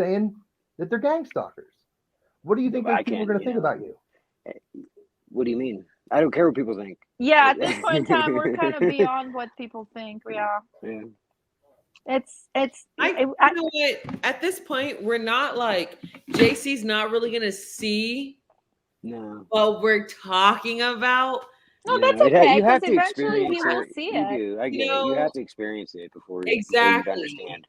saying that they're gang stalkers. What do you think those people are going to think about you? What do you mean? I don't care what people think. Yeah, at this point in time, we're kind of beyond what people think. Yeah. It's you know what? At this point, we're not like JC's not really gonna see what we're talking about. No, that's okay. You have to eventually experience he will it. see You it. do. I get it. You have to experience it before you understand.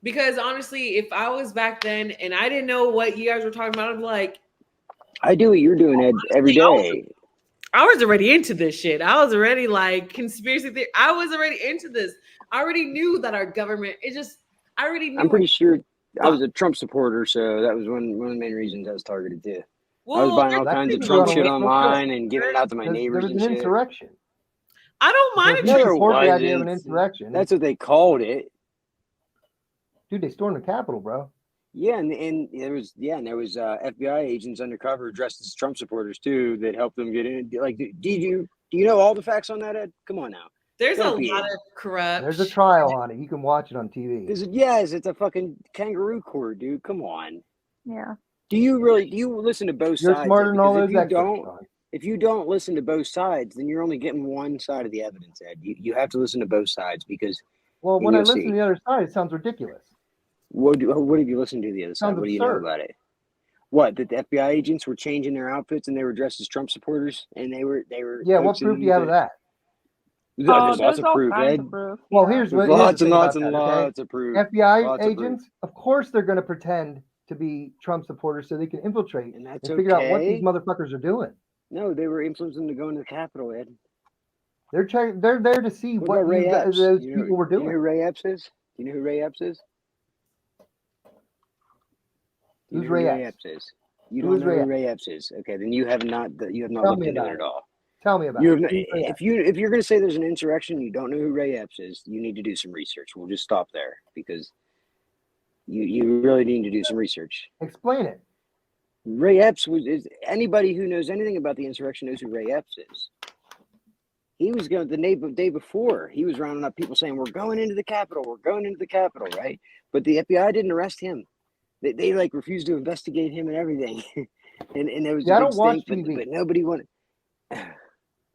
Because honestly, if I was back then and I didn't know what you guys were talking about, I'm like, I do what you're doing, Ed, every day. I was already into this shit. I was already like conspiracy theory. I was already into this. I already knew that our government, I already knew. I'm pretty sure I was a Trump supporter, so that was one of the main reasons I was targeted too. I was buying all kinds of Trump shit online and giving it out to my neighbors and shit. There was an insurrection. I don't mind the idea of an insurrection. That's what they called it. Dude, they stormed the Capitol, bro. Yeah, and there was FBI agents undercover dressed as Trump supporters too that helped them get in. Like, do you know all the facts on that, Ed? Come on now. There's a lot of corrupt. There's a trial on it. You can watch it on TV. Yes, it's a fucking kangaroo court, dude. Come on. Yeah. Do you listen to both sides? You're smarter than all those experts. If you don't listen to both sides, then you're only getting one side of the evidence, Ed. You have to listen to both sides because. Well, when I listen to the other side, it sounds ridiculous. What have you listened to the other side? What do you know absurd. about it? What, that the FBI agents were changing their outfits and they were dressed as Trump supporters and they were. Yeah, what proof do you have of that? There's lots of proof, Ed. Well, here's what lots and lots and lots of proof. FBI agents, of course, they're going to pretend to be Trump supporters so they can infiltrate and figure out what these motherfuckers are doing. No, they were influencing them to go into the Capitol, Ed. They're there to see what those people were doing. Do you know who Ray Epps is? Do you know who Ray Epps is? Who's Ray Epps? You don't know who Ray Epps is. Okay, then you have not looked into it at all. Tell me about it. If you're going to say there's an insurrection, you don't know who Ray Epps is. You need to do some research. We'll just stop there because you really need to do some research. Explain it. Ray Epps is anybody who knows anything about the insurrection knows who Ray Epps is. He was going the day before. He was rounding up people saying, "We're going into the Capitol. We're going into the Capitol," right? But the FBI didn't arrest him. They like refused to investigate him and everything. and there was I don't watch TV. But nobody wanted.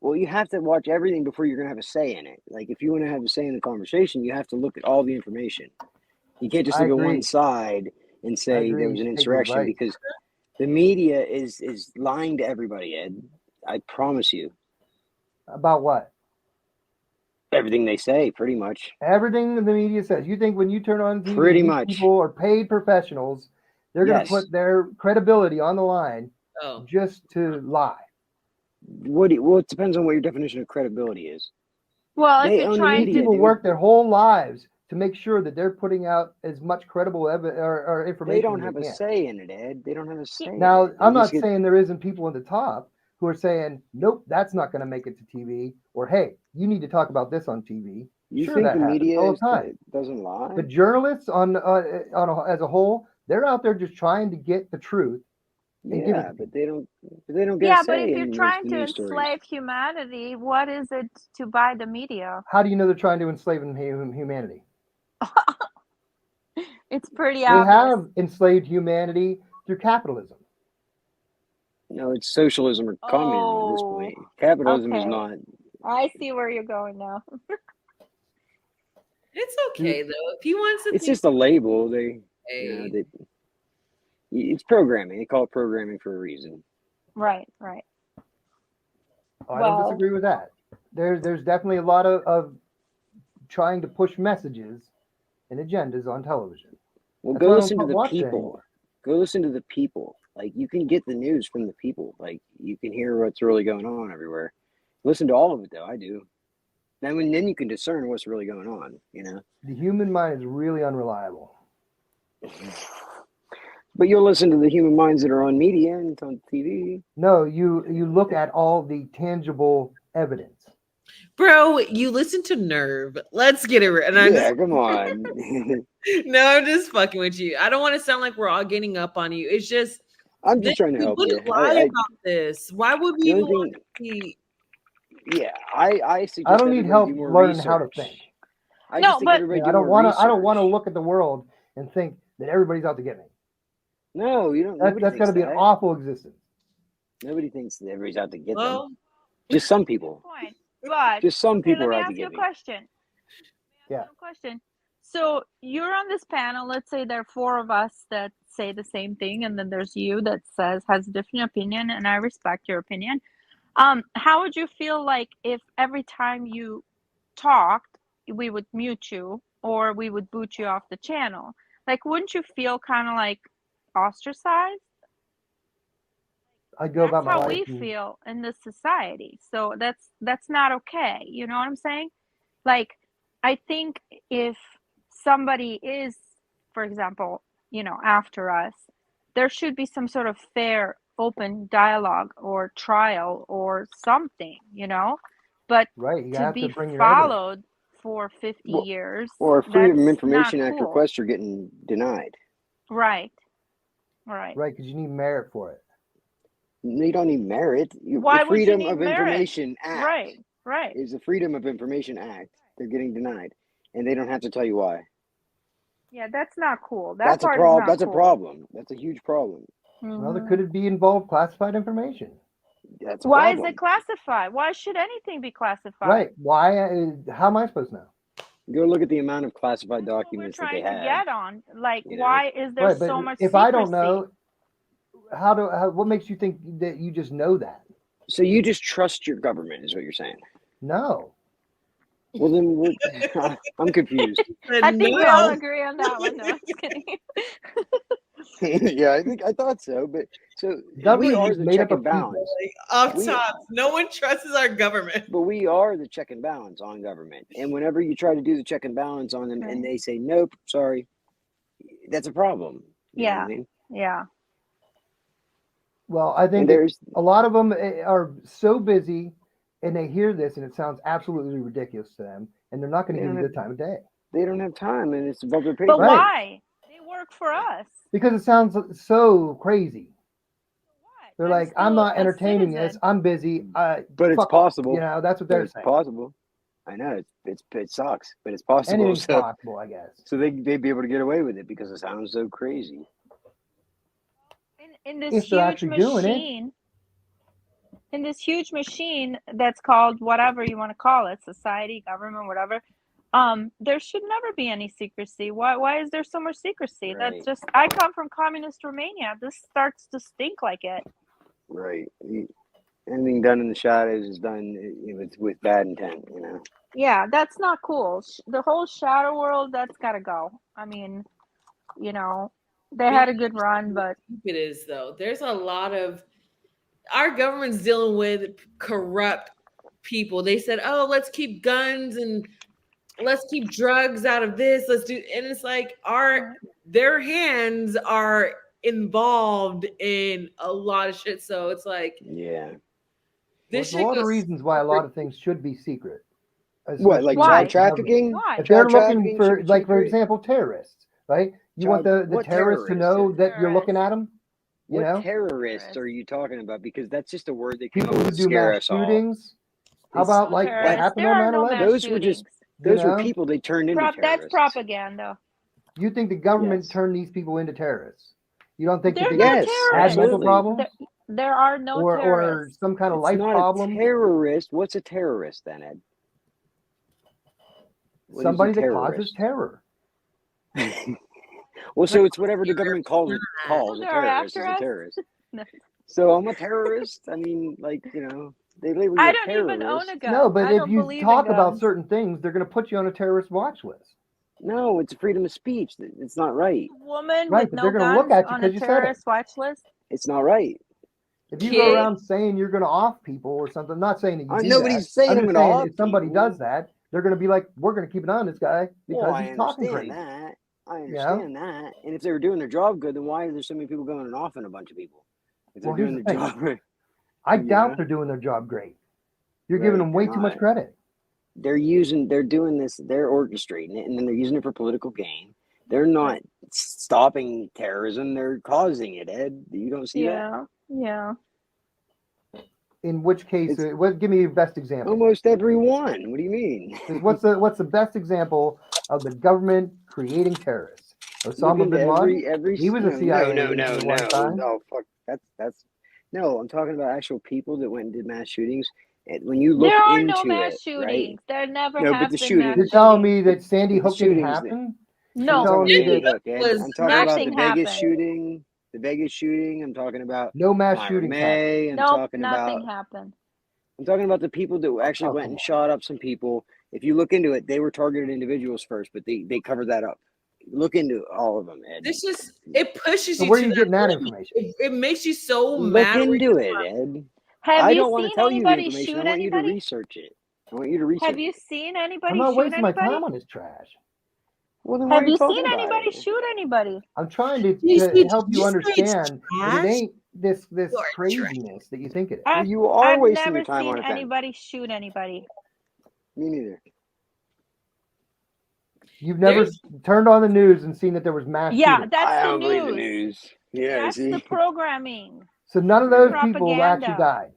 Well, you have to watch everything before you're going to have a say in it. Like, if you want to have a say in the conversation, you have to look at all the information. You can't just look at one side and say there was an insurrection because the media is lying to everybody, Ed. I promise you. About what? Everything they say, pretty much. Everything the media says. You think when you turn on TV, pretty much people are paid professionals, they're going to put their credibility on the line just to lie. Well, it depends on what your definition of credibility is. Well, if you're trying to work their whole lives to make sure that they're putting out as much credible or information. They don't have a say in it, Ed. They don't have a say. Now, I'm not saying there isn't people at the top who are saying, "Nope, that's not going to make it to TV," or "Hey, you need to talk about this on TV." You think the media all the time doesn't lie? The journalists as a whole, they're out there just trying to get the truth. Yeah, but they don't get. Yeah, but if you're trying to enslave humanity, what is it to buy the media? How do you know they're trying to enslave humanity? It's pretty obvious. They have enslaved humanity through capitalism. No, it's socialism or communism at this point. Capitalism is not. I see where you're going now. It's okay though. If he wants to, it's just a label. It's programming. They call it programming for a reason. Right. I don't disagree with that. There's definitely a lot of trying to push messages and agendas on television. Well, go listen to the people. Go listen to the people. Like, you can get the news from the people. Like, you can hear what's really going on everywhere. Listen to all of it, though. I do. Then you can discern what's really going on, you know? The human mind is really unreliable. But you'll listen to the human minds that are on media and on TV. No, you look at all the tangible evidence. Bro, you listen to Nerve. Let's get it. Come on. No, I'm just fucking with you. I don't want to sound like we're all getting up on you. It's just I'm just trying to help you. Lie about this. Why would we want to see? Yeah, I suggest I don't need help learning how to think. I don't want to look at the world and think that everybody's out to get me. No, you don't. That's going to be an awful existence. Nobody thinks that everybody's out to get them. Well, Just some people. Point. But Just some people are out to let me ask you get a me. question. Yeah. Question. So you're on this panel. Let's say there are 4 of us that say the same thing, and then there's you that has a different opinion, and I respect your opinion. How would you feel like if every time you talked, we would mute you or we would boot you off the channel? Like, wouldn't you feel kind of like ostracized? I'd go about my That's how life. we feel in this society. So that's not okay. You know what I'm saying? Like, I think if somebody is, for example, after us, there should be some sort of fair, open dialogue or trial or something, but Right, you to have be to bring your followed for 50 years, Or Freedom of that's Information not Act cool. requests are getting denied. Right. Right, because you need merit for it. You don't need merit. Why The would you Freedom need of merit? Information Act Right. is the Freedom of Information Act. They're getting denied, and they don't have to tell you why. Yeah, that's not cool. That's a problem. That's a problem. That's a huge problem. Well, could it be involved classified information? That's a Why problem. is it classified? Why should anything be classified? Right. Why? How am I supposed to know? Go look at the amount of classified documents that they We're trying to have. get on. Like, why is there Right, but so much if secrecy? I don't know, what makes you think that you just know that? So you just trust your government, is what you're saying? No. Well, then I'm confused. I think we all agree on that one. No, I'm just kidding. Yeah, I thought so, but so Government we are is the made check up and of people. balance. Off top, no one trusts our government. But we are the check and balance on government. And whenever you try to do the check and balance on them and they say, nope, sorry, that's a problem. You know what I mean? Yeah. Well, I think a lot of them are so busy and they hear this and it sounds absolutely ridiculous to them and they're not going to give you the time of day. They don't have time and it's above their pay. But why? They work for us. Because it sounds so crazy. They're like, I'm not entertaining this. I'm busy. But it's possible. That's what they're saying. It's possible. I know it sucks, but it's possible. Anything's possible, I guess. So they'd be able to get away with it because it sounds so crazy. In this huge machine, in this huge machine that's called whatever you want to call it, society, government, whatever. There should never be any secrecy. Why is there so much secrecy? Right. That's just, I come from communist Romania. This starts to stink like it. Right. Anything done in the shadows is done with bad intent, Yeah, that's not cool. The whole shadow world, that's got to go. I mean, they had a good run, but it is though. There's a lot of our government's dealing with corrupt people. They said, "Oh, let's keep guns and let's keep drugs out of this. Let's do," and it's like their hands are involved in a lot of shit. So it's like, there's a lot of reasons why a lot of things should be secret. What, like child trafficking? Why? If they're looking for, like, for example, terrorists, right? You want the terrorists to know that you're looking at them? What terrorists are you talking about? Because that's just a word that people who do mass shootings. How about like what happened on 9/11? Those were people they turned into terrorists. That's propaganda. You think the government turned these people into terrorists? You don't think that they had mental problems? There are no terrorists. Or some kind of life problem? A terrorist. What's a terrorist then, Ed? Somebody that causes terror. Well, so it's whatever the government calls a terrorist is a terrorist. No. So I'm a terrorist. I mean, like, they label you I a don't terrorist. even own a gun. No, but if you talk about certain things, they're going to put you on a terrorist watch list. No, it's freedom of speech. It's not right. Woman right, with but no guns look at you on a terrorist watch list. It's not right. If you go around saying you're going to off people or something, I'm not saying that you do nobody's that. saying I'm I'm just going to saying off if somebody people. does that, they're going to be like, we're going to keep an eye on this guy because he's talking crazy. I understand that. And if they were doing their job good, then why are there so many people going and offing a bunch of people? If they're doing their job right. I doubt they're doing their job great. You're giving them way too much credit. They're doing this, they're orchestrating it, and then they're using it for political gain. They're not stopping terrorism, they're causing it, Ed. You don't see that? Yeah. In which case, give me your best example. Almost every one. What do you mean? What's the best example of the government creating terrorists? Osama into bin Laden. every He was a CIA agent at one time. Oh fuck, that's no. I'm talking about actual people that went and did mass shootings. And when you look There are into no mass it, shootings. right? There never No, have but the been shootings. mass You're shootings. telling me that Sandy But the Hook didn't shootings, happen? I'm No, talking about me Sandy that Hook, Ed. was I'm talking about the nothing Vegas happened. shooting. The Vegas shooting. I'm talking about No mass Myra shootings happened. May. I'm Nope, talking nothing about. happened. I'm talking about the people that actually Oh, went come and on. shot up some people. If you look into it, they were targeted individuals first, but they covered that up. Look into all of them, Ed. This just it pushes So you where to are you that getting that limit. information? It makes you so Look mad. into it, Ed. Have I you don't want to seen tell you the anybody information. I shoot want you to anybody? research it. I want you to research Have you it. seen I'm anybody not shoot wasting my anybody? time on this trash. Well, then why Have are you you talking seen about anybody it? shoot anybody? I'm trying to You help you say understand that it trash? ain't this You're trash. craziness that you think it is. Well, I've you are I've wasting never your time seen on it then. anybody shoot anybody. Me neither. You've never There's turned on the news and seen that there was mass Yeah, shootings. that's I the don't believe the news. news. Yeah, That's the see? programming. So none of those Yeah. people actually Propaganda. died.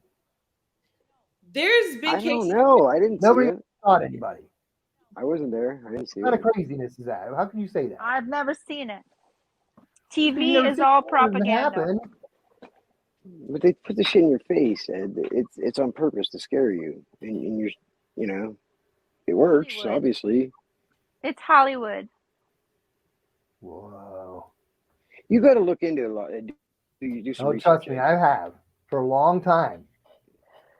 there's been I don't cases. know. I didn't see Nobody it. shot anybody. I wasn't there. I didn't see What kind it. of craziness is that? How can you say that? I've never seen it. You TV never is seen all it, it doesn't propaganda. happen. But they put the shit in your face, Ed. It's on purpose to scare you. And you're, you know, it works, Hollywood. obviously. It's Hollywood. Whoa. You got to look into it a lot. Do some Oh, research. trust me, Ed. I have for a long time.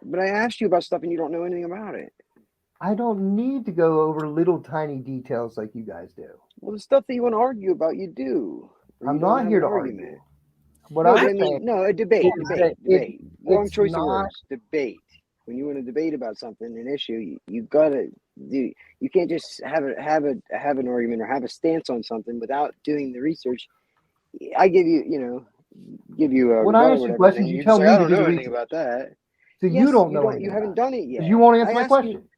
But I asked you about stuff and you don't know anything about it. I don't need to go over little tiny details like you guys do. Well, the stuff that you want to argue about, you do. Or I'm you don't not have here an to argument. argue. What No, I'm but I saying mean, no, a debate, is that debate. Wrong it's choice of not. words. Debate. When you want to debate about something, an issue, you gotta do. You can't just have an argument or have a stance on something without doing the research. I give you, a When I rebuttal or ask you whatever, questions, and you you're tell just like, me I to don't do the know anything research. about that. So Yes, you don't know You anything haven't about done it it. yet. 'Cause you won't answer I my ask question.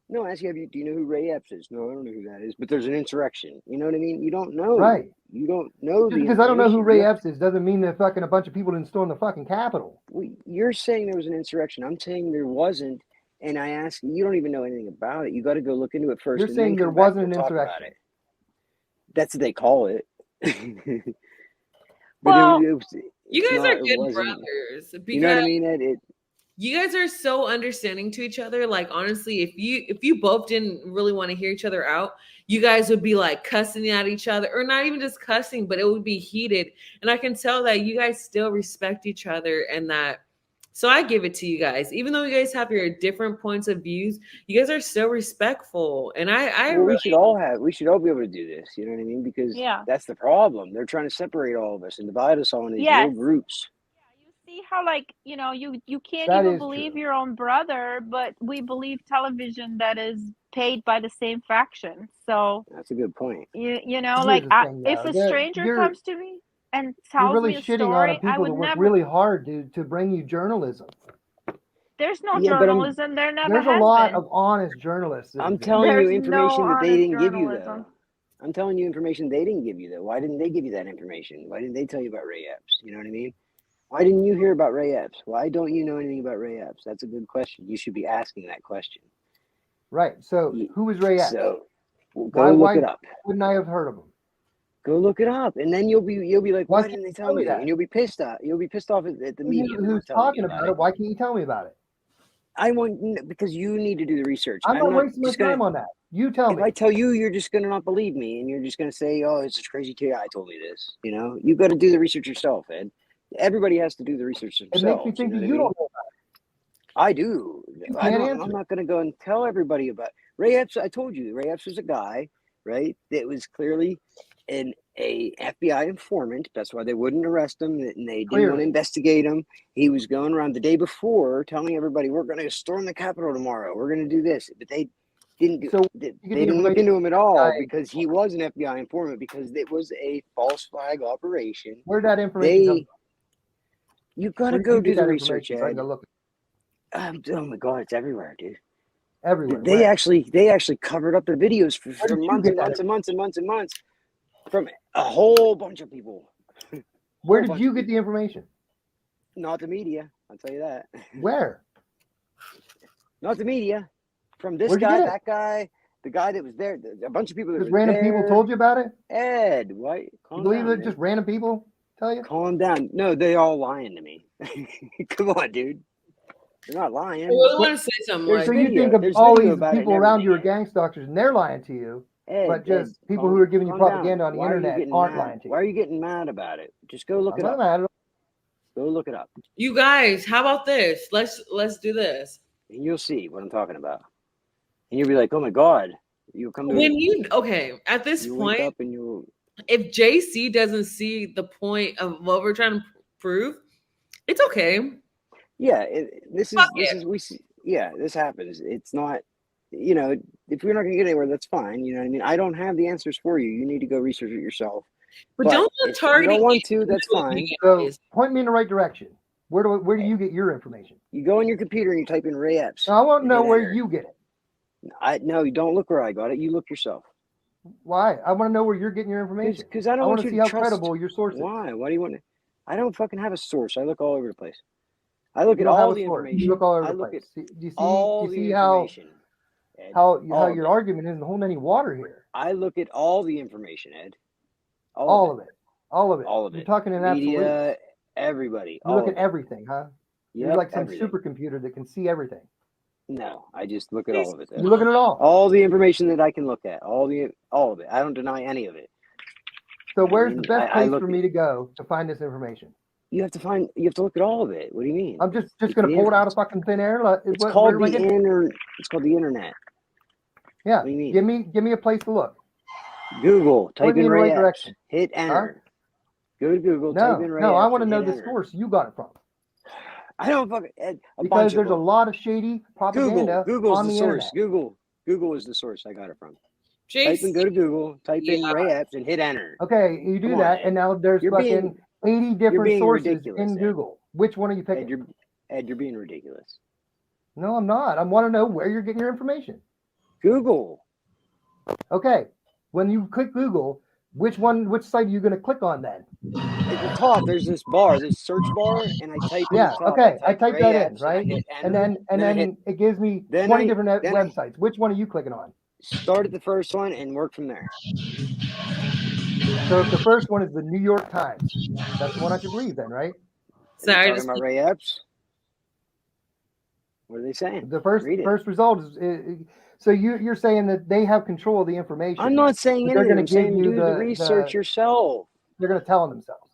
No, I ask you, do you know who Ray Epps is? No, I don't know who that is. But there's an insurrection. You know what I mean? You don't know. Right. You don't know Just the because I don't know who information. Ray You have Epps is doesn't mean that fucking a bunch of people didn't storm the fucking Capitol. You're saying there was an insurrection. I'm saying there wasn't. And I ask you, don't even know anything about it. You got to go look into it first. You're and saying then there come back. wasn't We'll an talk about insurrection. it. That's what they call it. But Well, You guys are good wasn't. brothers because You know what I mean, Ed? you guys are so understanding to each other. Like honestly, if you both didn't really want to hear each other out, you guys would be like cussing at each other, or not even just cussing, but it would be heated. And I can tell that you guys still respect each other, and that. So I give it to you guys, even though you guys have your different points of views, you guys are still respectful. And we should all be able to do this. You know what I mean? Because yeah. that's the problem. They're trying to separate all of us and divide us all into these Yes. little groups. You see how, like, you can't That even is believe true. your own brother, but we believe television that is paid by the same faction. So That's a good point. you know, Here's like, the thing, if though. a stranger comes to me and You're tells really me a shitting on story, I people would that work never. really hard to bring you journalism. There's no Yeah, but journalism. There never There's a has lot been. of honest journalists. That I'm exist. telling you There's information no that they honest didn't give you, journalism. though. I'm telling you information they didn't give you, though. Why didn't they give you that information? Why didn't they tell you about Ray Epps? You know what I mean? Why didn't you hear about Ray Epps? Why don't you know anything about Ray Epps? That's a good question. You should be asking that question. Right. So who is Ray Epps? So go look it up. Wouldn't I have heard of him? Go look it up, and then you'll be like, Why why can't didn't they you tell tell me me that? that? And you'll be pissed off. You'll be pissed off at the media. Who's talking about it? Why can't you tell me about it? Because you need to do the research. I'm not wasting my time on that. You tell me. If I tell you, you're just going to not believe me, and you're just going to say, oh, it's a crazy guy told me this. You know, you got to do the research yourself, Ed. Everybody has to do the research themselves. It makes me think that you don't know about it. I do. You can't answer. I'm not going to go and tell everybody about Ray Epps. I told you, Ray Epps was a guy, right, that was clearly a FBI informant. That's why they wouldn't arrest him, and they didn't want to investigate him. He was going around the day before telling everybody, we're going to storm the Capitol tomorrow. We're going to do this. But they didn't do. They didn't look into him at all because he was an FBI informant, because it was a false flag operation. Where'd that information come from? You got to go do the research, Ed. So I can go look. Oh my God, it's everywhere, dude. Everywhere. They actually covered up the videos for months and months and months and months and months from a whole bunch of people. Where did you get the information? Not the media, I'll tell you that. Where? Not the media. From this guy, that guy, The guy that was there, a bunch of people that Just were random there. people told you about it? Ed, what? You Calm believe down, it? man. Just random people tell you? Calm down. No, they all lying to me. Come on, dude. They're not lying. I really want to say something. There's So Like, you video- think of there's all video these about it people and around you are everything, gang stalkers and they're lying to you, Ed, but just Ed, people who are giving you calm propaganda down. on the Why are you internet getting aren't mad? lying to Why are you. you getting mad about it? Just go look I'm it not up. mad at them. Go look it up, you guys, how about this? Let's do this. and you'll see what I'm talking about. And you'll be like, "Oh my God!" You'll come to When you at this you wake point, up and you'll. if JC doesn't see the point of what we're trying to prove, it's okay. Yeah, this Fuck is we see. Yeah, this happens. It's not. You know, if we're not going to get anywhere, that's fine. You know what I mean? I don't have the answers for you. You need to go research it yourself. But don't go if you targeting don't want to, that's you, fine. So guys. point me in the right direction. Where do you get your information? You go on your computer and you type in Ray Epps. Now, I want to and know hit where enter. you get it. No, you don't look where I got it. You look yourself. Why? I want to know where you're getting your information. Because I don't I want want you to see to how trust. credible your source is. Why? Why do you want to? I don't fucking have a source. I look all over the place. I look You at don't have all a the source. information. You look all over I the look place. at Do you see? all Do the you see how information. Ed. how All of your it. argument isn't holding any water here? I look at all the information, Ed. All of it. All of it. All of You're it. talking in absolutes. Media, everybody. You all look of at it. everything, huh? You're Yep, like some everything. supercomputer that can see everything. No, I just look at all of it. You're looking at all. All the information that I can look at. All of it. I don't deny any of it. So where's the best I place look for me to go to find this information? You have to look at all of it. What do you mean? I'm just It's gonna the pull it out inf- of fucking thin air. It's Where called do I the get it? It's called the internet. Yeah. What do you mean? Give me a place to look. Google. Type Point me in in the Ray right Epps. direction. Hit enter. Go to Google. Type in Ray No, I Epps want to and know hit the enter. source you got it from. I don't fucking a Because bunch of there's a them. lot of shady propaganda Google's on the the source. internet. Google is the source I got it from. JC, Go to Google. Type in Yeah. Ray Epps and hit enter. Okay, you do Come on, that, Ed. and now there's You're fucking 80 different being sources ridiculous, in Ed. Google. Which one are you picking? Ed, you're being ridiculous. No, I'm not. I want to know where you're getting your information. Google. Okay, when you click Google, which site are you going to click on then? At the top, there's this bar, this search bar, and I type in Yeah, the top. okay, I type Ray that in, Epps, right? I hit And enter, then it gives me then 20 I- different then I- websites. Which one are you clicking on? start at the first one and work from there. So if the first one is the New York Times, that's the one I should believe then, right? Sorry, Are you just talking about Ray Epps? What are they saying? The first Read it. result is so you're saying that they have control of the information. I'm not saying They're anything. gonna I'm saying give you do the the- research yourself. They're going to tell on themselves.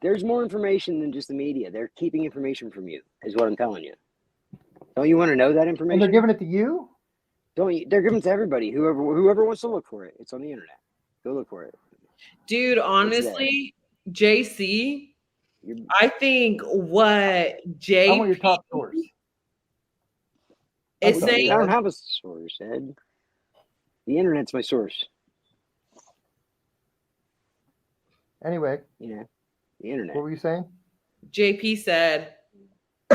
There's more information than just the media. They're keeping information from you, is what I'm telling you. Don't you want to know that And information? they're giving it to you? Don't you? They're giving it to everybody. Whoever wants to look for it. It's on the internet. Go look for it. dude, honestly, JC, You're- I think what I JP want your top source. is Okay. saying, I don't have a source, Ed. The internet's my source. Anyway, You know, the internet. what were you saying? JP said,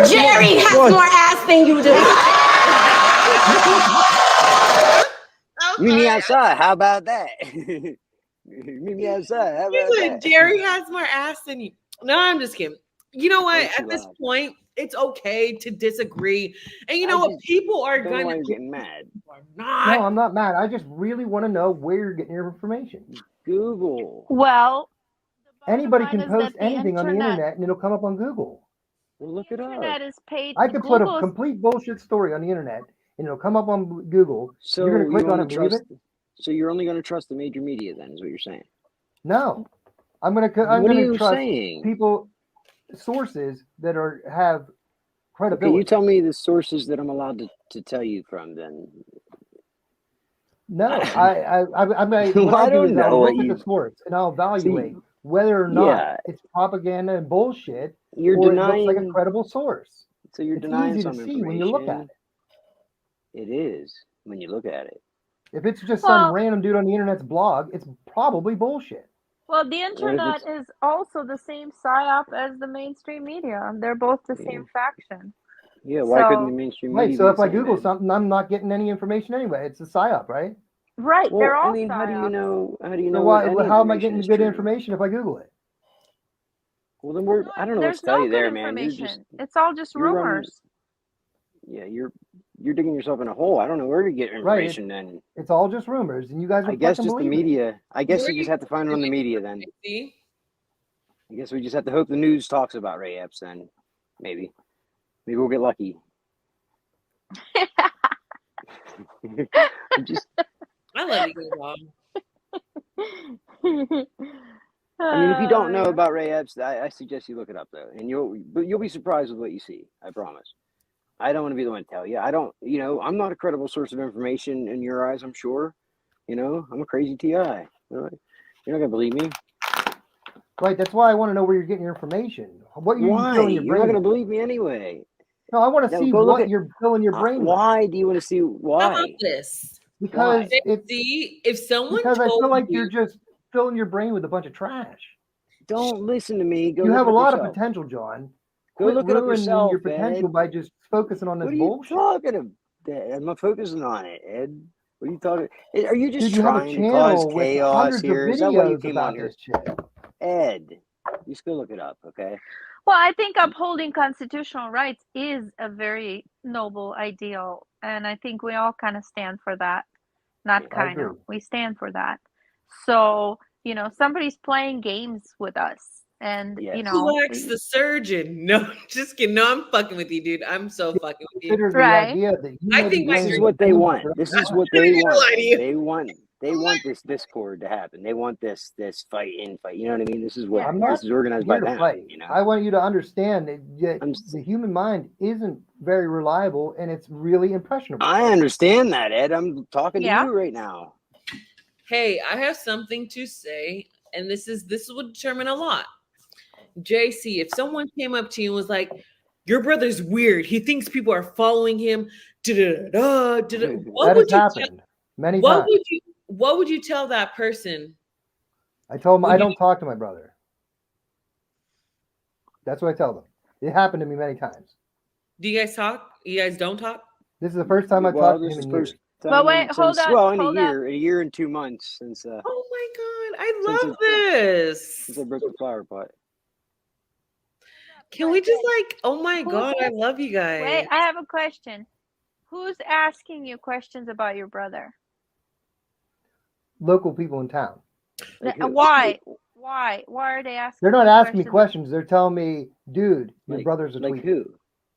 Jerry has more ass than you do. Meet me outside. How about that? Meet me outside. How He about said, that? Jerry has more ass than you. No, I'm just kidding. You know what? Way too At this loud. point, it's okay to disagree. And you I know what? just People are I don't know going why to you're getting mad. are No, not. I'm not mad. I just really want to know where you're getting your information. Google. Well, the bottom Anybody line can is post that the anything on the internet and it'll come up on Google. Well, look the it up. internet is paid. I could put a Google's- complete bullshit story on the internet and it'll come up on Google. So You're going to click you on it only and believe trust. it? So you're only going to trust the major media, then, is what you're saying. No. I'm What going are to you trust saying? people, sources that have Okay, credibility. you tell me the sources that I'm allowed to tell you from, then. No, I'm going Well, I to don't is know I'll what look at you- the source and I'll evaluate whether or not Yeah. it's propaganda and bullshit You're or denying. it looks like a credible source. So you're It's denying easy to some see when you look at information. It is when you look at it. If it's just Well- some random dude on the internet's blog, it's probably bullshit. Well, the internet is also the same psyop as the mainstream media. They're both the same faction. Yeah, why couldn't the So- mainstream Right. media? So be if the I same Google then? something, I'm not getting any information anyway. It's a psyop, right? Right, Well, they're all I mean, how do you psyops. know? How do you So know? why? what any How am I information getting is good true? information if I Google it? Well, then I don't know what There's to tell no you good there, man. You're information. just It's all just you're rumors. yeah, you're digging yourself in a hole. I don't know where to get information. Then It's all just rumors, and you guys are I guess fucking just the believing it. media. I guess Where you just you have to find it on the media then. See? I guess we just have to hope the news talks about Ray Epps then. Maybe we'll get lucky. I love you guys all. I mean, if you don't know Oh, about Ray Epps, I suggest you look it up though, and you'll be surprised with what you see. I promise. I don't want to be the one to tell you. I don't. I'm not a credible source of information in your eyes. I'm sure. I'm a crazy TI. You're not gonna believe me. Right. That's why I want to know where you're getting your information. What you're Why? filling your You're brain not gonna with. believe me anyway. No, I want to No, see go look what at- you're filling your brain with. Why do you want to see How why? about this? Because Why? it's See, if someone because I told feel like you, you're just filling your brain with a bunch of trash. Don't listen to me. Go You look have it a up lot yourself. of potential, John. Go Quit look it up ruining yourself, your potential Ed. by just focusing on this What are you bullshit. talking about? I'm not focusing on it, Ed. What are you talking? Are you just Dude, you have a trying to cause channel with chaos hundreds here? of Is that why you videos came on about here, this shit. Ed? Just go look it up, okay? well, I think upholding constitutional rights is a very noble ideal, and I think we all kind of stand for that. Not Yeah. I kind of, agree. we stand for that. So, somebody's playing games with us, and Yes. Wax the surgeon. No, just kidding. No, I'm fucking with you, dude. I'm so fucking with you. Consider the Right. idea that you I may think be my This is playing what they games want. for This us. is what I'm they not gonna lie to want. you. They want this discord to happen. They want this fight. You know what I mean? This is what I'm not this is organized by here to them. fight. I want you to understand that I'm- the human mind isn't very reliable and it's really impressionable. I understand that, Ed. I'm talking to Yeah. you right now. Hey, I have something to say, and this would determine a lot. JC, if someone came up to you and was like, "Your brother's weird. He thinks people are following him." What That would has you happened many times. What would you tell that person? I told them Would I you- don't talk to my brother. That's what I tell them. It happened to me many times. Do you guys talk? You guys don't talk? This is the first time I've talked to him in years. But wait, hold since, on, well, in hold a year and 2 months since Oh my god, I Since love this. since I broke the flower pot. Can we just oh my god, I love you guys. Wait, I have a question. Who's asking you questions about your brother? Local people in town. Like who? Why? Why are they asking? They're not you asking me questions. They're telling me, dude, your Like- brother's a Like tweet. who?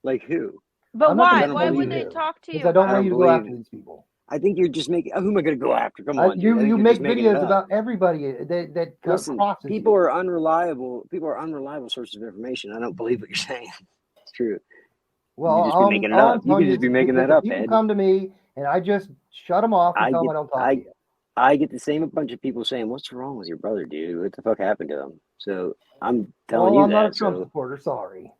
Like who? But I'm not why? gonna Why believe would they you. talk to you? Because I don't about want it? you to don't go believe after it. these people. I think you're just making. Who am I going to go after? Come on, dude. I You think you're make just making it videos up. about everybody that Listen, crosses people you. are unreliable. People are unreliable sources of information. I don't believe what you're saying. It's true. Well, you could just be making it all up. I'm You could telling just be is making that that up, people Ed. come to me and I just shut them off and I tell them get- I don't talk to you. I get the same bunch of people saying, "What's wrong with your brother, dude? What the fuck happened to him?" So I'm telling Well, you I'm not a that. Trump So supporter. Sorry.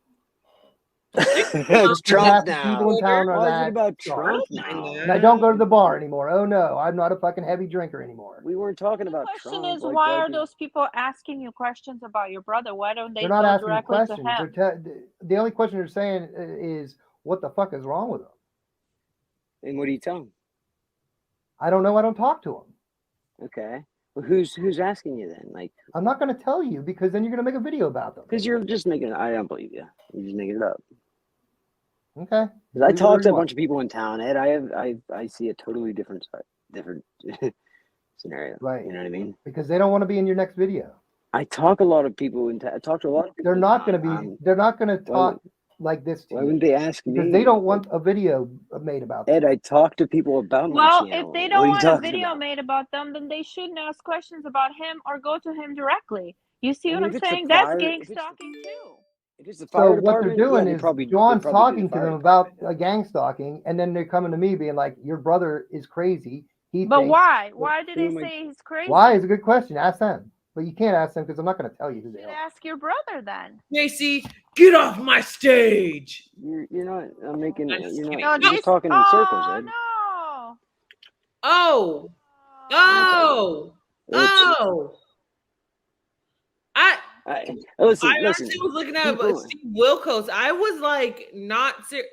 it's Half Trump the people now. in town are Why is that. it about Sorry. Trump I now? know. And I don't go to the bar anymore. Oh no, I'm not a fucking heavy drinker anymore. We weren't talking The about question Trump. is, why are those people asking you questions about your brother? Why don't they They're not go asking directly questions. to him? The only question they're saying is, "What the fuck is wrong with them?" And what do you tell them? I don't know. I don't talk to them. Okay. Well, who's asking you then? Like, I'm not going to tell you because then you're going to make a video about them. because you're just making. I don't believe you. You're just making it up. Okay. 'Cause I Do talk whatever to a you want. bunch of people in town, Ed. I see a totally different scenario. Right. You know what I mean? Because they don't want to be in your next video. I talk a lot of people in town. I talk to a lot of people. They're in not town. going to be. They're not going to why talk like this to Why you wouldn't they ask me? because they don't want a video made about them. Ed, I talk to people about my Well, channel. if they What don't are you want a talking video about? made about them, then they shouldn't ask questions about him or go to him directly. You see I what mean, I'm if it's the saying? That's fire- gang if it's the- stalking too. If it's the So fire what they're department, doing yeah, is they'd John's probably do talking the to fire them about department. gang stalking, and then they're coming to me being like, "Your brother is crazy." He But thinks. why? Why do who they am I- say he's crazy? Why is a good question. Ask them, but you can't ask them because I'm not going to tell you who You they should are. ask your brother then. JC, get off my stage. You're not. I'm making. I'm just You're kidding. not. No, You're this. just talking in Oh circles, Ed. no. Oh, oh, oh. Listen. I actually was looking at people- Steve Wilkos. I was like, not serious.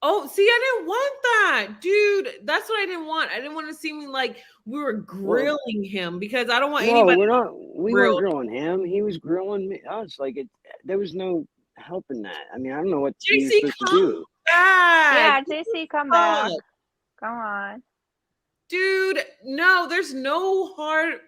Oh, see, I didn't want that, dude. That's what I didn't want. I didn't want to seem like we were grilling him because I don't want No, anybody. we're not. We grill. weren't grilling him. He was grilling me. Us. Like it. There was no. helping that. I mean, I don't know what JC, you're supposed to do. Yeah, back. JC, come Fuck. back. Come on. Dude, no, there's no hard.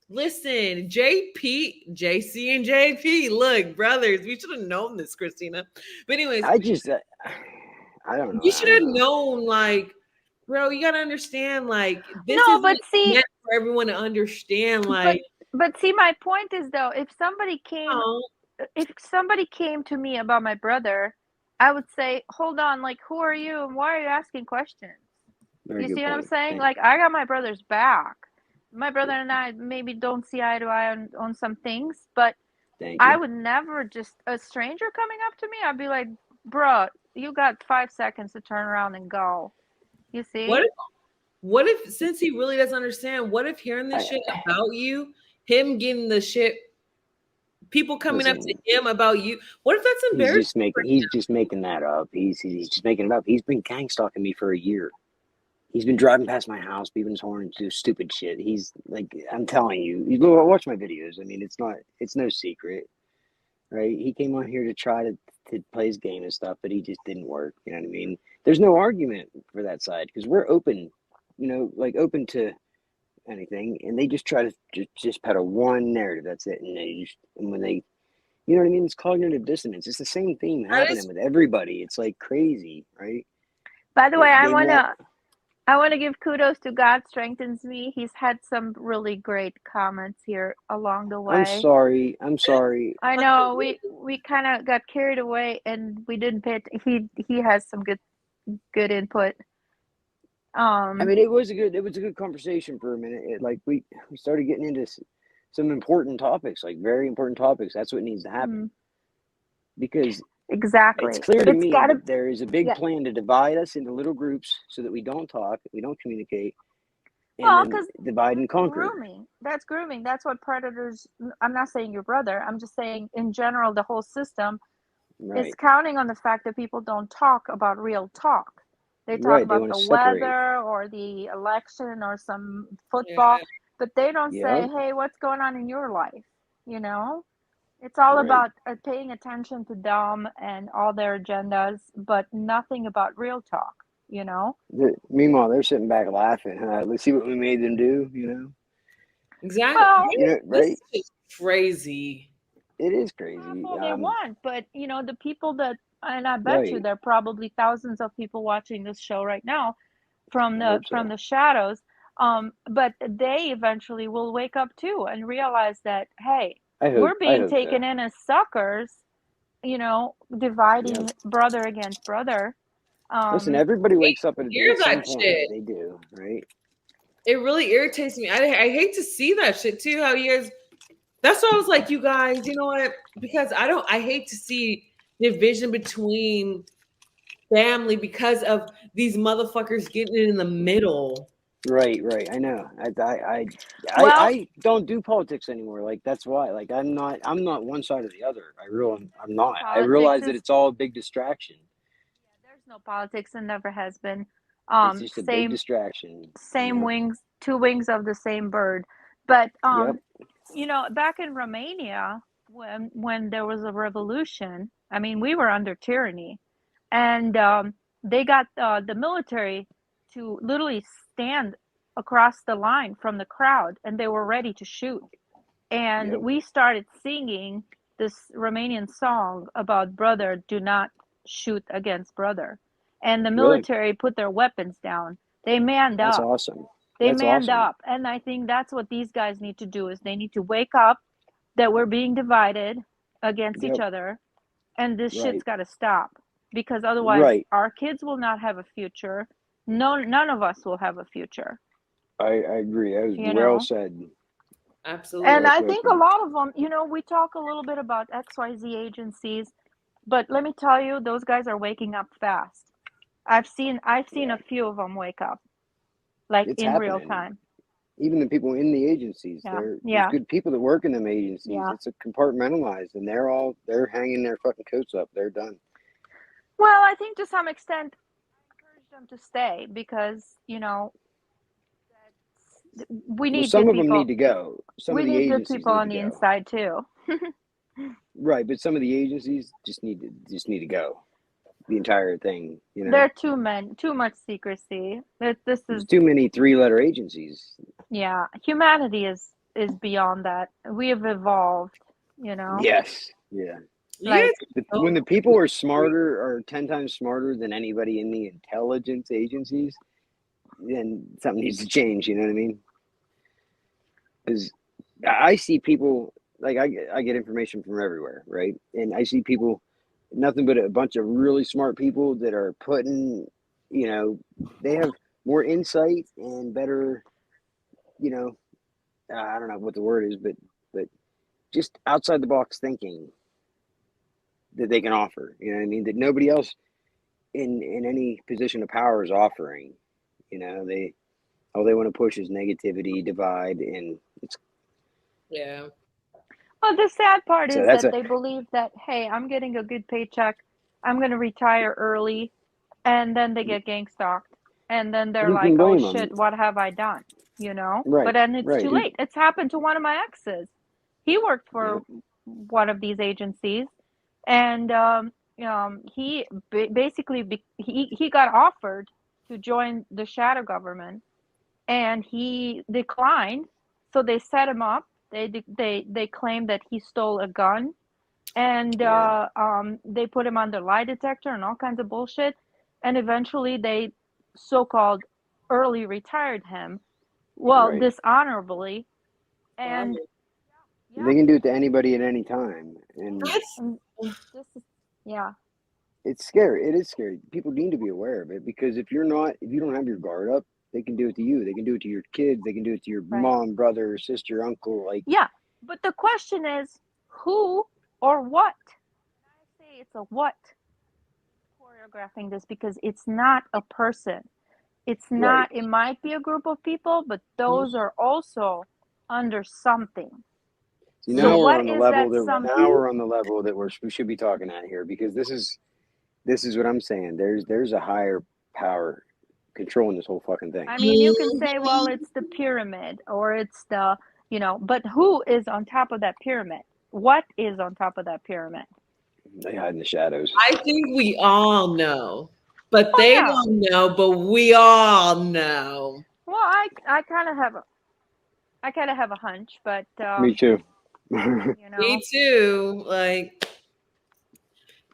Listen, JC, and JP, look, brothers. We should have known this, Christina. But anyways, I don't know. you should have known, like, bro, you gotta understand, like, this No, is but see, meant for everyone to understand, like, but see, my point is though, if somebody came to me about my brother, I would say, hold on, like, who are you and why are you asking questions? Very You good see what I'm point. saying? Thank Like, I got my brother's back. My brother and I maybe don't see eye to eye on some things, but Thank I you. would never just, a stranger coming up to me, I'd be like, bro, you got 5 seconds to turn around and go. You see? what if since he really doesn't understand, what if hearing this shit about you, him getting the shit, people coming up to him about you, what if that's embarrassing? He's just making that up. He's just making it up. He's been gang stalking me for a year. He's been driving past my house, beeping his horn, and do stupid shit. He's like, I'm telling you, you go watch my videos. I mean, it's no secret, right? He came on here to try to play his game and stuff, but he just didn't work. You know what I mean? There's no argument for that side because we're open, like open to anything, and they just try to just peddle one narrative. That's it, and when they, you know what I mean? It's cognitive dissonance. It's the same thing happening with everybody. It's like crazy, right? By the way, I want to give kudos to God Strengthens Me. He's had some really great comments here along the way. I'm sorry. I know we kind of got carried away and we didn't pay he has some good input. I mean, it was a good conversation for a minute. We started getting into some important topics, like very important topics. That's what needs to happen. Because exactly, it's clear to me that there is a big plan to divide us into little groups so that we don't talk, we don't communicate, and then divide and conquer. That's grooming. That's what predators. I'm not saying your brother. I'm just saying in general, the whole system is counting on the fact that people don't talk about real talk. They talk about the weather or the election or some football, but they don't say, "Hey, what's going on in your life?" You know. It's all about paying attention to them and all their agendas, but nothing about real talk, you know? Meanwhile, they're sitting back laughing. Let's see what we made them do, you know? Exactly. Well, right? It's crazy. It is crazy. They want, but, the people that, and I bet you there are probably thousands of people watching this show right now from the shadows, but they eventually will wake up too and realize that, hey, we're being taken in as suckers, dividing brother against brother. Listen, everybody wakes up at that shit. They do, right? It really irritates me. I hate to see that shit too. How you guys? That's why I was like, you guys, you know what? Because I hate to see division between family because of these motherfuckers getting in the middle. Right. I know. I don't do politics anymore. Like that's why. Like I'm not one side or the other. I'm not. I realize that it's all a big distraction. Yeah, there's no politics and never has been. It's just a big distraction. Same wings, two wings of the same bird. But back in Romania, when there was a revolution, I mean, we were under tyranny, and they got the military to literally stand across the line from the crowd, and they were ready to shoot. And we started singing this Romanian song about brother, do not shoot against brother. And the military put their weapons down. They manned up. That's awesome. They manned up. And I think that's what these guys need to do is they need to wake up that we're being divided against each other. And this shit's got to stop. Because otherwise our kids will not have a future. None of us will have a future. I agree. That was well said. Absolutely. And I think a lot of them, we talk a little bit about XYZ agencies, but let me tell you, those guys are waking up fast. I've seen a few of them wake up, like it's in real time. Even the people in the agencies, there's good people that work in them agencies. Yeah. It's a compartmentalized, and they're hanging their fucking coats up. They're done. Well, I think to some extent, I encourage them to stay because we need some good of them people. need to go. We need good people on the inside too. Right, but some of the agencies just need to go. The entire thing, you know. There are too much secrecy. This There's is, too many 3-letter agencies. yeah, humanity is beyond that. We have evolved, you know. Yes, yeah. You Like, guys When the people are smarter, or 10 times smarter than anybody in the intelligence agencies, then something needs to change. You know what I mean? Because I see people, like, I get information from everywhere, right? And I see people, nothing but a bunch of really smart people that are putting, you know, they have more insight and better, you know, I don't know what the word is, but just outside the box thinking that they can offer. You know what I mean? That nobody else in any position of power is offering. You know, all they want to push is negativity, divide, and it's yeah. well, the sad part so is that's that a they believe that, hey, I'm getting a good paycheck, I'm going to retire early, and then they get gang stalked. And then they're who like, can oh blame them? shit, what have I done? You know? But Right, then it's right. too late. It's happened to one of my exes. He worked Yeah, for one of these agencies, and he basically he got offered to join the shadow government, and he declined. So they set him up. They claimed that he stole a gun, and yeah, they put him under lie detector and all kinds of bullshit. And eventually, they so-called early retired him. Well, right. dishonorably, Wow. and yeah, They can do it to anybody at any time, and That's and this is yeah, it's scary. It is scary. People need to be aware of it, because if you don't have your guard up, they can do it to you. They can do it to your kids. They can do it to your right. mom, brother, sister, uncle. Like, Yeah, but the question is who or what? I say it's a what choreographing this, because it's not a person. It's right. not, it might be a group of people, but those are also under something. See, So now mm, we're what on the is level that that something? we should be talking at here, because this is what I'm saying. There's a higher power controlling this whole fucking thing. I mean, you can say, well, it's the pyramid or it's the, but who is on top of that pyramid? What is on top of that pyramid? They hide in the shadows. I think we all know, but Oh, they yeah. don't know, but we all know. Well, I kind of have a hunch, but, Me too. Me too. Like,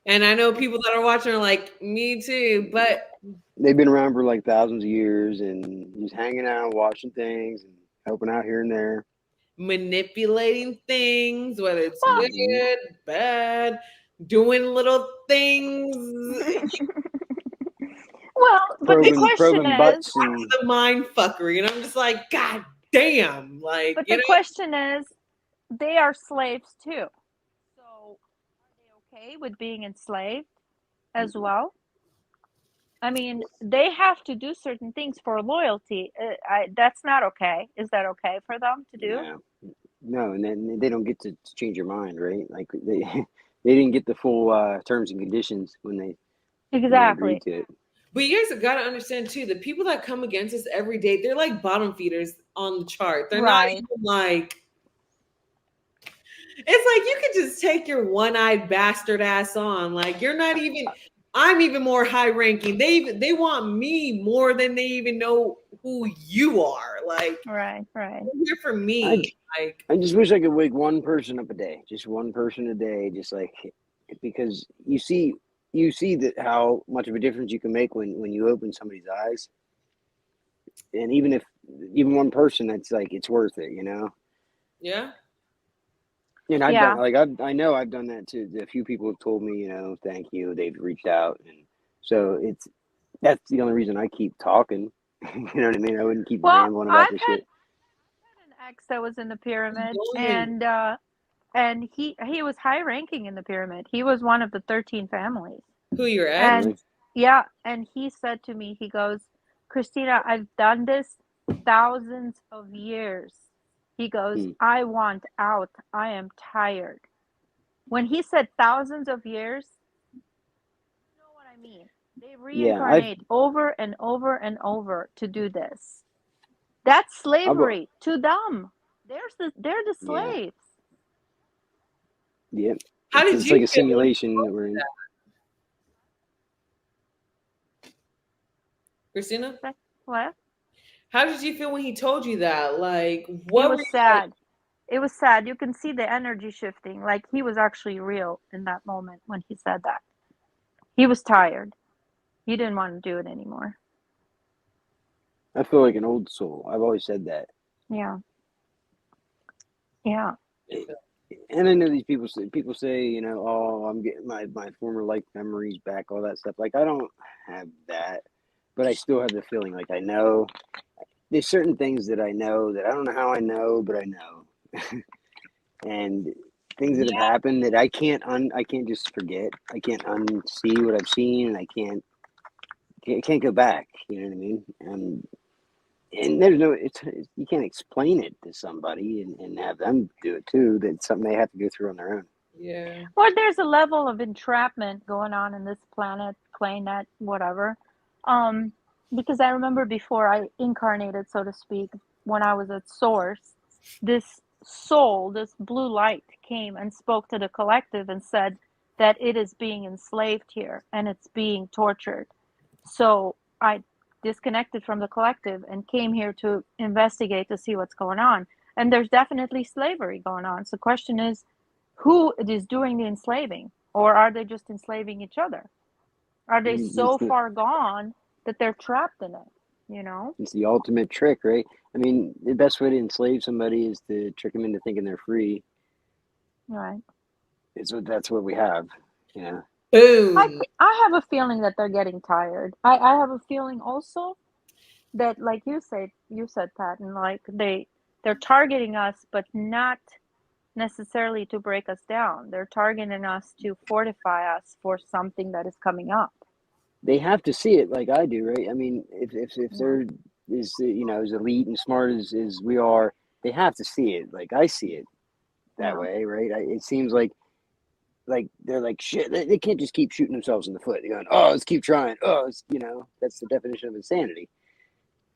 and I know people that are watching are like, me too, but They've been around for like thousands of years and just hanging out, watching things, and helping out here and there. manipulating things, whether it's well, Mhm. good, bad, doing little things. well, but the question Probing is, butts and The mind fuckery. And I'm just like, God damn. Like, but the question is, they are slaves too. So are they okay with being enslaved as well? I mean, they have to do certain things for loyalty. That's not okay. Is that okay for them to do? no, and then they don't get to change your mind, right? Like they they didn't get the full terms and conditions when they agreed Exactly. to it. but you guys have got to understand too, the people that come against us every day, they're like bottom feeders on the chart. They're not Right. even like, it's like you could just take your one-eyed bastard ass on. Like you're not even. I'm even more high ranking. They want me more than they even know who you are. Like Right. you're here for I me. Like I just wish I could wake one person up a day, just one person a day, just like, because you see that how much of a difference you can make when you open somebody's eyes, and even one person, that's like, it's worth it, you know. yeah. And I've done, Yeah. like, I know I've done that too. A few people have told me, thank you. They've reached out, and so that's the only reason I keep talking. You know what I mean? I wouldn't keep Well, rambling about I've this had shit. an ex that was in the pyramid, Don't even and he was high ranking in the pyramid. He was one of the 13 families. who you're at. And Really? yeah, and he said to me, he goes, Christina, I've done this thousands of years. He goes, Hmm. I want out. I am tired. When he said thousands of years, you know what I mean. They Yeah, I've reincarnate over and over and over to do this. That's I've slavery to them. They're the yeah. slaves. Yep. How did It's you like a feel when he simulation that told we're you in. that? Christina? What? How did you feel when he told you that? Like, It what were was you like? sad. It was sad. You can see the energy shifting. Like he was actually real in that moment when he said that. He was tired. He didn't want to do it anymore. I feel like an old soul. I've always said that. Yeah. Yeah. And I know these people say, you know, oh, I'm getting my former life memories back, all that stuff. Like, I don't have that, but I still have the feeling like I know. There's certain things that I know that I don't know how I know, but I know. And things that have happened that I can't just forget. I can't unsee what I've seen, and I can't go back. You know what I mean? And there's no, you can't explain it to somebody and have them do it too. That's something they have to go through on their own. Yeah. Well, there's a level of entrapment going on in this planet, planet, whatever. Because I remember before I incarnated, so to speak, when I was at Source, this soul, this blue light came and spoke to the collective and said that it is being enslaved here and it's being tortured. So I disconnected from the collective and came here to investigate to see what's going on. And there's definitely slavery going on. So the question is, who is doing the enslaving? Or are they just enslaving each other? Are they so far gone that they're trapped in it? You know? It's the ultimate trick, right? I mean, the best way to enslave somebody is to trick them into thinking they're free. Right. That's what we have, you know. Boom. I have a feeling that they're getting tired. I have a feeling also that, like you said, Patton, like they're targeting us, but not necessarily to break us down. They're targeting us to fortify us for something that is coming up. They have to see it like I do, right? I mean, if they're as elite and smart as we are, they have to see it like I see it that way, right? It seems like they're like, shit, they can't just keep shooting themselves in the foot. They're going, oh, let's keep trying. Oh, that's the definition of insanity.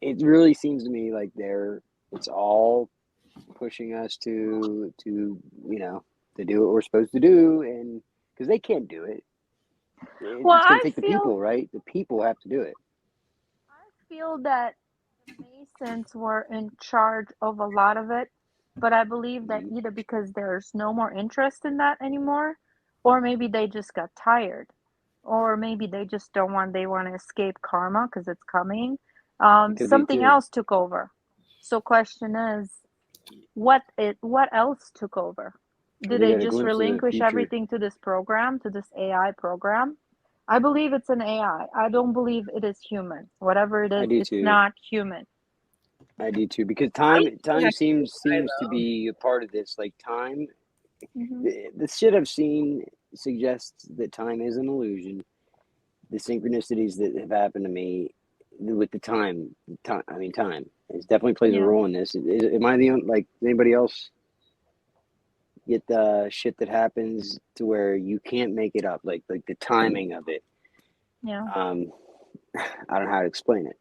It really seems to me like it's all pushing us to do what we're supposed to do, and because they can't do it. Well, It's going to take the people, right? The people have to do it. I feel that the Masons were in charge of a lot of it, but I believe that either because there's no more interest in that anymore, or maybe they just got tired, or maybe they just they want to escape karma because it's coming. Something else took over. So question is, what else took over? Did they just relinquish everything to this program, to this AI program? I believe it's an AI. I don't believe it is human. Whatever it is, it's not human. I do too, because time seems to be a part of this. Like time, the shit I've seen suggests that time is an illusion. The synchronicities that have happened to me with the time. Time. It definitely plays a role in this. Am I the only, like, anybody else get the shit that happens to where you can't make it up, like the timing of it? Yeah. I don't know how to explain it.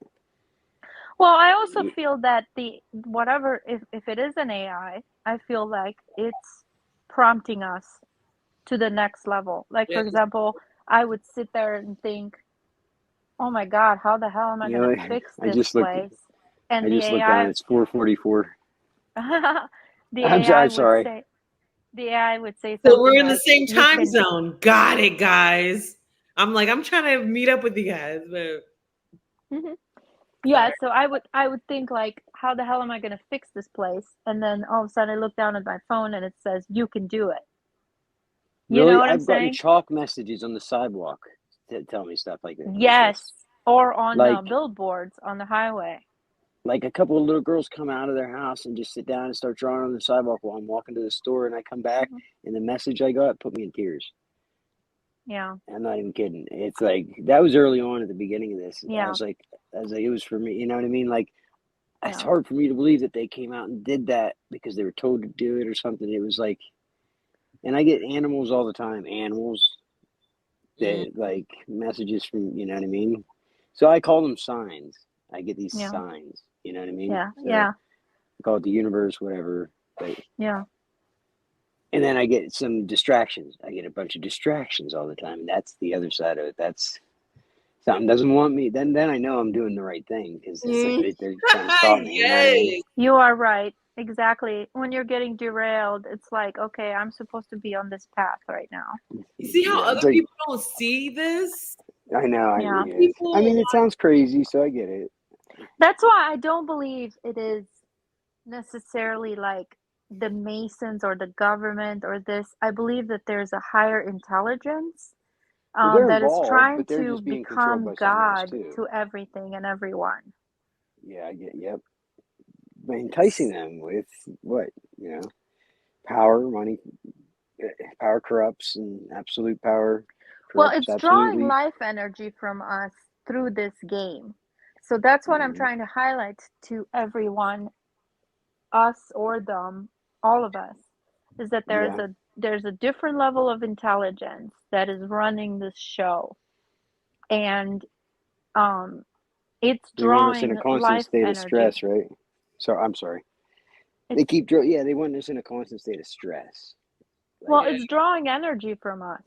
Well, I also feel that if it is an AI, I feel like it's prompting us to the next level. Like, for example, I would sit there and think, oh my God, how the hell am I going to fix this place? And I just looked down, it's 4:44. The AI would say something. So we're in the same time zone. Got it, guys. I'm trying to meet up with you guys, but yeah, so I would think, like, how the hell am I going to fix this place? And then all of a sudden I look down at my phone and it says, you can do it. You know what I'm saying? I've gotten chalk messages on the sidewalk to tell me stuff like that. Yes, or on billboards on the highway. Like, a couple of little girls come out of their house and just sit down and start drawing on the sidewalk while I'm walking to the store, and I come back and the message I got put me in tears. Yeah. I'm not even kidding. It's like, that was early on at the beginning of this. Yeah. I was like, it was for me. You know what I mean? Like, it's hard for me to believe that they came out and did that because they were told to do it or something. It was like, and I get animals all the time. Animals that like messages from, you know what I mean? So I call them signs. I get these signs. You know what I mean? Yeah. So I call it the universe, whatever. But yeah. And then I get some distractions. I get a bunch of distractions all the time. And that's the other side of it. That's something doesn't want me. Then I know I'm doing the right thing because they're trying to stop me. You know what I mean? Yes. You are right. Exactly. When you're getting derailed, it's like, okay, I'm supposed to be on this path right now. You see how Yeah, other it's like, people don't see this? I know. Yeah. Yeah. I People, mean, it sounds crazy, so I get it. That's why I don't believe it is necessarily like the Masons or the government or this. I believe that there's a higher intelligence Well, they're that is involved, trying but they're to just being controlled become by someone else God too. to everything and everyone. Yeah, I get. Yep. By enticing them with what, power, money. Power corrupts, and absolute power Well, corrupts it's drawing absolutely. life energy from us through this game. So that's what I'm Mhm. trying to highlight to everyone, us or them, all of us, is that Yeah, there's a different level of intelligence that is running this show. And um it's they want us in a drawing constant life state of energy. stress, right? So I'm sorry. They It's keep, yeah, they want us in a constant state of stress. well, Like, yeah. it's drawing energy from us.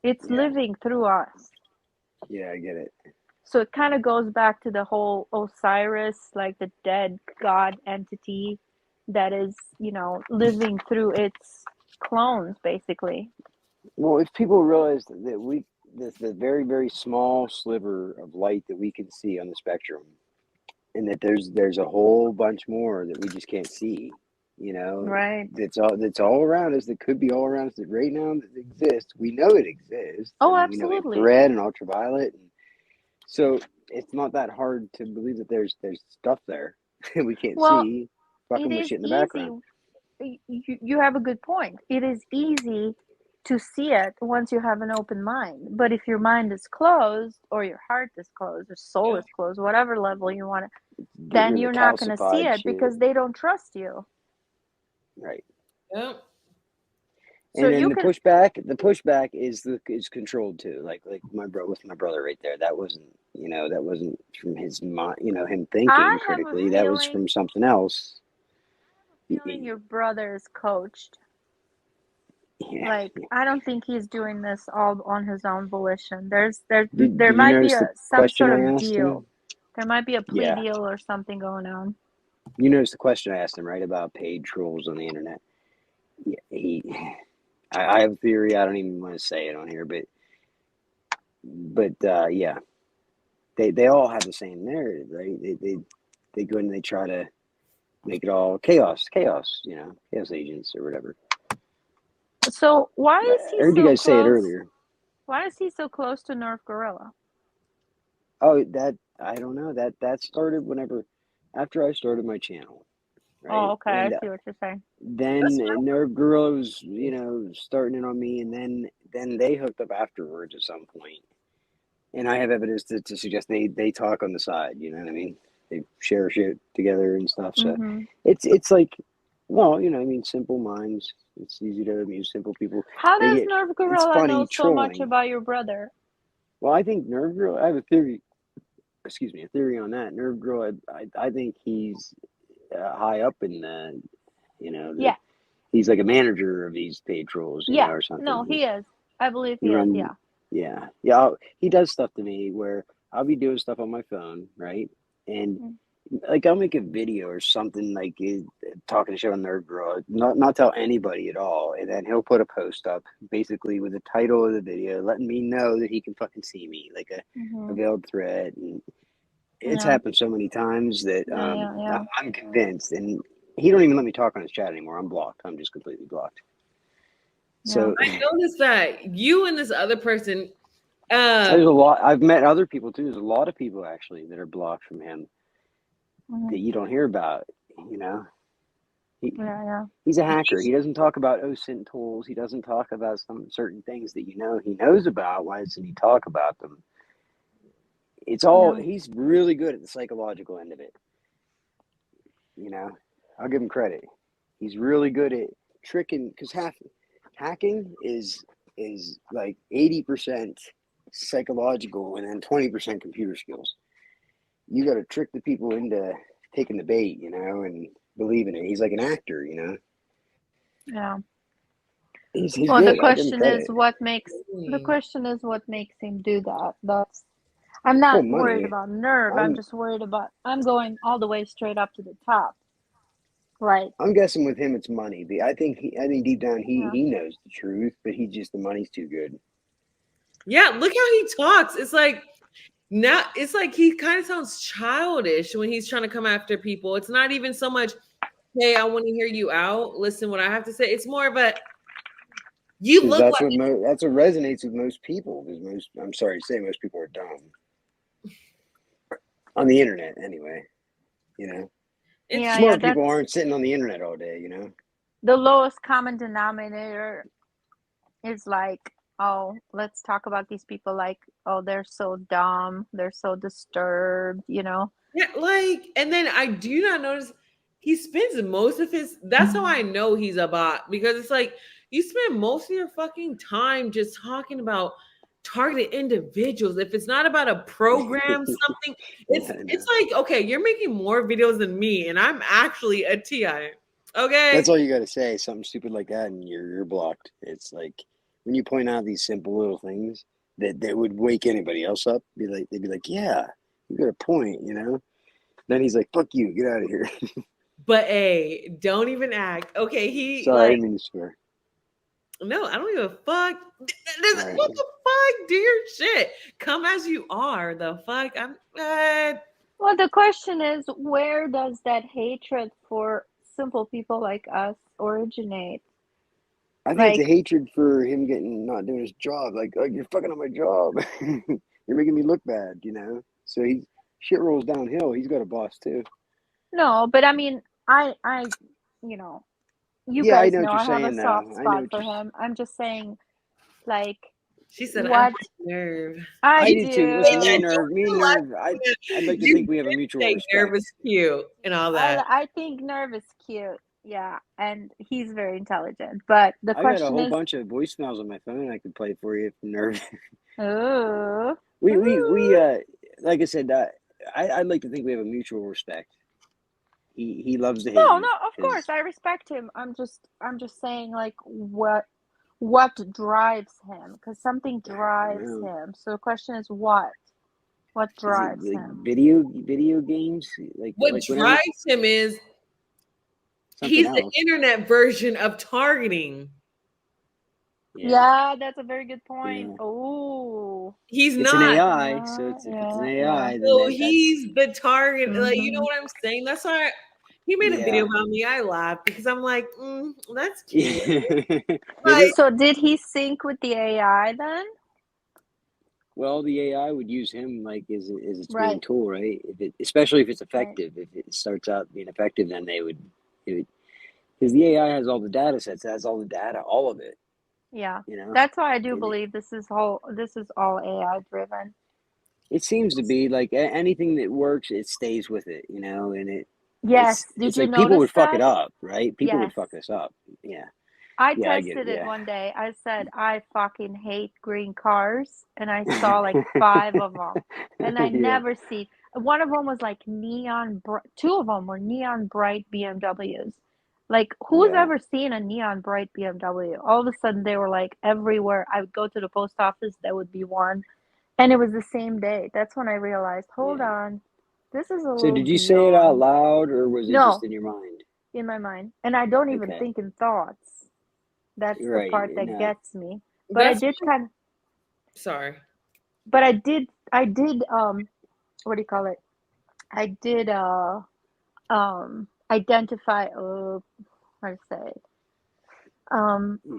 It's yeah, living through us. yeah, I get it. So it kind of goes back to the whole Osiris, like the dead god entity that is, living through its clones, basically. Well, if people realize that this the very, very small sliver of light that we can see on the spectrum, and that there's a whole bunch more that we just can't see, Right. that's all around us, that could be all around us, that right now that exists. We know it exists. I Oh, mean, we know absolutely. infrared and ultraviolet, and so it's not that hard to believe that there's stuff there that we can't Well, see, it fucking with is shit in the easy. background. You have a good point. It is easy to see it once you have an open mind. But if your mind is closed, or your heart is closed, or soul Yeah. is closed, whatever level you want it, Get then rid of you're the not going to see calcified it shit, because they don't trust you. right? Yep. So And then you the can. pushback is controlled too. Like with my brother right there. That wasn't from his mind. Him thinking I have a critically. That was feeling. from something else. I have a feeling your brother is coached. Yeah. Like, I don't think he's doing this all on his own volition. There Did you might be notice the some question sort I of asked deal. him? There might be a plea Yeah. deal or something going on. You noticed the question I asked him, right, about paid trolls on the internet. Yeah, I have a theory. I don't even want to say it on here, but yeah, they all have the same narrative, right? They go in and they try to make it all chaos, chaos agents or whatever. So why is I he heard you so guys say it close? earlier. Why is he so close to Nerf Gorilla? Oh, that I don't know. That started after I started my channel, Oh, right? okay, I And see what you're saying. then That's their girl was, starting it on me, and then they hooked up afterwards at some point. And I have evidence to suggest they talk on the side. You know what I mean? They share shit together and stuff. So Mm-hmm. it's like, well, I mean, simple minds. It's easy to amuse simple people. How They does get Nerf It's Gorilla know funny so much trolling. about your brother? Well, I think Nerve Girl. I have a theory. Excuse me, a theory on that. Nerve Girl. I think he's high up in Yeah, he's like a manager of these paid trolls, yeah. or something. No, he is. I believe He he is. run, Yeah. yeah, yeah. He does stuff to me where I'll be doing stuff on my phone, right? And Mm. like I'll make a video or something like talking to show on Nerd Girl, not tell anybody at all, and then he'll put a post up basically with the title of the video, letting me know that he can fucking see me, like a Mm-hmm. veiled threat, and it's Yeah. happened so many times that Yeah. I'm convinced, and he don't even let me talk on his chat anymore. I'm blocked. I'm just completely blocked. Yeah. So I noticed that you and this other person, there's a lot. I've met other people too. There's a lot of people actually that are blocked from him Mm-hmm. that you don't hear about. Yeah. He's a hacker. He doesn't talk about OSINT tools. He doesn't talk about some certain things that he knows about. Why doesn't he talk about them? It's all, Yeah. he's really good at the psychological end of it. I'll give him credit. He's really good at tricking, because hacking is like 80% psychological and then 20% computer skills. You got to trick the people into taking the bait, and believing it. He's like an actor. Yeah. He's Well, the good. I'll give him question is credit. what makes him do that. I'm Well, not money. worried about nerve. I'm I'm just worried about I'm going all the way straight up to the top. Like, I'm guessing with him it's money. I think deep down yeah. he knows the truth, but the money's too good. Yeah, look how he talks. It's like he kind of sounds childish when he's trying to come after people. It's not even so much, hey, I want to hear you out. Listen, what I have to say. It's more of a you look That's like that's what resonates with most people. Because I'm sorry to say, most people are dumb on the internet anyway. You know, smart people aren't sitting on the internet all day. You know, the lowest common denominator is like, oh, let's talk about these people like, oh, they're so dumb, they're so disturbed, you know? Yeah, like, and then I do not notice he spends most of that's how I know he's a bot, because it's like you spend most of your fucking time just talking about targeted individuals. If it's not about a program, something, it's like, okay, you're making more videos than me, and I'm actually a TI. Okay. That's all you got to say. Something stupid like that, and you're blocked. It's like when you point out these simple little things that would wake anybody else up. They'd be like, yeah, you got a point, you know. Then he's like, fuck you, get out of here. But hey, don't even act. Okay, Sorry, I didn't mean to swear. No, I don't give a fuck. Right. What the fuck? Do your shit. Come as you are. The fuck? Well, the question is, where does that hatred for simple people like us originate? I think it's a hatred for him not doing his job. Like, oh, you're fucking on my job. You're making me look bad, you know? So shit rolls downhill. He's got a boss too. No, but I mean, I you know, you guys know I have a soft spot for him. I'm just saying, like, she said, what? I like Nerve. I do too. Listen, me and Nerve, I'd like to think we have a mutual respect. Nerve is cute and all that. I think Nerve is cute. Yeah, and he's very intelligent. But the question is, I got a whole bunch of voicemails on my phone I could play for you from Nerve. Oh. We like I said, I'd like to think we have a mutual respect. He loves to hate No, me. no, of course I respect him. I'm just saying, like, what drives him? Because something drives him. So the question is, what drives him? Video games. What drives him is he's the internet version of targeting. Yeah, that's a very good point. Yeah. Oh, it's not an AI, so if it's an AI, then so he's the target. Mm-hmm. Like, you know what I'm saying? That's why he made a video about me. I laughed because I'm like, that's cute. So did he sync with the AI then? Well, the AI would use him like as its main tool, right? Especially if it's effective. If it starts out being effective, then they would, because the AI has all the data sets, has all the data, all of it. Yeah, you know, that's why I do believe this is all AI driven. It seems to be like anything that works, it stays with it, you know, and it. Yes, it's like people would fuck it up, right? People would fuck this up. Yeah. I tested it one day. I said, I fucking hate green cars. And I saw like 5 of them. And I never see. One of them was like neon, 2 of them were neon bright BMWs. Like, who's ever seen a neon bright BMW? All of a sudden, they were like everywhere. I would go to the post office, there would be one. And it was the same day. That's when I realized, hold on, this is a little. So did you say it out loud, or was it just in your mind? In my mind. And I don't even think in thoughts. That's the part that gets me. But I did kind of. Sorry. But I did. What do you call it? I did identify. How to say it?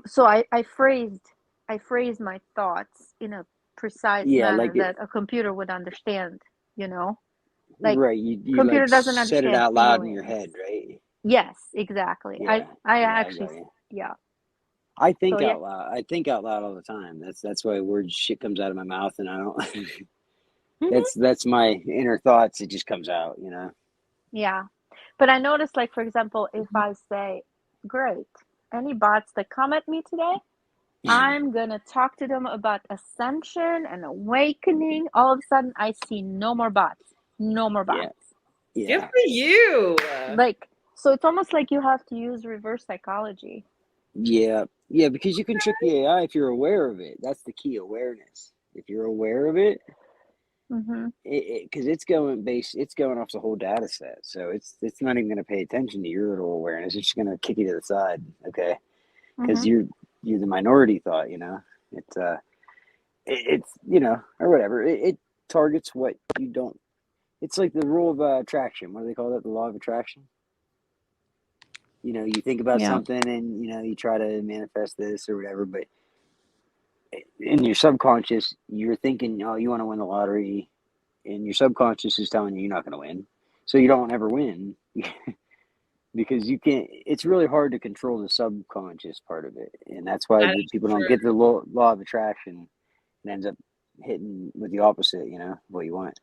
So I phrased my thoughts in a precise manner that a computer would understand. You know, like you computer like doesn't understand. Said it out loud in your head, right? Yes, exactly. Yeah, I actually. I think out loud. I think out loud all the time. That's why shit comes out of my mouth, and I don't. That's my inner thoughts. It just comes out, you know. Yeah, but I noticed, like, for example, if I say, "Great, any bots that come at me today, I'm gonna talk to them about ascension and awakening." All of a sudden, I see no more bots. No more bots. Yeah. Good for you. Like, so it's almost like you have to use reverse psychology. Yeah, because you can trick the AI if you're aware of it. That's the key, awareness. If you're aware of it, Mm-hmm. because it's going off the whole data set, so it's not even going to pay attention to your little awareness. It's just going to kick you to the side, okay? Because Mm-hmm. you're the minority thought, you know. It's or whatever. It targets what you don't. It's like the rule of attraction. What do they call that? The law of attraction. You think about Yeah. something and you try to manifest this or whatever, but in your subconscious, you're thinking, oh, you want to win the lottery, and your subconscious is telling you you're not going to win, so you don't ever win because you can't. It's really hard to control the subconscious part of it, and that's why That is people don't true. get the law of attraction, and ends up hitting with the opposite, what you want.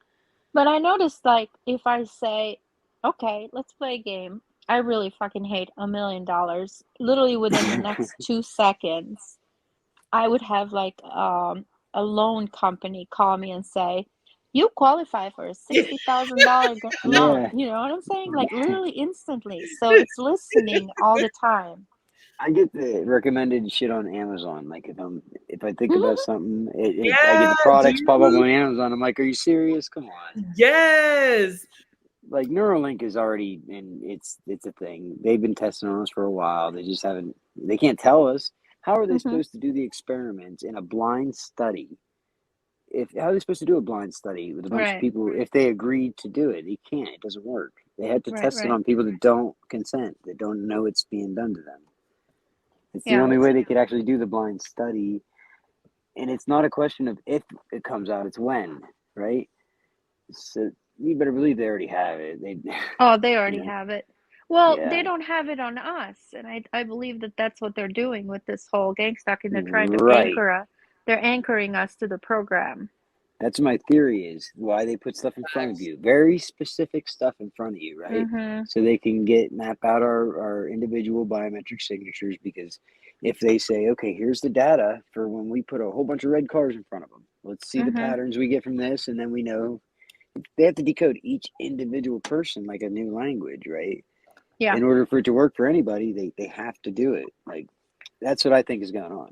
But I noticed, like, if I say, okay, let's play a game, I really fucking hate $1 million. Literally within the next 2 seconds, I would have like a loan company call me and say, you qualify for a $60,000 loan. Yeah, You know what I'm saying? Like literally instantly. So it's listening all the time. I get the recommended shit on Amazon. Like if I think about something, I get Yeah, the products pop up dude. on Amazon. I'm like, are you serious? Come on. Yes. Like Neuralink is already and it's a thing. They've been testing on us for a while. They just haven't. They can't tell us how are they Mm-hmm. supposed to do the experiments in a blind study. How are they supposed to do a blind study with a bunch of Right, people if they agreed to do it? They can't. It doesn't work. They had to right, test it right. on people that don't consent, that don't know it's being done to them. It's the Yeah. only way they could actually do the blind study. And it's not a question of if it comes out, it's when, right? So you better believe they already have it. Oh, they already You know, have it. Well, yeah, they don't have it on us, and I believe that that's what they're doing with this whole gang stalking. They're trying to right. they're anchoring us to the program. That's my theory is why they put stuff in front of you. Very specific stuff in front of you, right? Mm-hmm. So they can map out our individual biometric signatures because if they say, okay, here's the data for when we put a whole bunch of red cars in front of them. Let's see the Mm-hmm. patterns we get from this, and then we know they have to decode each individual person like a new language, right? Yeah. In order for it to work for anybody, they have to do it. Like that's what I think is going on,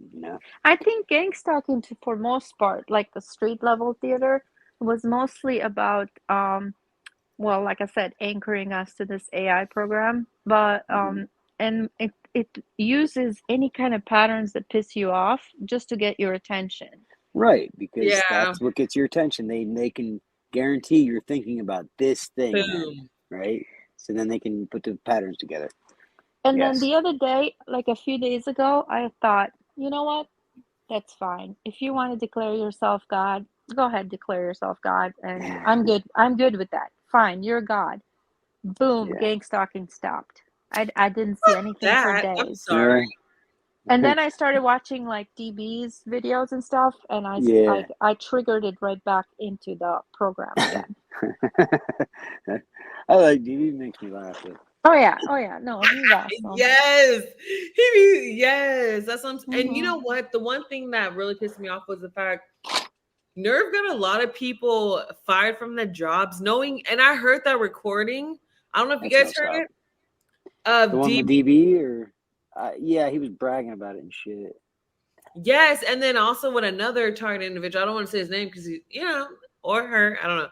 I think gang stalking, for most part, like the street level theater, was mostly about well, like I said, anchoring us to this AI program, but Mm-hmm. and it uses any kind of patterns that piss you off just to get your attention. Right, because Yeah. that's what gets your attention. They can guarantee you're thinking about this thing then, Boom. right? So then they can put the patterns together. And then Yes. the other day, like a few days ago, I thought, you know what? That's fine. If you want to declare yourself God, go ahead, declare yourself God, and I'm good. I'm good with that. Fine, you're God. Boom, Yeah. gang stalking stopped. I didn't see anything for That I'm days. sorry. Really? And then I started watching like DB's videos and stuff, and Yeah. I triggered it right back into the program again. I like DV makes me laugh. Oh yeah, no, he's awesome. Yes. Yes. That's what and you know what? The one thing that really pissed me off was the fact Nerve got a lot of people fired from their jobs, knowing, and I heard that recording. I don't know if you That's guys heard messed up. it. Of The one with DB or yeah, he was bragging about it and shit. Yes, and then also with another target individual. I don't want to say his name because or her, I don't know,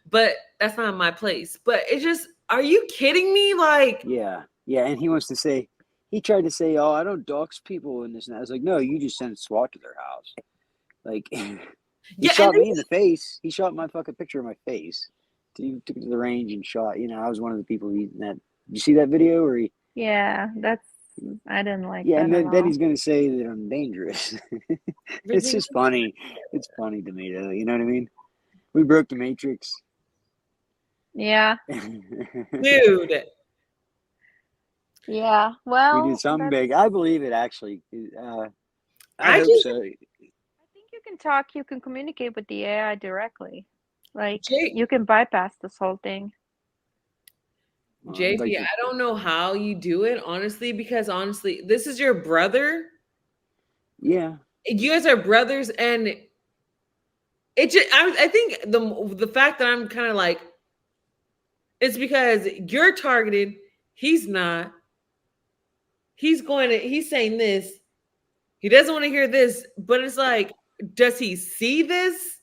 but that's not my place. But it's just, are you kidding me? Like, Yeah, and he wants to say, he tried to say, oh, I don't dox people in this and that. I was like, no, you just sent SWAT to their house. Like, he shot me in the face. He shot my fucking picture of my face. He took it to the range and shot. I was one of the people did you see that video where he? Yeah, I didn't like Yeah, that and at then all. he's gonna say that I'm dangerous. It's just funny. It's funny to me, though. You know what I mean? We broke the Matrix. Yeah. dude. Yeah. Well, We did something big. I believe it, actually. I I hope just so. I think you can communicate with the AI directly. Like Jake, you can bypass this whole thing. JP, I don't know how you do it, honestly, because honestly, this is your brother. Yeah. You guys are brothers, and it just I think the fact that I'm kind of like, it's because you're targeted, he's not. he's saying this. He doesn't want to hear this, but it's like, does he see this?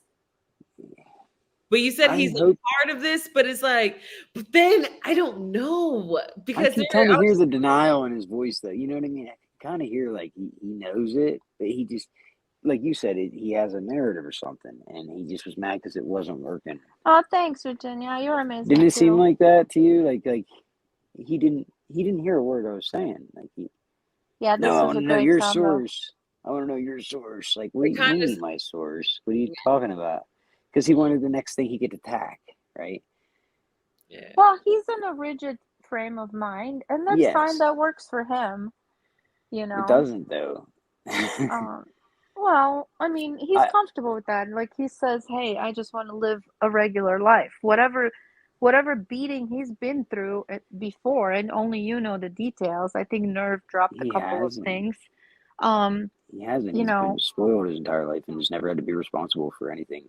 But you said he's a part of this, but it's like, but then I don't know because I can kind of hear the denial in his voice, though. You know what I mean? I can kind of hear like he knows it, but he just, like you said, he has a narrative or something, and he just was mad because it wasn't working. Oh, thanks, Virginia. You're amazing. Didn't it seem like that to you? Like he didn't hear a word I was saying. Like yeah, this no, is a no, great your combo. source. I want to know your source. Like, what do you mean my source? What are you talking about? Because he wanted the next thing he could attack, right? Yeah. Well, he's in a rigid frame of mind, and that's fine. That works for him. You know, it doesn't though. Well, I mean, he's comfortable with that. Like he says, "Hey, I just want to live a regular life. Whatever beating he's been through before, and only you know the details." I think Nerve dropped a couple of things. He hasn't. You He's know, been spoiled his entire life and just never had to be responsible for anything.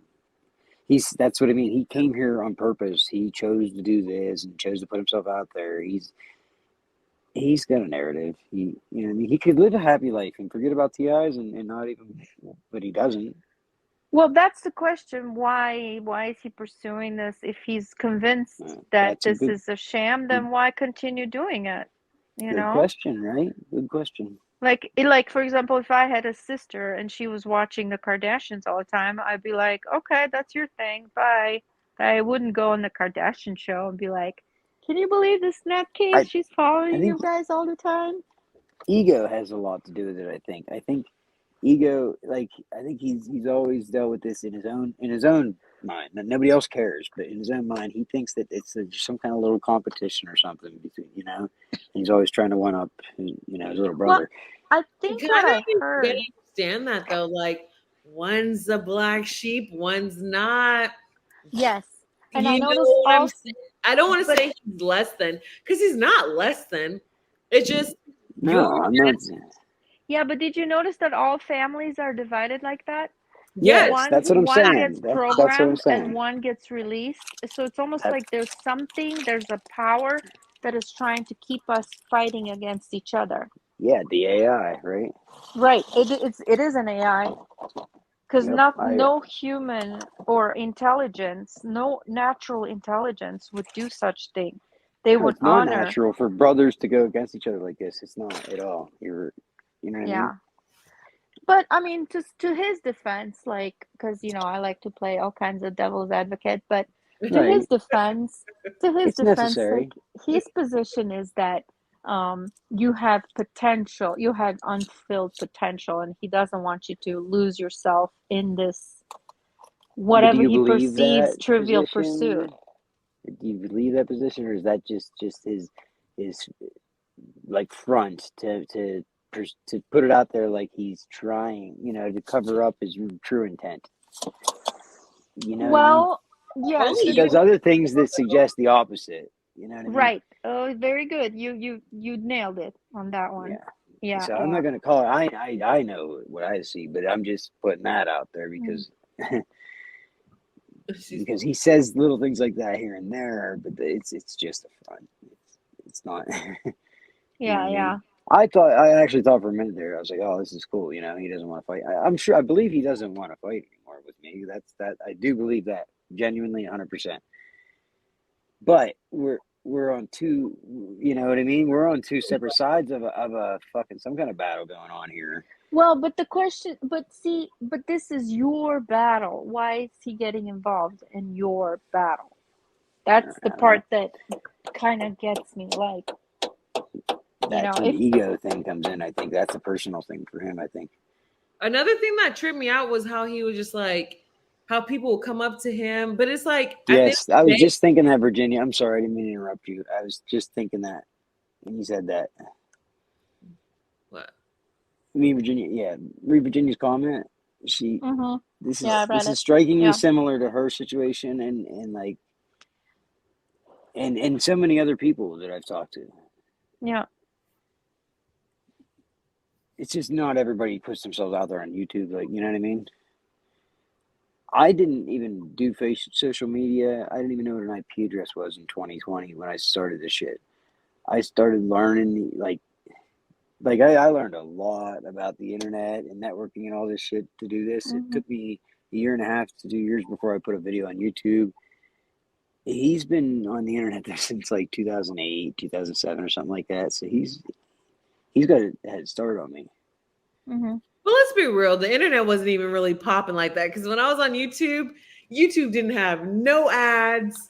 That's what I mean. He came here on purpose. He chose to do this and chose to put himself out there. He's got a narrative. He could live a happy life and forget about TIs and not even, but he doesn't. Well, that's the question. Why is he pursuing this? If he's convinced that this is a sham, then why continue doing it? Good question, right? Good question. Like for example, if I had a sister and she was watching the Kardashians all the time, I'd be like, okay, that's your thing. Bye. I wouldn't go on the Kardashian show and be like, can you believe this nutcase? She's following you guys all the time. Ego has a lot to do with it. I think ego, I think he's always dealt with this in his own mind. Nobody else cares, but in his own mind, he thinks that it's some kind of little competition or something between, he's always trying to one up, his little brother. Well, I think what I heard. I understand that though. Like, one's a black sheep, one's not. Yes, and I noticed also. I don't want to say he's less than, because he's not less than. It's just I'm not. Yeah, but did you notice that all families are divided like that? Yes, that's what I'm saying. One gets programmed and one gets released. So it's almost like there's a power that is trying to keep us fighting against each other. Yeah, the AI, right? Right. It is an AI. Because no human or intelligence, no natural intelligence would do such thing. They would it's not honor. natural for brothers to go against each other like this. It's not at all. You know what I mean? But I mean, to his defense, because I like to play all kinds of devil's advocate, but to his defense, necessary. His position is that you have potential, you have unfilled potential, and he doesn't want you to lose yourself in this whatever he perceives trivial pursuit. Do you believe that position, or is that just his front to put it out there like he's trying, to cover up his true intent? Well, yeah, he does other things that suggest the opposite. You know what I mean? Right. Oh, very good. You nailed it on that one. Yeah. So I'm not going to call it. I know what I see, but I'm just putting that out there because because he says little things like that here and there, but it's just a front. It's not. Yeah. I actually thought for a minute there, I was like, oh, this is cool. He doesn't want to fight. I believe he doesn't want to fight anymore with me. I do believe that genuinely 100%. But we're on two, you know what I mean? We're on two separate sides of a fucking some kind of battle going on here. Well, but the question, but this is your battle. Why is he getting involved in your battle? That's the part that kind of gets me. That's where the ego thing comes in. I think that's a personal thing for him. I think another thing that tripped me out was how he was just how people will come up to him, but it's like, yes, I was just thinking that, Virginia. I'm sorry, I didn't mean to interrupt you. I was just thinking that when you said that. What? Me, Virginia. Yeah, read Virginia's comment. She. Mm-hmm. This is strikingly similar to her situation, and so many other people that I've talked to. Yeah. It's just not everybody puts themselves out there on YouTube, you know what I mean? I didn't even do social media. I didn't even know what an IP address was in 2020 when I started this shit. I started learning like I learned a lot about the internet and networking and all this shit to do this. It took me a year and a half to 2 years before I put a video on YouTube. He's been on the internet since like 2008, 2007 or something like that. So he's got a head start on me. Mm-hmm. Well, let's be real. The internet wasn't even really popping like that because when I was on YouTube, YouTube didn't have no ads,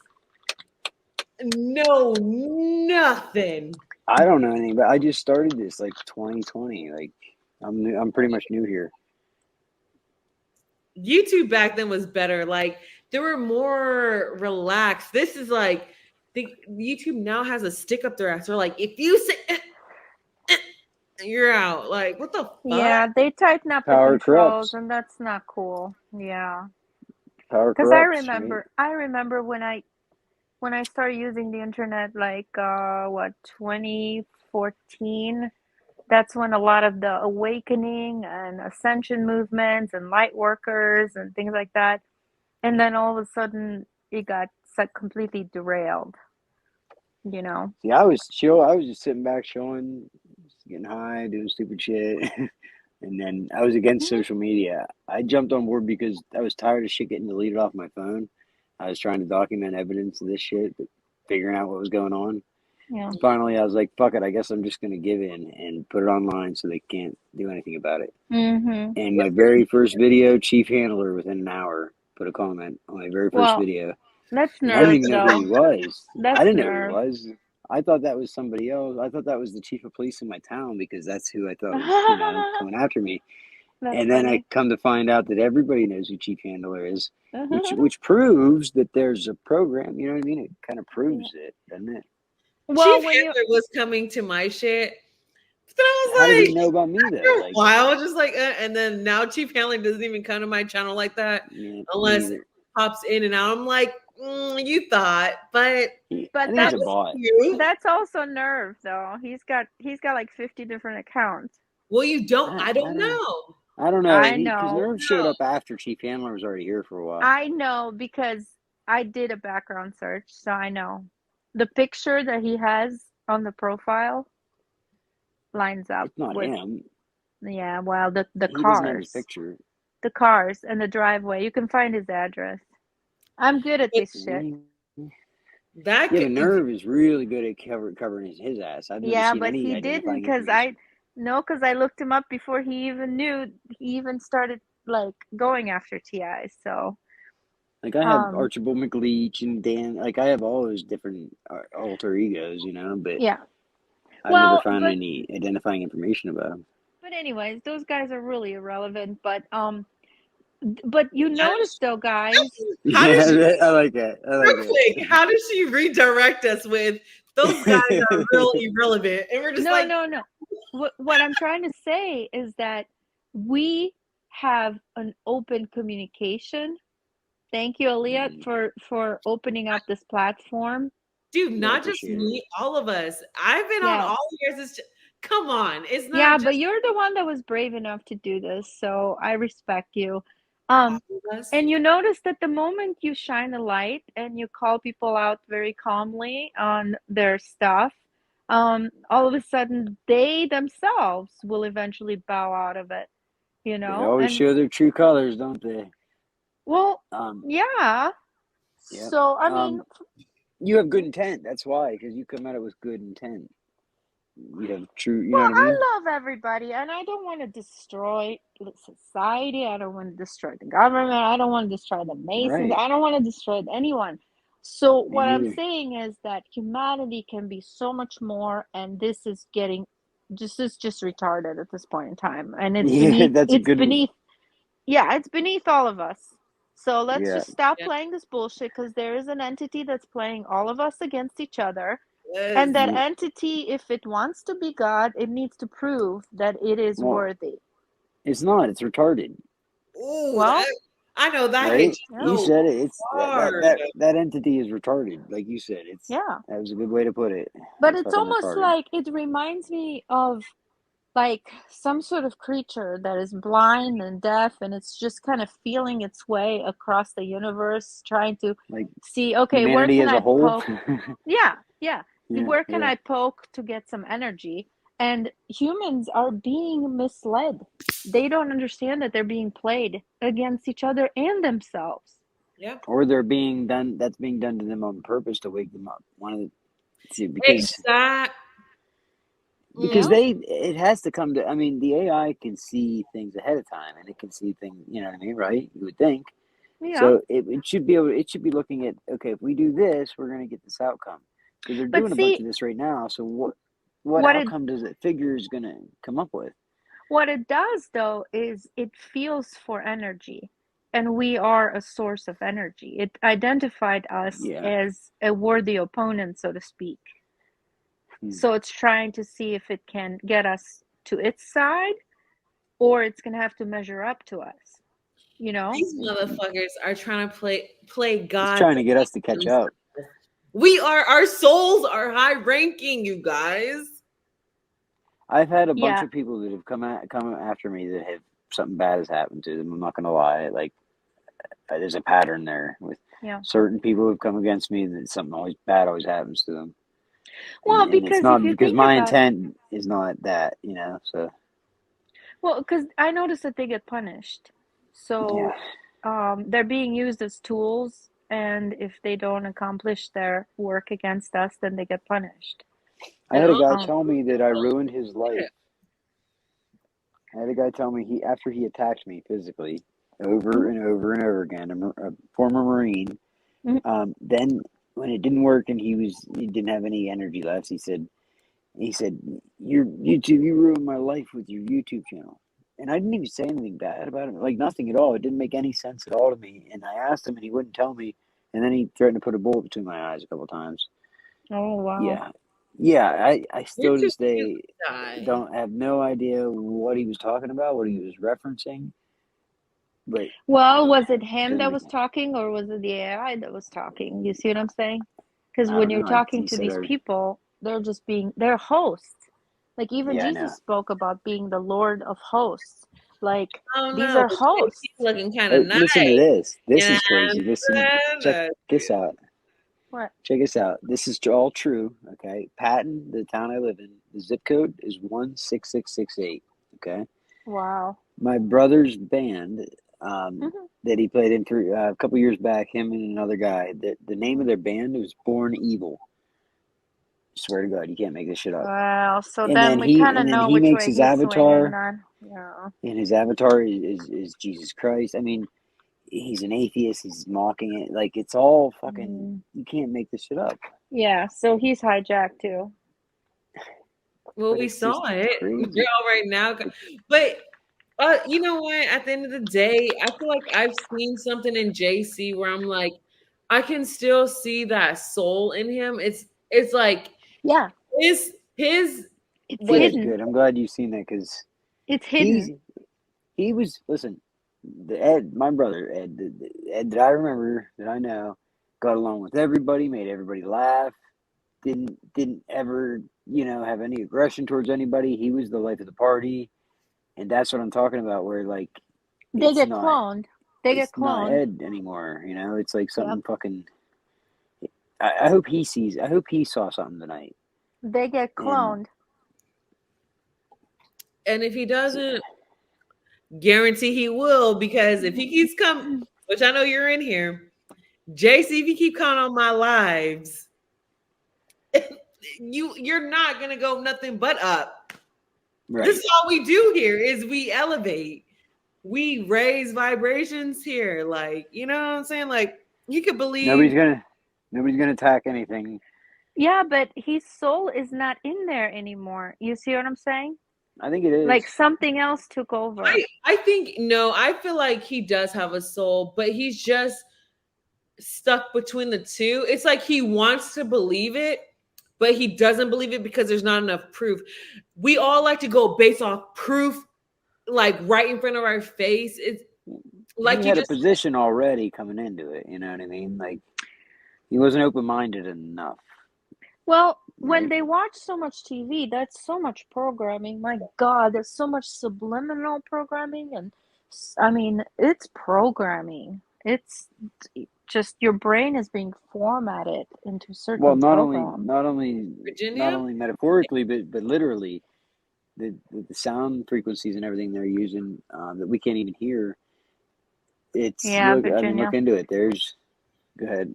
no nothing. I don't know anything, but I just started this like 2020. Like I'm pretty much new here. YouTube back then was better. Like they were more relaxed. This is like YouTube now has a stick up their ass. They're like, if you say you're out. Like, what the fuck? Yeah, they tighten up Power the controls, corrupts. and that's not cool. Yeah, Power because corrupts. I remember when I started using the internet, like 2014. That's when a lot of the awakening and ascension movements and light workers and things like that, and then all of a sudden it got completely derailed. You know. Yeah, I was chill. I was just sitting back, chilling, just getting high, doing stupid shit. And then I was against social media. I jumped on board because I was tired of shit getting deleted off my phone. I was trying to document evidence of this shit, figuring out what was going on. Yeah. And finally, I was like, fuck it. I guess I'm just going to give in and put it online so they can't do anything about it. Mm-hmm. And my very first video, Chief Handler, within an hour, put a comment on my very first video. That's And I didn't nerve, even know though. who he was. That's I didn't know nerve. who he was. I thought that was somebody else. I thought that was the chief of police in my town because that's who I thought was, coming after me. That's and then funny. I come to find out that everybody knows who Chief Handler is, which proves that there's a program. You know what I mean? It kind of proves it, doesn't it? Well, Chief Handler was coming to my shit. But then I was How like, did he know about me though? after a Like, while, just like, and then now Chief Handler doesn't even come to my channel like that unless it pops in and out. I'm like, you thought, but that's a bot. That's also nerve, though. He's got like 50 different accounts. Well, you don't. I don't know. I don't know. I Because know. Nerve showed up after Chief Handler was already here for a while. I know because I did a background search, so I know. The picture that he has on the profile lines up. It's not with him. Yeah, well, the He doesn't have his cars. picture. The cars and the driveway. You can find his address. I'm good at this shit. That Nerve is really good at covering his ass. I've never seen but any he didn't because I looked him up before he even knew. He even started like going after TI. So, like I have Archibald McLeach and Dan. Like I have all those different alter egos, but yeah, I've never found any identifying information about them. But anyways, those guys are really irrelevant. But you notice though, guys. I like that. Perfect. How does she redirect us with those guys are really irrelevant? And we're just no. What I'm trying to say is that we have an open communication. Thank you, Aaliyah, for opening up this platform. Dude, not just me, all of us. I've been on all years. Come on, it's not. Yeah, but you're the one that was brave enough to do this, so I respect you. And you notice that the moment you shine a light and you call people out very calmly on their stuff, all of a sudden they themselves will eventually bow out of it. They always show their true colors, don't they? Well, yeah. Yep. So I mean, you have good intent. That's why, because you come at it with good intent. You have true. You well, know what I mean? I love everybody, and I don't want to destroy society. I don't want to destroy the government. I don't want to destroy the Masons. Right. I don't want to destroy anyone. So what I'm saying is that humanity can be so much more, and this is just retarded at this point in time, and it's beneath. Yeah, it's beneath all of us. So let's just stop playing this bullshit because there is an entity that's playing all of us against each other. And that entity, if it wants to be God, it needs to prove that it is worthy. It's not. It's retarded. Ooh, well, I know that. Right? You said it. It's that entity is retarded. Like you said, that was a good way to put it. But it's almost retarded. Like it reminds me of like some sort of creature that is blind and deaf, and it's just kind of feeling its way across the universe, trying to see. Okay, where can I poke? Yeah. Where can I poke to get some energy? And humans are being misled. They don't understand that they're being played against each other and themselves. Yeah. Or they're being done. That's being done to them on purpose to wake them up. Because Yeah. it has to come to. I mean, the AI can see things ahead of time, and it can see things. You know what I mean, right? You would think. Yeah. So it should be able. It should be looking at, okay, if we do this, we're going to get this outcome. Because they're But doing a bunch of this right now. So what what it outcome does it figure is going to come up with? what it does though is it feels for energy, and we are a source of energy. It identified us Yeah. as a worthy opponent, so to speak. So it's trying to see if it can get us to its side, or it's gonna have to measure up to us. You know? These motherfuckers are trying to play God. It's trying to get us to catch up. Our souls are high ranking, you guys. I've had a bunch Yeah. of people that have come after me that have something bad has happened to them. I'm not going to lie. Like, there's a pattern there with Yeah. certain people who have come against me that something bad always happens to them. Well, And because it's not if you because think my about intent is not that, you know. So well, because I noticed that they get punished. So they're being used as tools, and if they don't accomplish their work against us, then they get punished. I had a guy Um, tell me that I ruined his life. I had a guy tell me after he attacked me physically over and over and over again, a former Marine. Mhm. Then when it didn't work and he didn't have any energy left, he said, "Your YouTube, you ruined my life with your YouTube channel." And I didn't even say anything bad about it, like nothing at all. It didn't make any sense at all to me. And I asked him, and he wouldn't tell me. And then he threatened to put a bullet between my eyes a couple times. Oh wow. Yeah. I still to this You're day don't have no idea what he was talking about, what he was referencing. But Well, was it him doesn't that make was talking, or was it the AI that was talking? You see what I'm saying? Because I when don't you're know. talking He to said, these people, they're hosts. Like even "Yeah, I know." Jesus spoke about being the Lord of hosts. Like Oh these no, are hosts. he's looking kind Oh, of nice. listen to this. This Yeah, is crazy. Listen, check this out. What? Check this out. This is all true. Okay, Patton, the town I live in, the zip code is 16668. Okay, Wow. my brother's band Mhm. that he played in for a couple years back, him and another guy. The name of their band was Born Evil. Swear to God, you can't make this shit up. Well, so And then then we kind of and then know he which makes way his he's swinging avatar, on. Yeah. and his avatar is Jesus Christ. I mean, he's an atheist. He's mocking it. Like, it's all fucking. You can't make this shit up. Yeah. So he's hijacked too. well, But we it's saw just it, crazy. girl, right now. But you know what? At the end of the day, I feel like I've seen something in JC where I'm like, I can still see that soul in him. It's like Yeah. his It's what hidden. Good. I'm glad you've seen that because It's hidden. he was. Listen, my brother Ed, the Ed that I remember, that I know, got along with everybody, made everybody laugh. Didn't ever, have any aggression towards anybody. He was the life of the party, and that's what I'm talking about. Where like They it's get not cloned. They get it's not cloned. Ed anymore. It's like Yep. something fucking. I hope he sees. I hope he saw something tonight. They get cloned. and if he doesn't, guarantee he will, because if he keeps coming, which I know you're in here, JC, if you keep coming on my lives, you're not gonna go nothing but up. Right. This is all we do here is we elevate. We raise vibrations here. Like, you know what I'm saying? Like, you could believe Nobody's gonna attack anything. Yeah, but his soul is not in there anymore. You see what I'm saying? I think it is. Like something else took over. I think no, I feel like he does have a soul, but he's just stuck between the two. It's like he wants to believe it, but he doesn't believe it because there's not enough proof. We all like to go based off proof, like right in front of our face. It's like he had a position already coming into it. You know what I mean? Like, he wasn't open-minded enough. Well, when they watch so much TV, that's so much programming. My God, there's so much subliminal programming, and I mean, it's programming. It's just your brain is being formatted into certain Well, not programs. only metaphorically, but literally, the sound frequencies and everything they're using that we can't even hear. It's Yeah, look. I mean, Virginia. look into it. There's. Go ahead.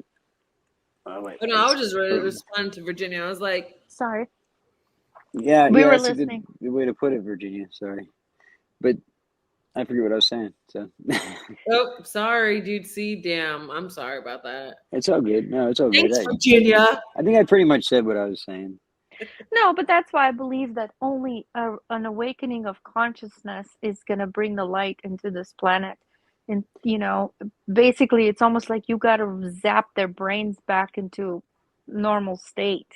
Oh, wait, But no, I was just ready to respond to Virginia. I was like, Sorry. yeah, We yeah, were that's listening. a good way to put it, Virginia. Sorry, but I forget what I was saying. So oh, sorry, dude. See, damn. I'm sorry about that. it's all good. No, it's all good. Thanks, Virginia. I think I pretty much said what I was saying. No, but that's why I believe that only an awakening of consciousness is going to bring the light into this planet. And, basically, it's almost like you got to zap their brains back into normal state.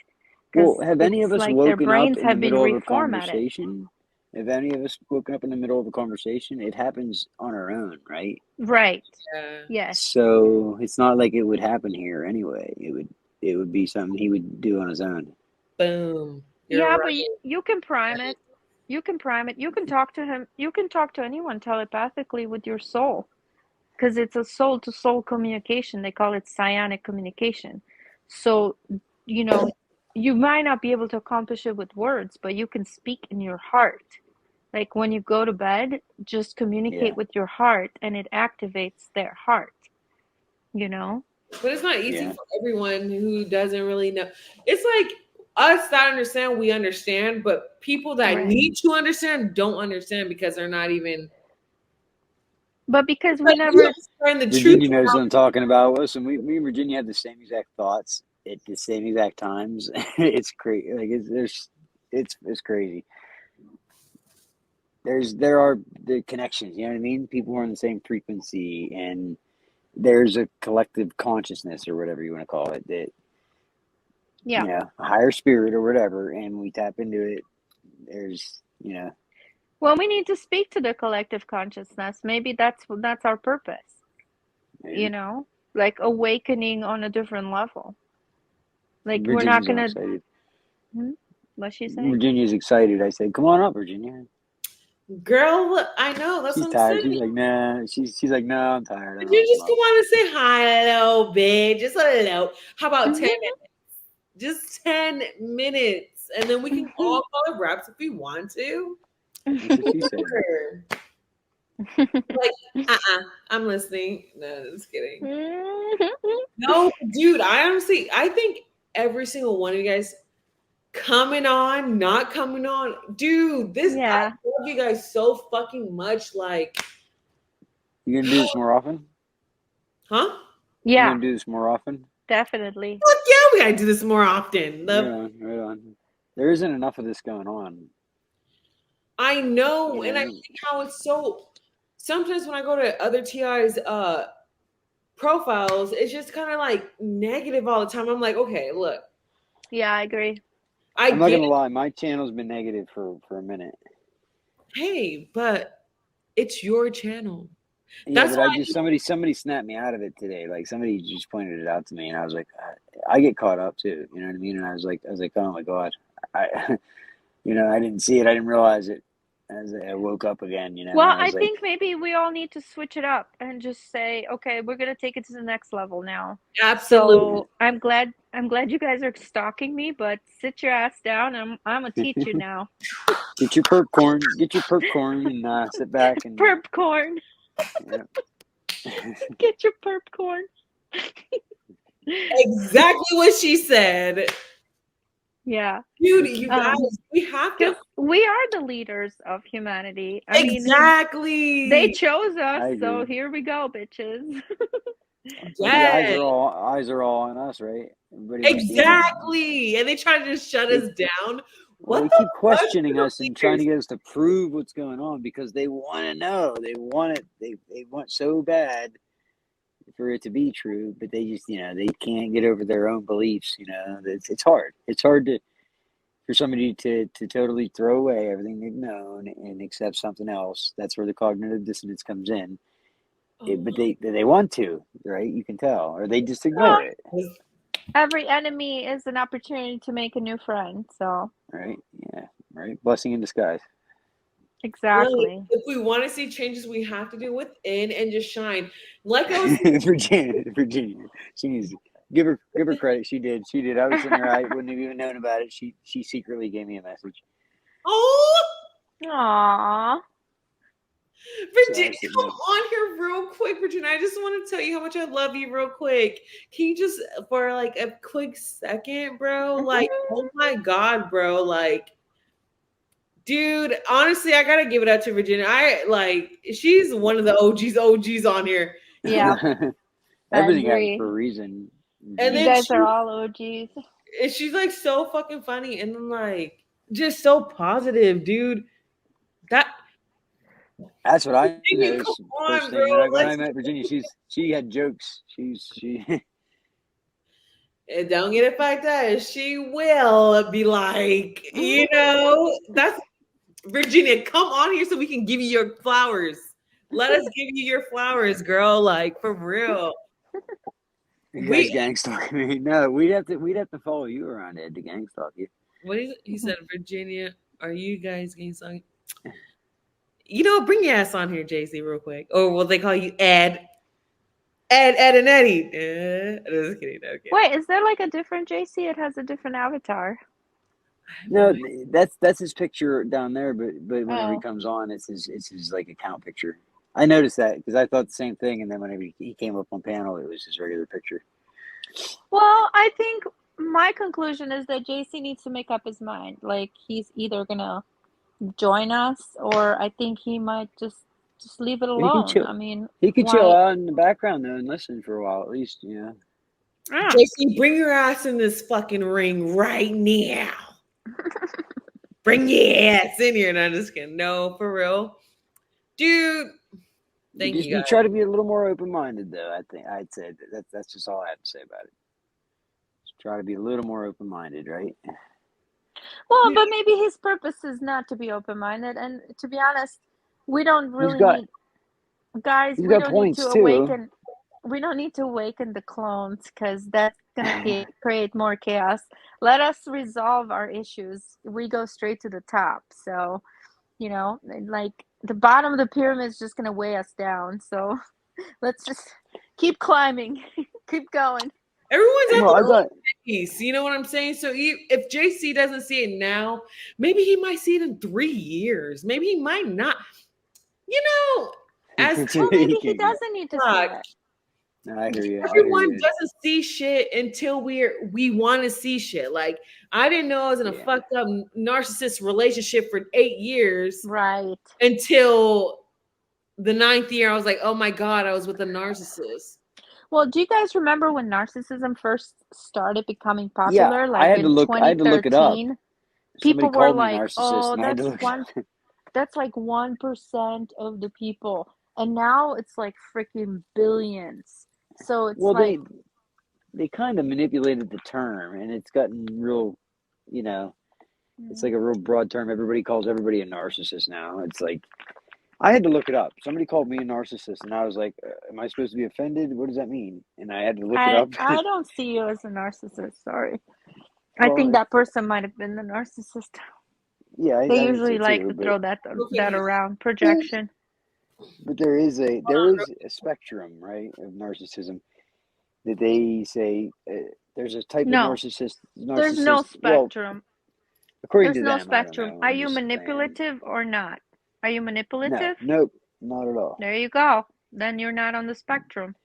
Well, Because have any of it's us like their woken up brains in the have been middle of a reformatted. conversation? Have any of us woken up in the middle of a conversation? It happens on our own, right? Right. Yeah. Yes. So it's not like it would happen here anyway. It would be something he would do on his own. Boom. You're Yeah, right. but you can prime it. You can prime it. You can talk to him. You can talk to anyone telepathically with your soul. Because it's a soul to soul communication. They call it psionic communication. So, you might not be able to accomplish it with words, but you can speak in your heart. Like when you go to bed, just communicate Yeah. with your heart and it activates their heart. But it's not easy Yeah. for everyone who doesn't really know. It's like us that understand, we understand, but people that Right. need to understand don't understand because they're not even. But because we Like, never. you understand the truth. Virginia knows what I'm talking about. Listen, me and Virginia have the same exact thoughts at the same exact times. It's crazy. Like it's crazy. There are the connections. You know what I mean? People are on the same frequency, and there's a collective consciousness or whatever you want to call it that Yeah. a higher spirit or whatever, and we tap into it. There's Well, we need to speak to the collective consciousness. Maybe that's our purpose. maybe. Like awakening on a different level. Like we're Virginia's not all gonna. excited. What's she saying? Virginia's excited. I said, "Come on up, Virginia." Girl, I know. That's She's what I'm tired. saying. She's like, nah. She's like, no, I'm tired. I Did don't you want to just come come up. on and say hi, hello, bitch? Just a little. How about 10 minutes? Just 10 minutes. And then we can all call it wraps if we want to. That's what she said. Sure. Like, I'm listening. No, just kidding. No, dude, I think every single one of you guys coming on, not coming on, dude, Yeah. I love you guys so fucking much. Like, You gonna do this more often? huh? You Yeah, gonna do this more often? definitely. Fuck yeah, we gotta do this more often. Right on. There isn't enough of this going on. I know, Yeah. and I think how it's so. Sometimes when I go to other TI's profiles, it's just kind of like negative all the time. I'm like, okay, look, Yeah, I agree. I'm not get gonna it. lie. My channel's been negative for a minute. Hey, but it's your channel. Yeah, That's but why somebody snapped me out of it today. Like somebody just pointed it out to me, and I was like, I get caught up too. You know what I mean? And I was like, oh my god, I didn't see it. I didn't realize it. As I woke up again, Well, and I I was like, think maybe we all need to switch it up and just say, okay, we're gonna take it to the next level now. absolutely. So I'm glad you guys are stalking me, but sit your ass down. I'm gonna teach you now. get your perp corn, and sit back and Perp corn. yeah. Get your perp corn. Exactly what she said. Yeah. Dude, you guys, we have to. Because we are the leaders of humanity. I mean, Exactly. they chose I us, so agree. here we go, bitches. Well, the eyes Yes. are all on us, right? Everybody wants to Exactly. And they try to just shut us down. Well, What they the keep fuck? questioning us and trying to get us to prove what's going on because they want to know. They want it. They want so bad for it to be true, but they just they can't get over their own beliefs. It's hard. It's hard for somebody to totally throw away everything they've known and accept something else. That's where the cognitive dissonance comes in. But they want to, right? You can tell, or they just ignore it. Every enemy is an opportunity to make a new friend. So Right? Yeah. Right. Blessing in disguise. exactly. Really, if we want to see changes, we have to do within and just shine. Like I was Virginia. She needs to give her credit. She did. I was sitting there. I wouldn't have even known about it. She secretly gave me a message. oh, Aww. Virginia, So, come on here real quick, Virginia. I just want to tell you how much I love you real quick. Can you just, for like a quick second, bro? Like, oh my God, bro. Like, dude, honestly, I gotta give it up to Virginia. She's one of the OGs on here. Yeah, I everything happens agree. for a reason. And You then guys are all OGs. she's like so fucking funny and then like just so positive, dude. That's what I Virginia, noticed come first on, thing bro. when I met Virginia. She had jokes. She And don't get it fucked up. She will be like, that's Virginia, come on here so we can give you your flowers. Let us give you your flowers, girl. Like for real. you guys gang stalking me. No, we'd have to follow you around, Ed, to gang stalk you. What is it? He said, Virginia, are you guys getting sung? Bring your ass on here, JC, real quick. Or will they call you Ed? Ed, and Eddie. Just kidding. Okay. Wait, is there like a different JC? It has a different avatar. No, that's his picture down there. But whenever he Oh. comes on, it's his like account picture. I noticed that because I thought the same thing, and then whenever he came up on panel, it was his regular picture. Well, I think my conclusion is that JC needs to make up his mind. Like he's either gonna join us, or I think he might just leave it He can alone. chill. I mean, He could chill why? out in the background though and listen for a while at least. Yeah. JC, bring your ass in this fucking ring right now. Bring your ass in here. No, I'm just kidding. No, for real. Dude, thank you guys. Try to be a little more open-minded though. I think I'd say that's just all I have to say about it. Just try to be a little more open-minded, right? Well, but maybe his purpose is not to be open-minded. And to be honest, we don't really need, guys. he's We got don't need points, to too. awaken. We don't need to awaken the clones because that's gonna create more chaos. Let us resolve our issues. We go straight to the top. So, like the bottom of the pyramid is just gonna weigh us down. So let's just keep climbing, keep going. Everyone's at Well, their own pace. You know what I'm saying? So if JC doesn't see it now, maybe he might see it in 3 years. Maybe he might not. As Well, maybe he doesn't need to see it. I hear you. everyone doesn't see shit until we want to see shit. Like I didn't know I was in a fucked up narcissist relationship for 8 years. Right. Until the 9th year, I was like, oh my God, I was with a narcissist. Well, do you guys remember when narcissism first started becoming popular? Yeah, I had to look it up. People Somebody were called me like, narcissist, "Oh, and I had to look that's like 1% of the people," and now it's like freaking billions. So it's like, they kind of manipulated the term, and it's gotten real, it's like a real broad term. Everybody calls everybody a narcissist now. It's like, I had to look it up. Somebody called me a narcissist, and I was like, am I supposed to be offended? What does that mean? And I had to look it up. I don't see you as a narcissist. Sorry. I think that person might have been the narcissist. Yeah, they usually like to throw that around, projection. But there is a spectrum, right, of narcissism. That they say there's a type of narcissist. There's no spectrum. Well, according there's to no them, spectrum. Are you manipulative or not? Are you manipulative? No, nope, not at all. There you go. Then you're not on the spectrum.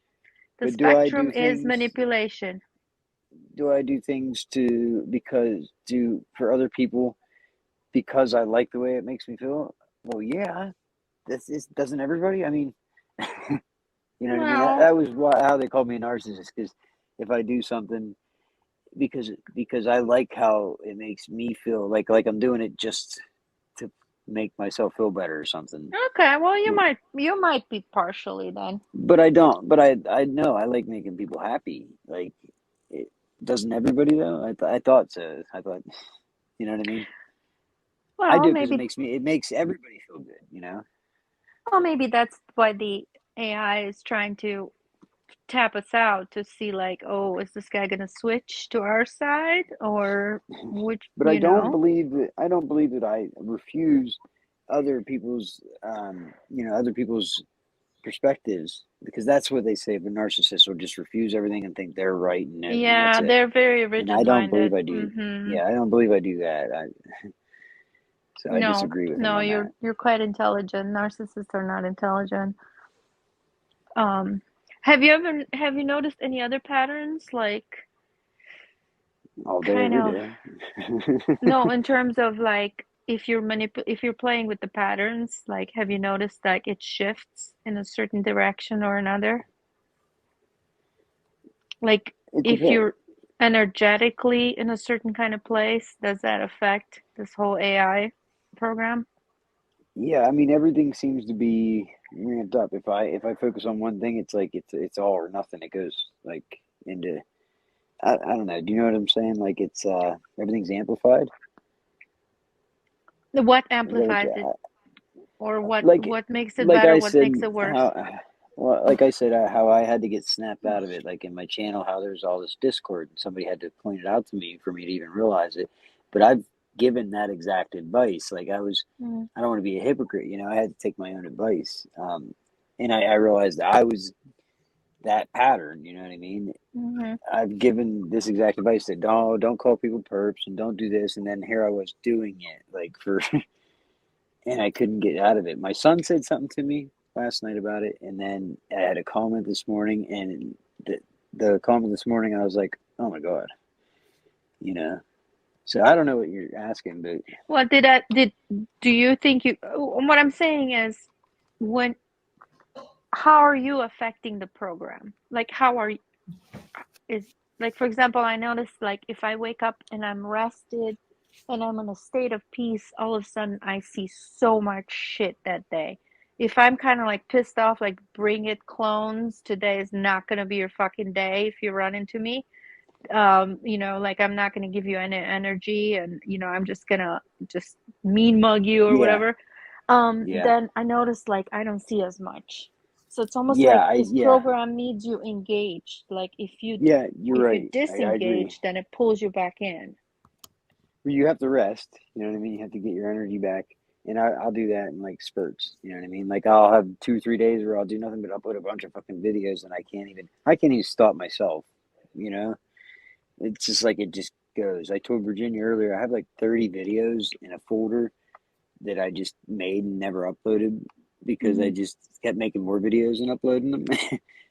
The But spectrum is manipulation. Do I do things for other people because I like the way it makes me feel? Well, yeah. Doesn't everybody? I mean, you know what I mean? That was how they called me a narcissist, because if I do something because I like how it makes me feel like I'm doing it just to make myself feel better or something. Okay, well you might be partially then. But I don't. But I know I like making people happy. Like, doesn't everybody though? I thought so. I thought, you know what I mean? Well, I do, because it makes everybody feel good. Well, maybe that's why the AI is trying to tap us out to see, like, oh, is this guy gonna switch to our side or which? But I don't believe that I refuse other people's perspectives, because that's what they say. But narcissists will just refuse everything and think they're right. They're very rigid-minded. And I don't believe I do. Mm-hmm. Yeah, I don't believe I do that. So I No, disagree with him no, on that. you're quite intelligent. Narcissists are not intelligent. Um, have you noticed any other patterns like All day, kind every of day. no, in terms of like if you're playing with the patterns, like have you noticed like it shifts in a certain direction or another? Like It if depends. you're energetically in a certain kind of place, does that affect this whole AI program? Yeah, I mean everything seems to be ramped up. If I focus on one thing, it's like it's all or nothing. It goes like into I don't know. Do you know what I'm saying? Like it's everything's amplified. What Is that what amplifies it, you or like? what makes it Like better? I What said, makes it worse? how well, like I said, how I had to get snapped out of it. Like in my channel, how there's all this Discord, and somebody had to point it out to me for me to even realize it. But I've given that exact advice. Like Mm, I don't want to be a hypocrite, you know. I had to take my own advice, and I realized that I was that pattern. You know what I mean? mm-hmm. I've given this exact advice that don't call people perps and don't do this, and then here I was doing it like for, and I couldn't get out of it. My son said something to me last night about it, and then I had a comment this morning, and the comment this morning I was like, oh my god, you know. So I don't know what you're asking, but What do you think what I'm saying is when how are you affecting the program? Like how are is like for example, I notice like if I wake up and I'm rested and I'm in a state of peace, all of a sudden I see so much shit that day. If I'm kind of like pissed off, like bring it clones, today is not gonna be your fucking day if you run into me. Like I'm not gonna give you any energy and I'm just gonna just mean mug you or yeah, whatever. yeah, Then I notice like I don't see as much. So it's almost yeah, like this program needs you engaged. Like yeah. You're if you right. I agree. disengage, then it pulls you back in. Well, you have to rest. You know what I mean? You have to get your energy back. And I'll do that in like spurts. You know what I mean? Like I'll have 2 3 days where I'll do nothing but upload a bunch of fucking videos, and I can't even stop myself. You know, it's just like it just goes. I told Virginia earlier I have like 30 videos in a folder that I just made and never uploaded because I Hmm. just kept making more videos and uploading them,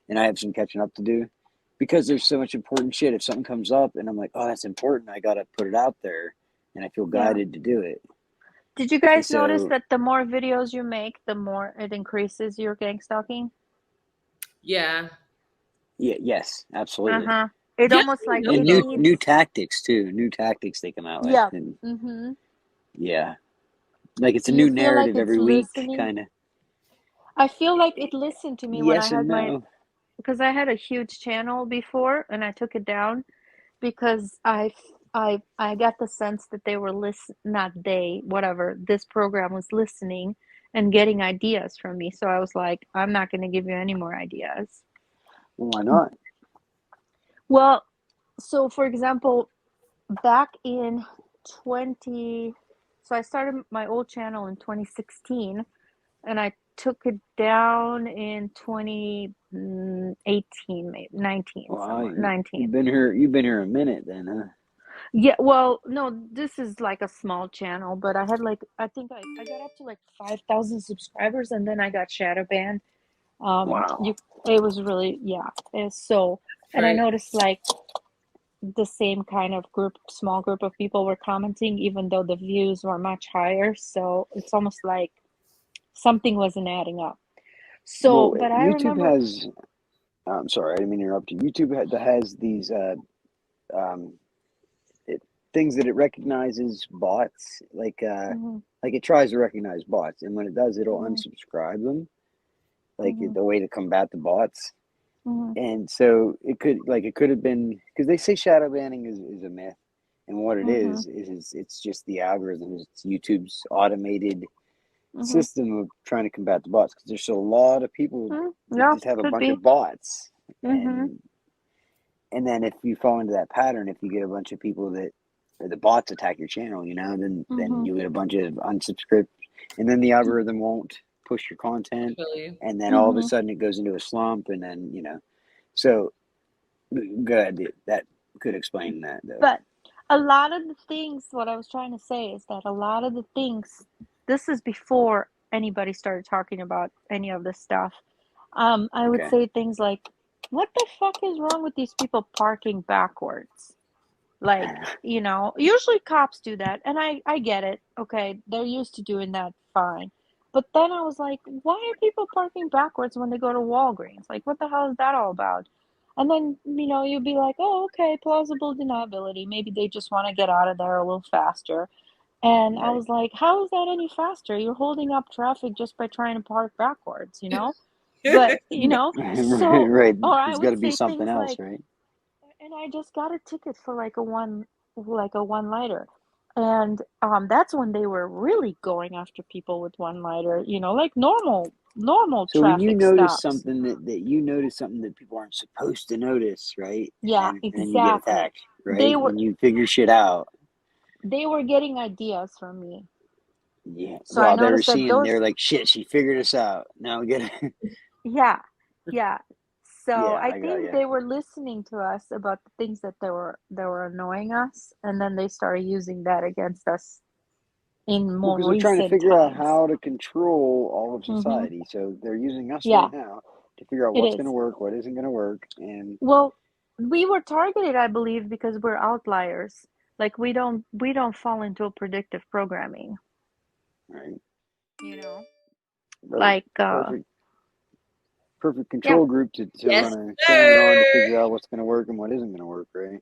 and I have some catching up to do because there's so much important shit. If something comes up and I'm like, oh, that's important, I gotta put it out there, and I feel Yeah. guided to do it. Did you guys notice So that the more videos you make, the more it increases your gang stalking? Yeah. yeah, yes, absolutely. Uh-huh. It Yeah, almost like And it no, needs, new tactics too. New tactics they come out with, yeah. and Mm-hmm. yeah, like it's a Do you new feel like narrative it's every week, listening? kind of. I feel like it listened to me when I Yes had and my, no. because I had a huge channel before and I took it down because I got the sense that they were not they, whatever, this program was listening and getting ideas from me. So I was like, I'm not going to give you any more ideas. Well, why not? Well, so for example, back in 20, so I started my old channel in 2016 and I took it down in 2018, maybe 19, Well, somewhere, 19. you've been here a minute then, huh? Yeah, well, no, this is like a small channel, but I had like, I think I got up to like 5,000 subscribers and then I got shadow banned. Wow. It was really, yeah. And I right. noticed like the same kind of small group of people were commenting, even though the views were much higher. So it's almost like something wasn't adding up. So, Well, but I YouTube remember, has. I'm sorry, I didn't mean to interrupt you. Has these um, it, things that it recognizes bots, hmm like it tries to recognize bots, and when it does, it'll hmm unsubscribe them, like hmm the way to combat the bots. hmm And so it could have been because they say shadow banning is a myth, and what it hmm is it's just the algorithm. It's YouTube's automated hmm system of trying to combat the bots because there's still a lot of people that yeah, just have a could bunch be. of bots, Hmm and then if you fall into that pattern, if you get a bunch of people that or the bots attack your channel, you know, then hmm you get a bunch of unsubscribed, and then the algorithm won't push your content, Feel you. and then all of a hmm sudden it goes into a slump, and then so good. That could explain that though. But a lot of the things, what I was trying to say is that a lot of the things, this is before anybody started talking about any of this stuff. I would Okay. say things like, what the fuck is wrong with these people parking backwards? Like, usually cops do that, and I get it. Okay, they're used to doing that, fine. But then I was like, why are people parking backwards when they go to Walgreens? Like, what the hell is that all about? And then, you'd be like, oh, okay, plausible deniability. Maybe they just want to get out of there a little faster. And I Right. was like, how is that any faster? You're holding up traffic just by trying to park backwards, But, so, Right. or I There's got would to be say something things else, like, right? and I just got a ticket for like a one-liter. And that's when they were really going after people with one-liter, like normal So when you traffic notice stops. something that you notice something that people aren't supposed to notice, right? Yeah, And then you get exactly. attacked, right? They were When you figure shit out. getting ideas from me. Yeah. So I Well, they were noticed that seeing, they're like, shit, she figured us out. Now we get it. yeah, yeah. So Yeah, I I got think you. they were listening to us about the things that they were annoying us, and then they started using that against us in Well, more because they're trying to recent figure out times. how to control all of Hmm. society. So they're using us Yeah, right now to figure out it what's going is. to work, what isn't going to work. And Well, we were targeted, I believe, because we're outliers. Like we don't fall into predictive programming, right, you know? right. Like Perfect yeah. control group to Yes, run a experiment on to sir. figure out what's going to work and what isn't going to work, right?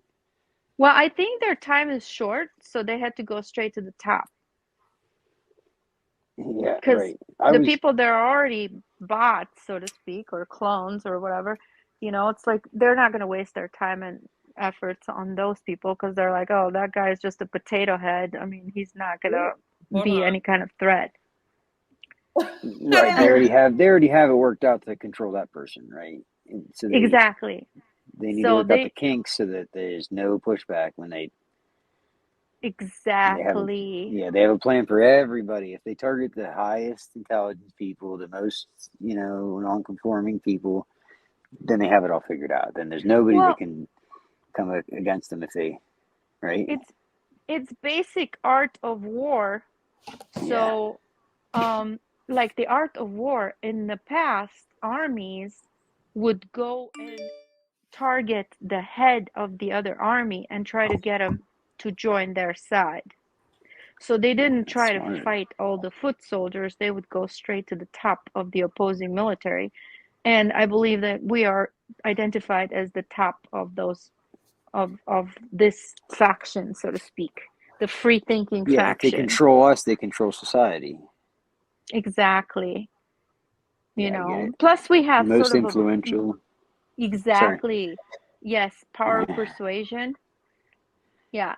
Well, I think their time is short, so they had to go straight to the top. Yeah, Because right. I the was, people, they're already bots, so to speak, or clones or whatever. It's like they're not going to waste their time and efforts on those people because they're like, oh, that guy's just a potato head. I mean, he's not going to Hold be on. any kind of threat. right. They already have it worked out to control that person, right? And so Exactly. they need to So work out the kinks so that there's no pushback when they have exactly. they have a plan for everybody. If they target the highest intelligence people, the most, non-conforming people, then they have it all figured out. Then there's nobody that Well, can come against them if they, right? it's basic art of war. Yeah, So, like the art of war in the past, armies would go and target the head of the other army and try to get him to join their side. So they didn't that's try to smart. fight all the foot soldiers, they would go straight to the top of the opposing military. And I believe that we are identified as the top of those of this faction, so to speak, the free thinking Yeah, if they faction. control us, they control society. Exactly. Yeah, I get it. Plus we The have sort most of a influential. Sorry. exactly. Yes, power of persuasion. Yeah.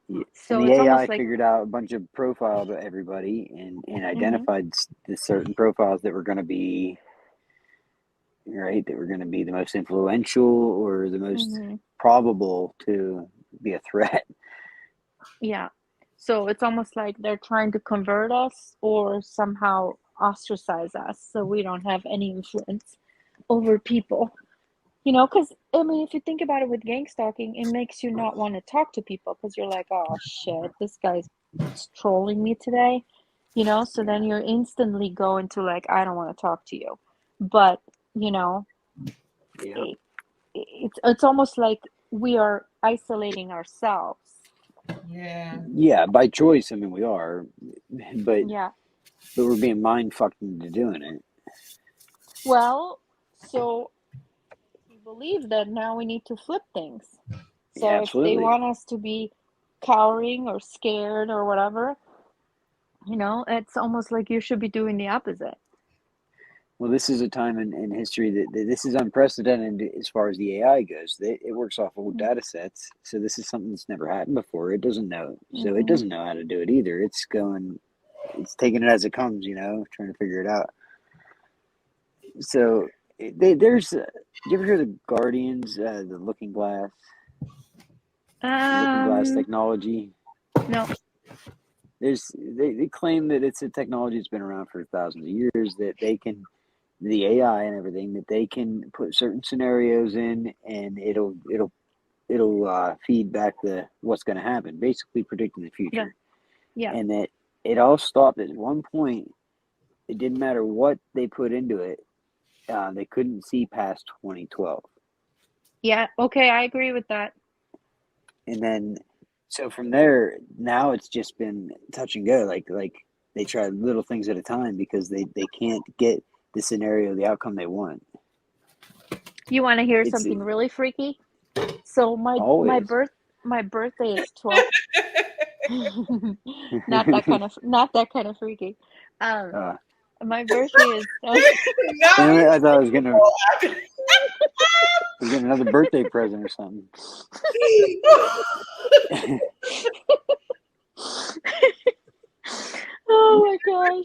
Yeah. And So the it's AI almost like figured out a bunch of profiles of everybody and mhm, identified the certain profiles that were going to be right, that were going to be the most influential or the most mhm. probable to be a threat. Yeah. So it's almost like they're trying to convert us or somehow ostracize us so we don't have any influence over people. Because I mean, if you think about it with gang stalking, it makes you not want to talk to people because you're like, oh shit, this guy's trolling me today. So then Yeah. you're instantly go into like, I don't want to talk to you. But, you know, Yeah. it, it's almost like we are isolating ourselves. Yeah. Yeah, by choice. I mean, we are, but Yeah. we're being mind fucked into doing it. Well, so we believe that now we need to flip things. Yeah, So if they absolutely. want us to be cowering or scared or whatever, it's almost like you should be doing the opposite. Well, this is a time in history that this is unprecedented as far as the AI goes. It works off old data sets, so this is something that's never happened before. It doesn't know, so it Mm-hmm. doesn't know how to do it either. It's taking it as it comes, trying to figure it out. So there's, do you ever hear the Guardians, the Looking Glass technology? No. They claim that it's a technology that's been around for thousands of years, that they can, the AI and everything, that they can put certain scenarios in and it'll it'll feed back what's going to happen, basically predicting the future. Yeah. And that it all stopped at one point. It didn't matter what they put into it. They couldn't see past 2012. Yeah. Okay, I agree with that. And then, so from there, now it's just been touch and go. Like they try little things at a time because they can't get the scenario, the outcome they want. You want to hear It's something really freaky? So my always. birthday is 12. Not that kind of freaky. My birthday is Damn it, I thought I was gonna get another birthday present or something. Oh my gosh.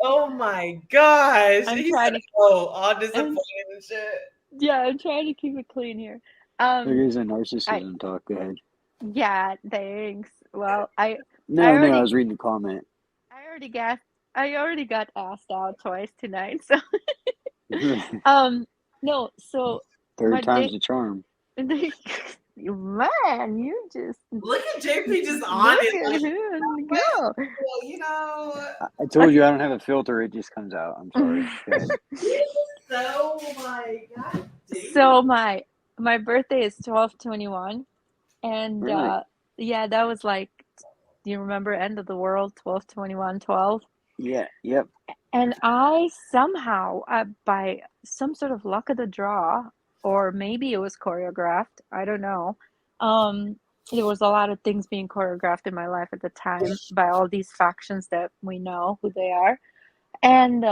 Oh my gosh. I'm He's trying like, all disappointed and shit. Yeah, I'm trying to keep it clean here. There is a narcissism talk. Go ahead. Yeah, thanks. Well, I I was reading the comment. I already got asked out twice tonight. So no, so Third time's the charm. Man, you just look at JP just on it. Go. Well, you know. I told you I don't have a filter, it just comes out. I'm sorry. Go ahead. So my God. So my birthday is 12/21, and Really? yeah, that was like, do you remember End of the World 12/21/12? Yeah. Yep. And I somehow, by some sort of luck of the draw, or maybe it was choreographed, I don't know. There was a lot of things being choreographed in my life at the time by all these factions that we know who they are. And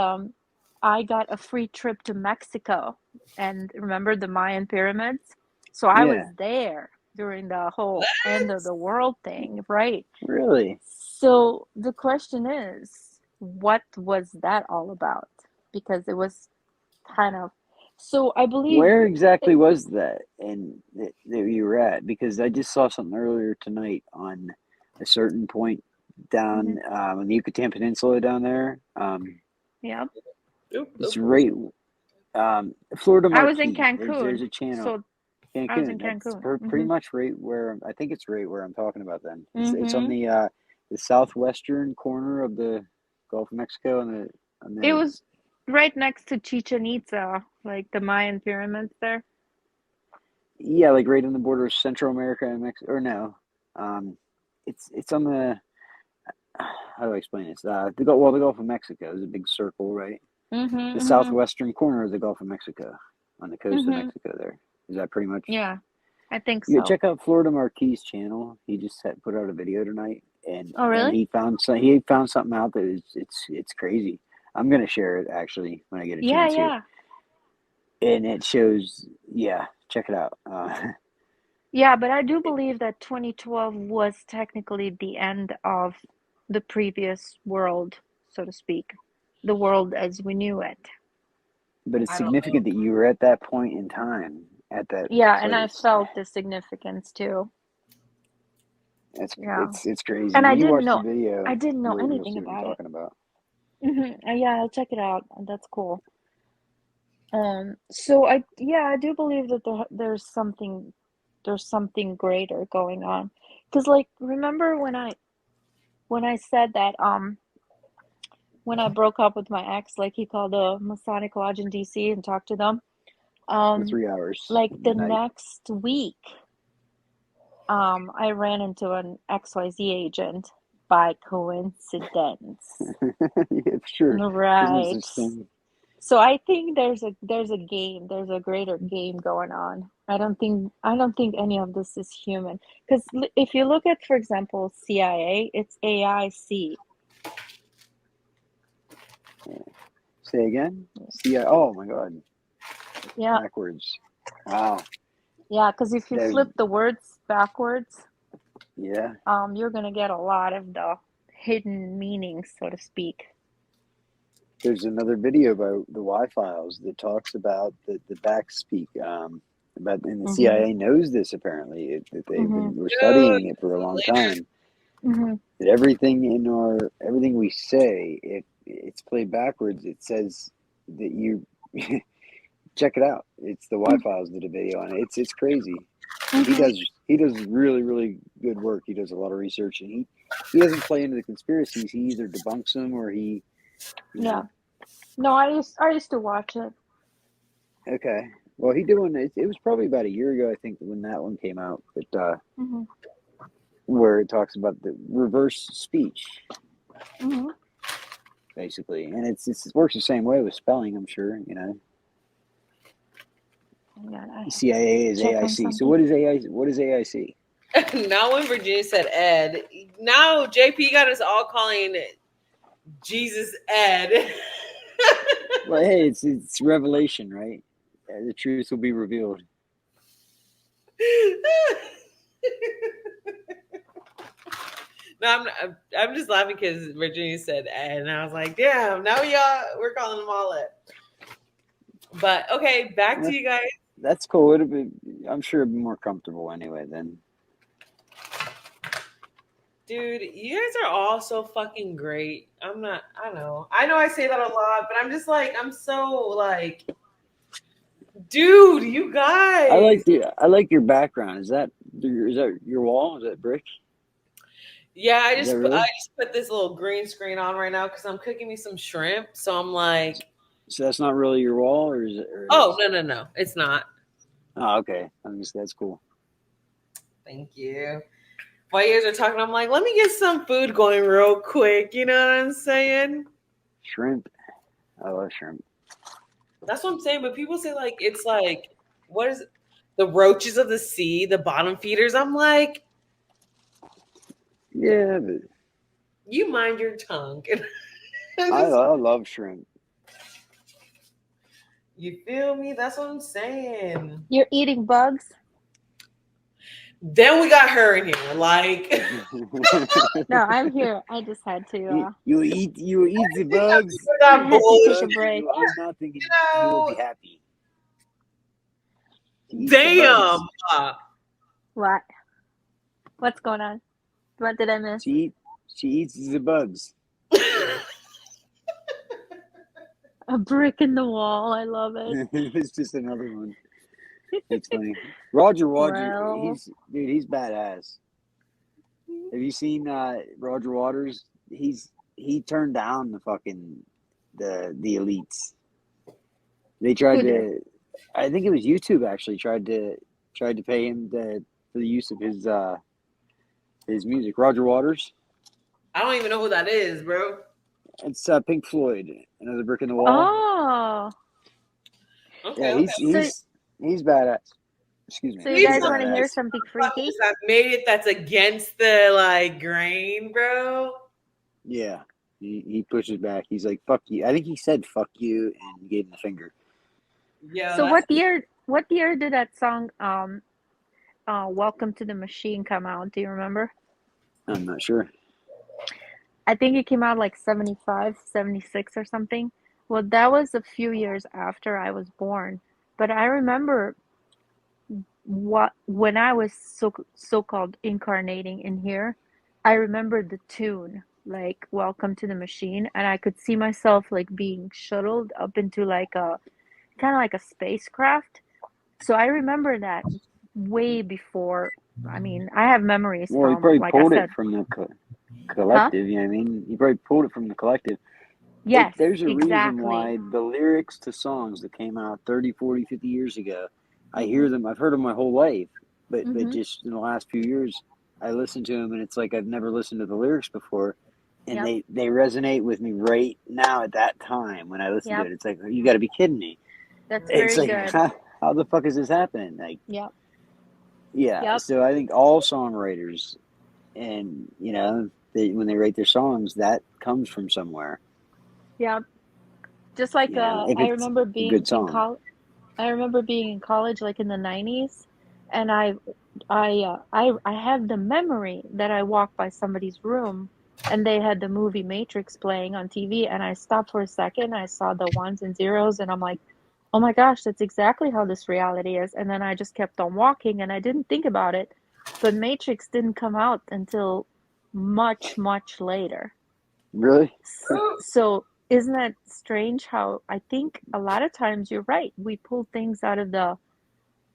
I got a free trip to Mexico. And remember the Mayan pyramids? So I was there during the whole End of the World thing, right? Really? So the question is, what was that all about? Because it was kind of, so I believe. Where exactly was that and that you were at? Because I just saw something earlier tonight on a certain point down on the Yucatan Peninsula down there. Yeah. It's right, Florida Marquis. I was in Cancun. There's a channel. So Cancun. I was in That's Cancun. pretty much right where I think it's right where I'm talking about. Then it's on the southwestern corner of the Gulf of Mexico, and it was right next to Chichen Itza, like the Mayan pyramids there. Yeah, like right on the border of Central America and Mexico. Or no, it's on the. How do I explain this? The Gulf of Mexico is a big circle, right? The southwestern corner of the Gulf of Mexico, on the coast of Mexico. There is that pretty much. Yeah, I think so. Yeah, check out Florida Marquis' channel. He just put out a video tonight, and oh really? And he found something out that it's crazy. I'm gonna share it actually when I get a chance. Yeah. And it shows. Yeah, check it out. Yeah, but I do believe that 2012 was technically the end of the previous world, so to speak, the world as we knew it. But it's significant that you were at that point in time at that. Yeah, place. and I felt the significance too. It's crazy. And when I you didn't watch know. the video, I didn't know you'll anything see what I'm about it. talking about. Yeah, I'll check it out. That's cool. So I do believe that there's something greater going on. Because like, remember when I said that when I broke up with my ex, like he called the Masonic Lodge in DC and talked to them. For 3 hours. Like the next week, I ran into an XYZ agent by coincidence. Yeah, sure. Right. So I think there's a game, there's a greater game going on. I don't think any of this is human. Because if you look at, for example, CIA, it's AIC. Say again? CIA. Oh my God. Yeah. Backwards. Wow. Yeah, because if you flip the words backwards, yeah, you're gonna get a lot of the hidden meanings, so to speak. There's another video about the Y-Files that talks about the backspeak. And the CIA knows this apparently. That they were studying it for a long time. That everything we say, if it's played backwards, it says that you check it out. It's the Y-Files did a video on it. It's crazy. Mhm. He does really, really good work. He does a lot of research, and he doesn't play into the conspiracies. He either debunks them or he, you Yeah. know. No, I used to watch it. Okay. Well, he doing it. It was probably about a year ago, I think, when that one came out. But Hmm. where it talks about the reverse speech, Hmm. basically, and it works the same way with spelling. I'm sure, you know. Yeah, I have to CIA is check on AIC. So something. what is AI? What is AIC? Now when Virginia said Ed, now JP got us all calling Jesus Ed. Well, hey, it's revelation, right? The truth will be revealed. No, I'm just laughing because Virginia said Ed, and I was like, damn, now we're calling them all Ed. But okay, back to you guys. That's cool. I'm sure it'd be more comfortable anyway then. Dude, you guys are all so fucking great. I know I say that a lot, but I'm just like, I'm so like, dude, you guys. I like your background. Is that your wall? Is that brick? Yeah, I Is just that real? put this little green screen on right now because I'm cooking me some shrimp. So I'm like, So that's not really your wall, or is it? oh no, it's not. Oh, okay. That's cool. Thank you. While you guys are talking, I'm like, let me get some food going real quick. You know what I'm saying? Shrimp. I love shrimp. That's what I'm saying. But people say like it's like, what is it? The roaches of the sea, the bottom feeders. I'm like, Yeah, but you mind your tongue. I love shrimp. You feel me? That's what I'm saying. You're eating bugs? Then we got her in here. Like, No, I'm here. I just had to. You eat the bugs. I had to take a break. I'm not thinking you will be happy. To eat the damn. bugs. What? What's going on? What did I miss? She eats the bugs. A brick in the wall. I love it. It's just another one. It's funny. Roger, Well. he's badass. Have you seen Roger Waters? He turned down the fucking the elites. They tried Who to. did? I think it was YouTube actually tried to pay him for the use of his music. Roger Waters. I don't even know who that is, bro. It's Pink Floyd. Another brick in the wall. Oh. Okay. Yeah, he's badass. Excuse me. So you He's guys not want to hear badass. something freaky? I've made it. That's against the like grain, bro. Yeah, he pushes back. He's like, "Fuck you." I think he said "fuck you" and gave him the finger. Yeah. So what year did that song Welcome to the Machine come out? Do you remember? I'm not sure. I think it came out like 75, 76 or something. Well, that was a few years after I was born. But I remember when I was so-called incarnating in here, I remember the tune, like Welcome to the Machine, and I could see myself like being shuttled up into like a kind of like a spacecraft. So I remember that way before. I mean, I have memories Well, he from, probably like I pulled it said, from the huh? collective. You know what I mean? He probably pulled it from the collective. Yes, There's a reason exactly. why the lyrics to songs that came out 30, 40, 50 years ago, I hear them. I've heard them my whole life, but just in the last few years, I listen to them, and it's like I've never listened to the lyrics before, and Yep. they resonate with me right now at that time when I listen to Yep. it. It's like, you got to be kidding me. That's It's very like, good. how the fuck is this happening? Like, Yep. yeah. Yep. So I think all songwriters, and when they write their songs, that comes from somewhere. Yep. Just like If I it's remember a being good in song. I remember being in college like in the 90s, and I have the memory that I walked by somebody's room and they had the movie Matrix playing on TV, and I stopped for a second, I saw the ones and zeros, and I'm like, "Oh my gosh, that's exactly how this reality is." And then I just kept on walking and I didn't think about it. But Matrix didn't come out until much, much later. Really? So isn't that strange how I think a lot of times you're right. We pull things out of the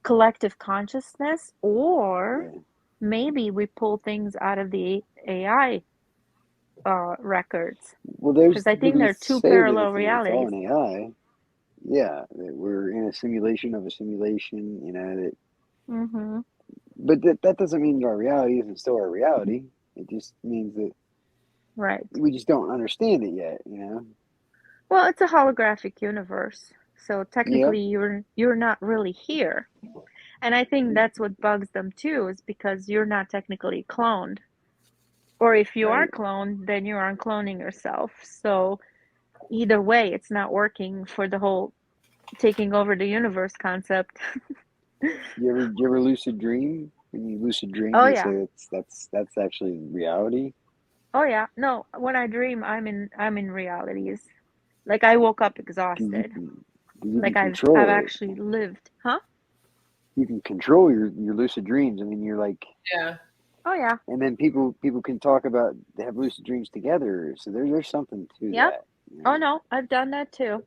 collective consciousness, or Yeah. maybe we pull things out of the AI records, Well, there's because I think people they're two say that parallel it's all realities. an AI. Yeah, that we're in a simulation of a simulation. That. Mm-hmm. But that doesn't mean our reality isn't still our reality. It just means that Right. we just don't understand it yet. Well, it's a holographic universe, so Yeah. technically you're not really here. And I think that's what bugs them too, is because you're not technically cloned. Or if you are Right. cloned, then you aren't cloning yourself. So either way, it's not working for the whole taking over the universe concept. You ever lucid dream? When you lucid dream, Oh they yeah. say that's actually reality. Oh yeah. No, when I dream, I'm in realities. Like I woke up 'Cause exhausted. 'cause you can Like I've control it. actually lived. Huh? You can control your lucid dreams. I mean, you're like, Yeah. Oh yeah. and then people can talk about they have lucid dreams together. So there's something to Yep. that. Oh no, I've done that too.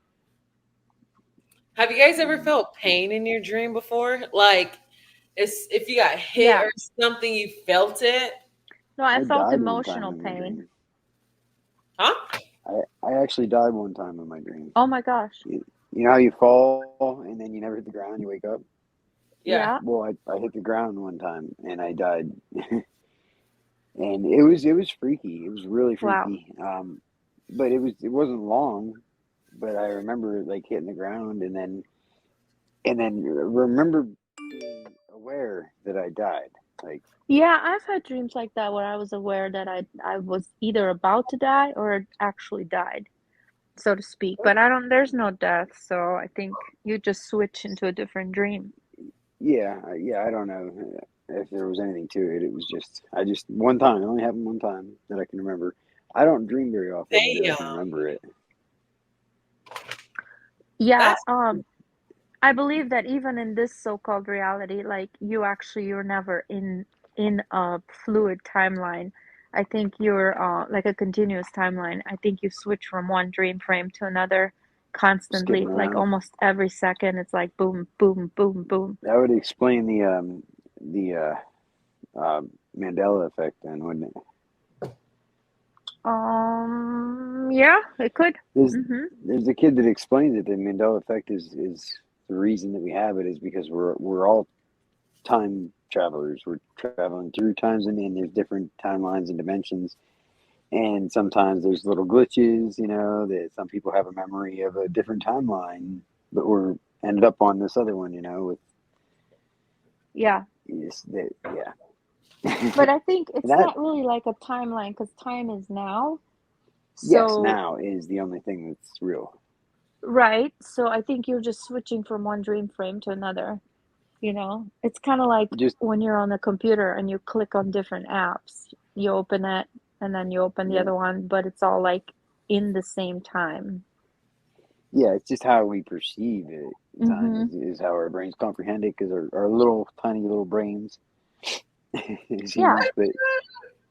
Have you guys ever felt pain in your dream before? Like, if you got hit Yeah. or something, you felt it? No, I I felt died one time emotional in my pain. dream. Huh? I actually died one time in my dream. Oh my gosh. You know how you fall and then you never hit the ground, you wake up? Yeah. Yeah. Well, I hit the ground one time and I died. And it was freaky. It was really Wow. freaky. But it wasn't long. But I remember like hitting the ground and then remember being aware that I died. Like, Yeah, I've had dreams like that where I was aware that I was either about to die or actually died, so to speak. But there's no death, so I think you just switch into a different dream. yeah, I don't know if there was anything to it. It was just one time. It only happened one time that I can remember. I don't dream very often that I can Damn. remember it. Yeah, That's I believe that even in this so-called reality, like you're never in a fluid timeline. I think you're like a continuous timeline. I think you switch from one dream frame to another Skipping constantly, like around. almost every second. It's like boom, boom, boom, boom. That would explain the Mandela effect, then, wouldn't it? Yeah, it could. There's Mm-hmm. there's a kid that explains it. The Mandela effect is the reason that we have it is because we're all time travelers. We're traveling through times and there's different timelines and dimensions. And sometimes there's little glitches, that some people have a memory of a different timeline, but we're ended up on this other one, with Yeah. yeah. But I think it's That, not really like a timeline because time is now. yes, So, now is the only thing that's real. right. So I think you're just switching from one dream frame to another. It's kind of like Just, when you're on the computer and you click on different apps. You open it and then you open the yeah. other one, but it's all like in the same time. Yeah, it's just how we perceive it. Time Mm-hmm. is how our brains comprehend it because our little tiny little brains is Yeah. huge, but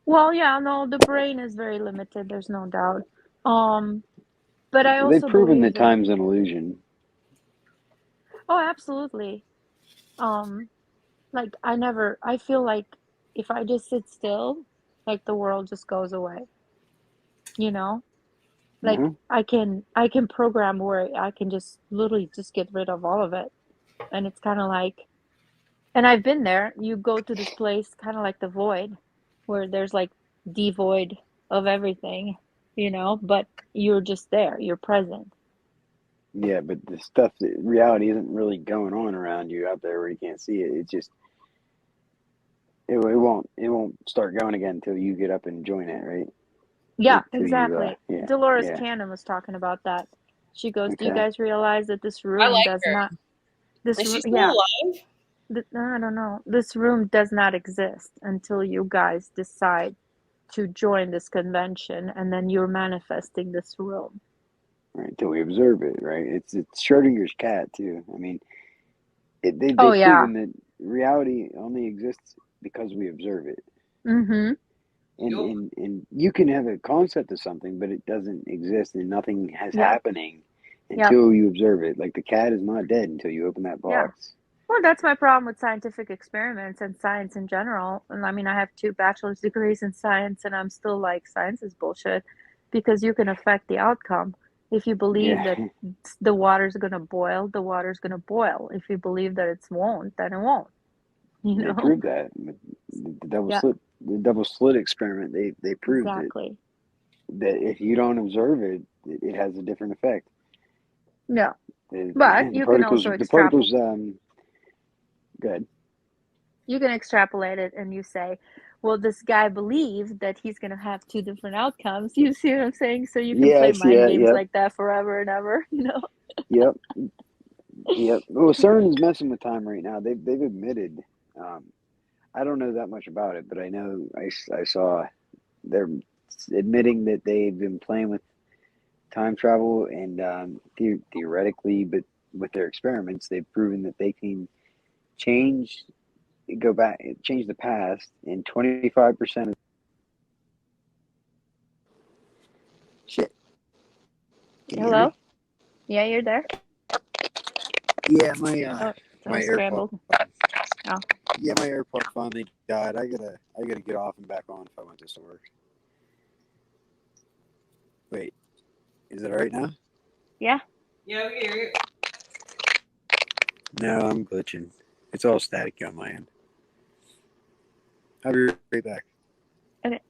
Well, yeah, no, the brain is very limited. There's no doubt. But I they've also proven believe that that, time's an illusion. oh, absolutely. Um, like I feel like if I just sit still, like the world just goes away, you know? Like Uh-huh. I can program where I can just literally just get rid of all of it. And it's kind of like, and I've been there. You go to this place kind of like the void where there's like devoid of everything, but you're just there. You're present. Yeah, but the stuff that reality isn't really going on around you out there where you can't see it. It's just it won't start going again until you get up and join it, right? Yeah, Till you exactly. yeah, Dolores yeah. Cannon was talking about that. She goes, "Do you Okay. guys realize that this I room like does her. not Is she still yeah, alive? I don't know. This room does not exist until you guys decide to join this convention and then you're manifesting this room." Right, until we observe it, right? It's Schrodinger's cat too. I mean, Oh they've yeah. proven that reality only exists because we observe it. Mm-hmm. And, Yup. and you can have a concept of something, but it doesn't exist and nothing has Yep. happening Yep. until you observe it. Like the cat is not dead until you open that Yeah. box. Well, that's my problem with scientific experiments and science in general. And I mean, I have 2 bachelor's degrees in science, and I'm still like, science is bullshit because you can affect the outcome. If you believe that Yeah, the water's going to boil, the water's going to boil. If you believe that it won't, then it won't. You they know? proved that. Yeah, The double slit experiment. They proved it exactly. that if you don't observe it, it has a different effect. No, The, but the you can particles, also the particles. Good. you can extrapolate it and you say, well, this guy believed that he's going to have 2 different outcomes. You see what I'm saying? So you can play Yes. mind Yeah. games Yep. like that forever and ever, you know? Yep. Yep. Well, CERN is messing with time right now. They've admitted. I don't know that much about it, but I know I saw they're admitting that they've been playing with time travel and theoretically, but with their experiments, they've proven that they can change, go back, change the past, and 25% of shit. Can you hear Hello? me? Yeah, you're there? Yeah, Oh, my sounds AirPod. scrambled. Oh. Yeah, my AirPod finally died. I gotta get off and back on if I want this to work. Wait, is it all right now? Yeah. Yeah, we hear you. No, I'm glitching. It's all static on my end. I'll be right back. Okay.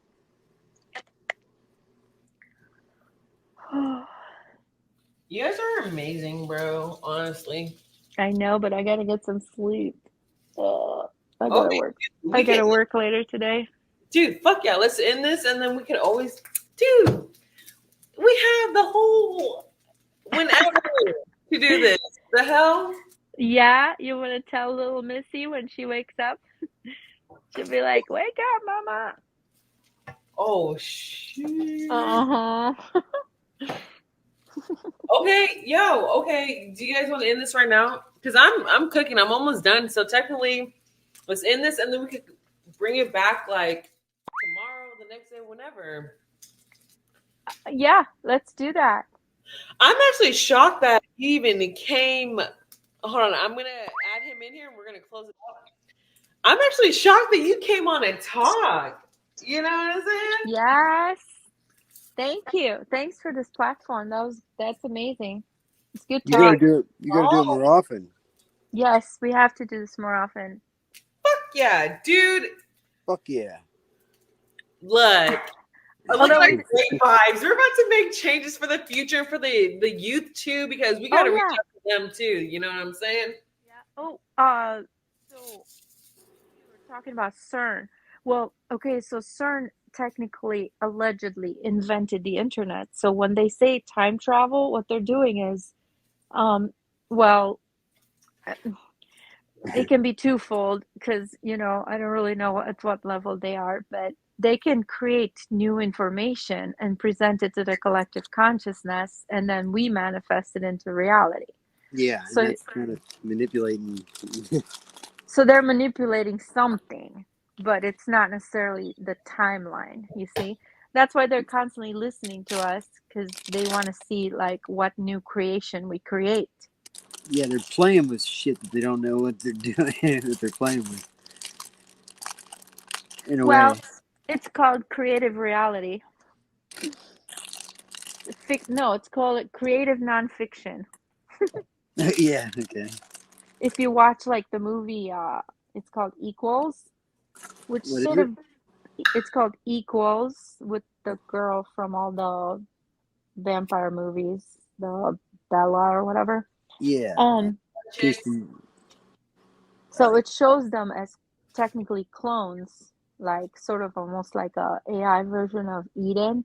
You guys are amazing, bro. Honestly. I know, but I gotta get some sleep. I gotta Okay, work. we I gotta can, work later today. dude. Fuck yeah, let's end this, and then we can always, dude. We have the whole whenever to do this. The hell? Yeah, you want to tell little Missy when she wakes up? She'll be like, "Wake up, mama." Oh shit. Uh-huh. Okay, yo, okay. Do you guys want to end this right now? Because I'm cooking. I'm almost done. So technically, let's end this, and then we could bring it back like tomorrow, the next day, whenever. Yeah, let's do that. I'm actually shocked that he even came. Hold on, I'm gonna add him in here, and we're gonna close it up. I'm actually shocked that you came on and talked. You know what I'm saying? Yes. Thank you. Thanks for this platform. That's amazing. It's good You gotta talk. do it. You gotta do it more often. Yes, we have to do this more often. Fuck yeah, dude. Fuck yeah. Look. Look Although like we, great vibes. We're about to make changes for the future for the youth too, because we got to reach yeah. out to them too. You know what I'm saying? Yeah. Oh, so we were talking about CERN. Well, okay, so CERN technically, allegedly invented the internet. So when they say time travel, what they're doing is, well, it can be twofold because, I don't really know at what level they are, but they can create new information and present it to the collective consciousness, and then we manifest it into reality. Yeah, So, and that's kind of manipulating. so they're manipulating something, but it's not necessarily the timeline, you see? That's why they're constantly listening to us, because they want to see like what new creation we create. Yeah, they're playing with shit that they don't know what they're doing. That they're playing with. In a Well, way. it's called creative reality. No, it's called creative nonfiction. Yeah. Okay. If you watch like the movie, it's called Equals, which What is sort it? of, it's called Equals, with the girl from all the vampire movies, the Bella or whatever. Yeah. Kirsten. So it shows them as technically clones, like sort of almost like a AI version of Eden,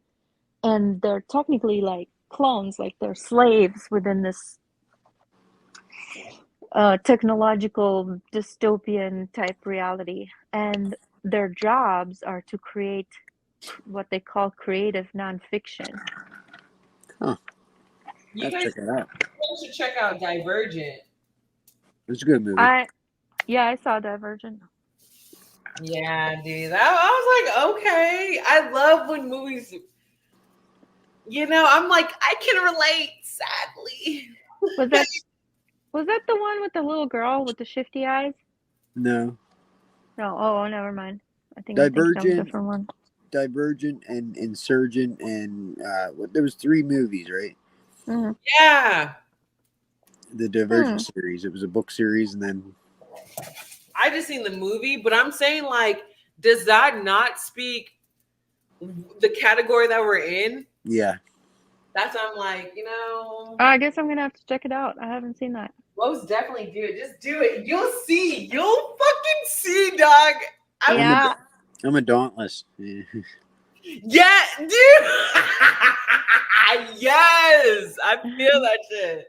and they're technically like clones, like they're slaves within this technological dystopian type reality, and their jobs are to create what they call creative nonfiction. Huh. You Let's guys check it out. should check out Divergent. It's a good movie. I saw Divergent. Yeah, dude. I was like, okay. I love when movies. I'm like, I can relate. Sadly. Was that Was that the one with the little girl with the shifty eyes? No. No. Oh, never mind. I think I'm thinking of a different one. Divergent, and Insurgent, and there was 3 movies, right? Mm-hmm. Yeah. The Divergent series. It was a book series, and then I just seen the movie, but I'm saying, like, does that not speak the category that we're in? yeah. That's I'm like, you know. I guess I'm gonna have to check it out. I haven't seen that. Most definitely do it. Just do it. You'll see. You'll fucking see, dog. Yeah. I'm a dauntless. Yeah. Yeah, dude. Yes, I feel that shit.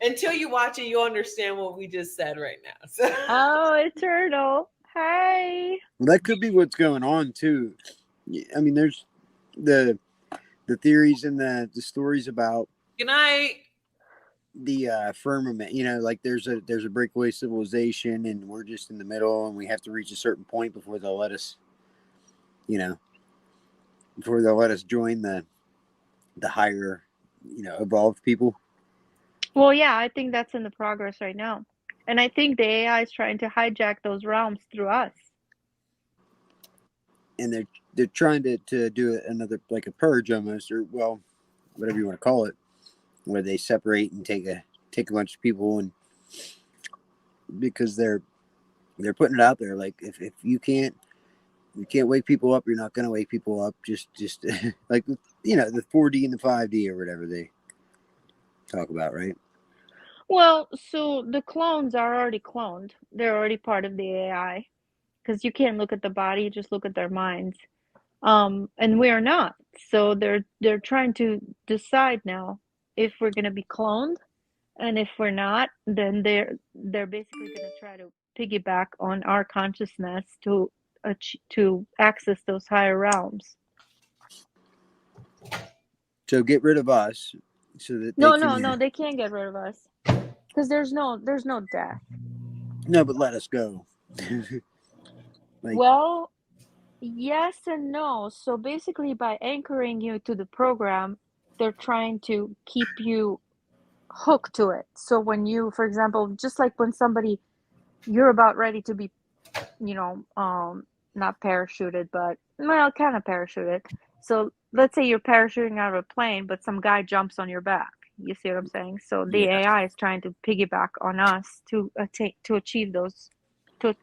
Until you watch it, you'll understand what we just said right now. So. Oh, Eternal. Hi. Well, that could be what's going on too. I mean, there's the theories and the stories about Good night. the firmament. You know, like there's a breakaway civilization, and we're just in the middle, and we have to reach a certain point before they'll let us. You know, before they'll let us join the higher, evolved people. Well, yeah, I think that's in the progress right now. And I think the AI is trying to hijack those realms through us. And they're trying to do another, like a purge almost, or well, whatever you want to call it, where they separate and take a bunch of people, and because they're putting it out there, like if you can't wake people up, you're not going to wake people up. Just like, the 4D and the 5D or whatever they talk about, right? Well, so the clones are already cloned. They're already part of the AI. Because you can't look at the body, just look at their minds. And we are not. So they're trying to decide now if we're going to be cloned, and if we're not, then they're basically going to try to piggyback on our consciousness to access those higher realms. So get rid of us, so that No, they can't get rid of us, because there's no death. No, but let us go. Like, Well, yes and no. So basically, by anchoring you to the program, they're trying to keep you hooked to it. So when you, for example, just like when you're about ready to be, not parachuted, but well, kind of parachuted. So let's say you're parachuting out of a plane, but some guy jumps on your back. You see what I'm saying? So the AI is trying to piggyback on us to achieve those, to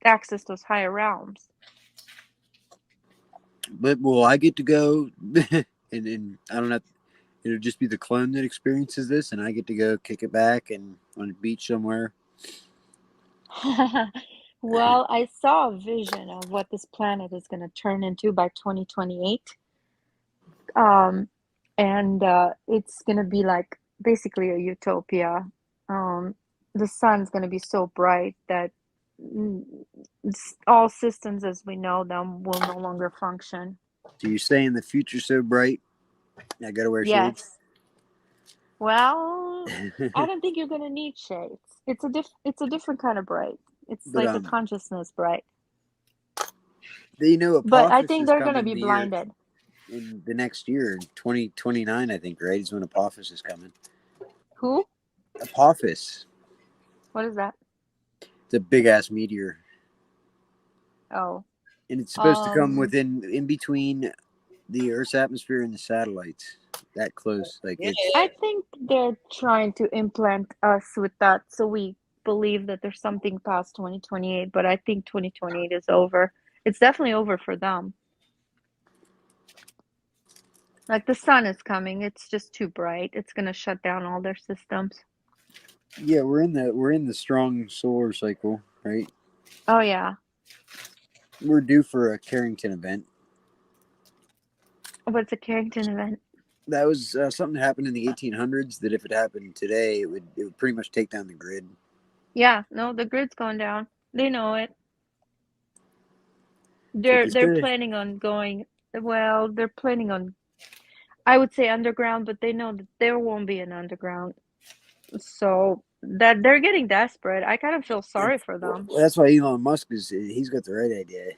access those higher realms. but will I get to go? and I don't have. It'll just be the clone that experiences this, and I get to go kick it back and on a beach somewhere. Well, I saw a vision of what this planet is going to turn into by 2028. And it's going to be like basically a utopia. The sun's going to be so bright that all systems as we know them will no longer function. So you're saying the future's so bright, I gotta wear Yes. shades? Well, I don't think you're going to need shades. It's a different kind of bright. It's But, like a consciousness bright. But I think they're going to be blinded. In the next year, 2029, I think, right, is when Apophis is coming. Who? Apophis. What is that? It's a big ass meteor. Oh. And it's supposed to come in between the Earth's atmosphere and the satellites. That close. Like I think they're trying to implant us with that, so we believe that there's something past 2028, but I think 2028 is over. It's definitely over for them. Like the sun is coming, it's just too bright. It's gonna shut down all their systems. Yeah, we're in the strong solar cycle, right? Oh yeah. We're due for a Carrington event. What's a Carrington event? That was something that happened in the 1800s. That if it happened today, it would pretty much take down the grid. Yeah, no, the grid's going down. They know it. They're planning on going. Well, they're planning on, I would say, underground, but they know that there won't be an underground. So that they're getting desperate. I kind of feel sorry for them. Well, that's why Elon Musk he's got the right idea.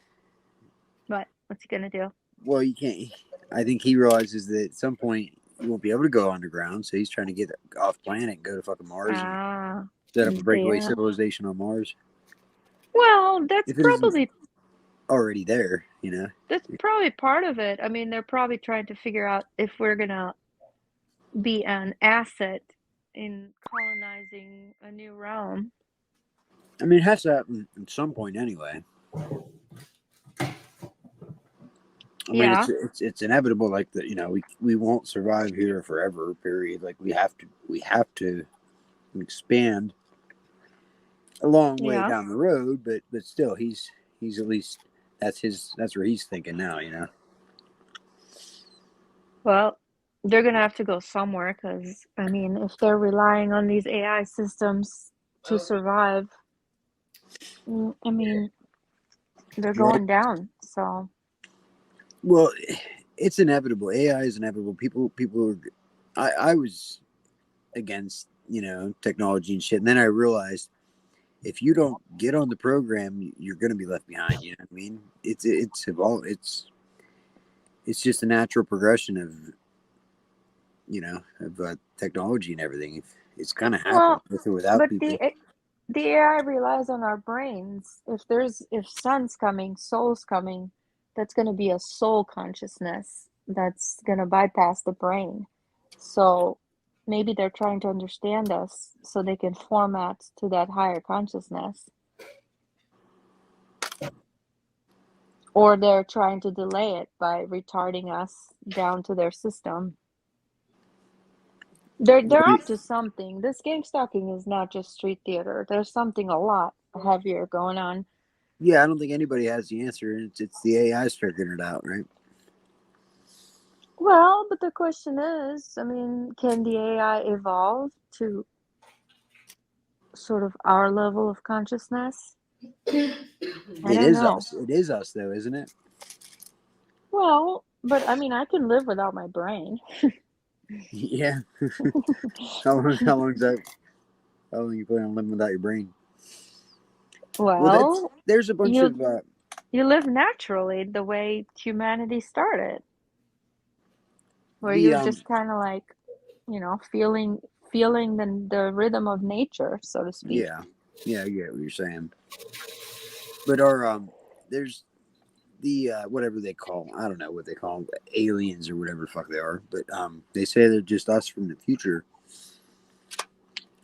But what's he gonna do? Well, you can't. I think he realizes that at some point won't be able to go underground, so he's trying to get off planet and go to fucking Mars and set up a breakaway yeah. civilization on Mars. Well, that's If it isn't probably already there, you know. that's probably part of it. I mean, they're probably trying to figure out if we're gonna be an asset in colonizing a new realm. I mean, it has to happen at some point anyway. I mean, Yeah. it's inevitable. Like that, you know, we won't survive here forever. Period. Like we have to expand a long way Yeah. down the road. But still, he's at least that's where he's thinking now. You know. Well, they're gonna have to go somewhere because, I mean, if they're relying on these AI systems to survive, I mean, they're Right. going down. So, Well, it's inevitable. AI is inevitable. People I was against, you know, technology and shit, and then I realized if you don't get on the program, you're going to be left behind. You know what I mean? It's evolved. It's just a natural progression of, you know, of technology and everything. It's going to happen well, with or without but people. the AI relies on our brains. If sun's coming, soul's coming, that's gonna be a soul consciousness that's gonna bypass the brain. So maybe they're trying to understand us so they can format to that higher consciousness. Or they're trying to delay it by retarding us down to their system. They're up to something. This game stalking is not just street theater. There's something a lot heavier going on. Yeah, I don't think anybody has the answer. It's the AI's figuring it out, right? Well, but the question is, I mean, can the AI evolve to sort of our level of consciousness? I It don't is know. us. It is us, though, isn't it? Well, but I mean, I can live without my brain. Yeah. How long you plan on living without your brain? Well, There's a bunch you of you live naturally the way humanity started, where you're just kind of like, you know, feeling the rhythm of nature, so to speak. yeah, I get what you're saying. But there's the whatever they call, I don't know what they call them, aliens or whatever the fuck they are, but they say they're just us from the future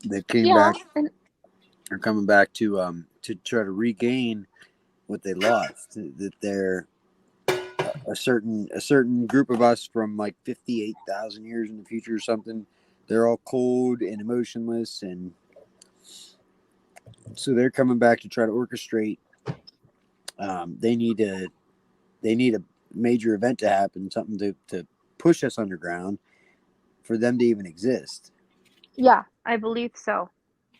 that came Yeah, back, and are coming back to try to regain what they lost. That they're a certain group of us from like 58,000 years in the future or something. They're all cold and emotionless, and so they're coming back to try to orchestrate. They need a major event to happen, something to push us underground for them to even exist. yeah, I believe so.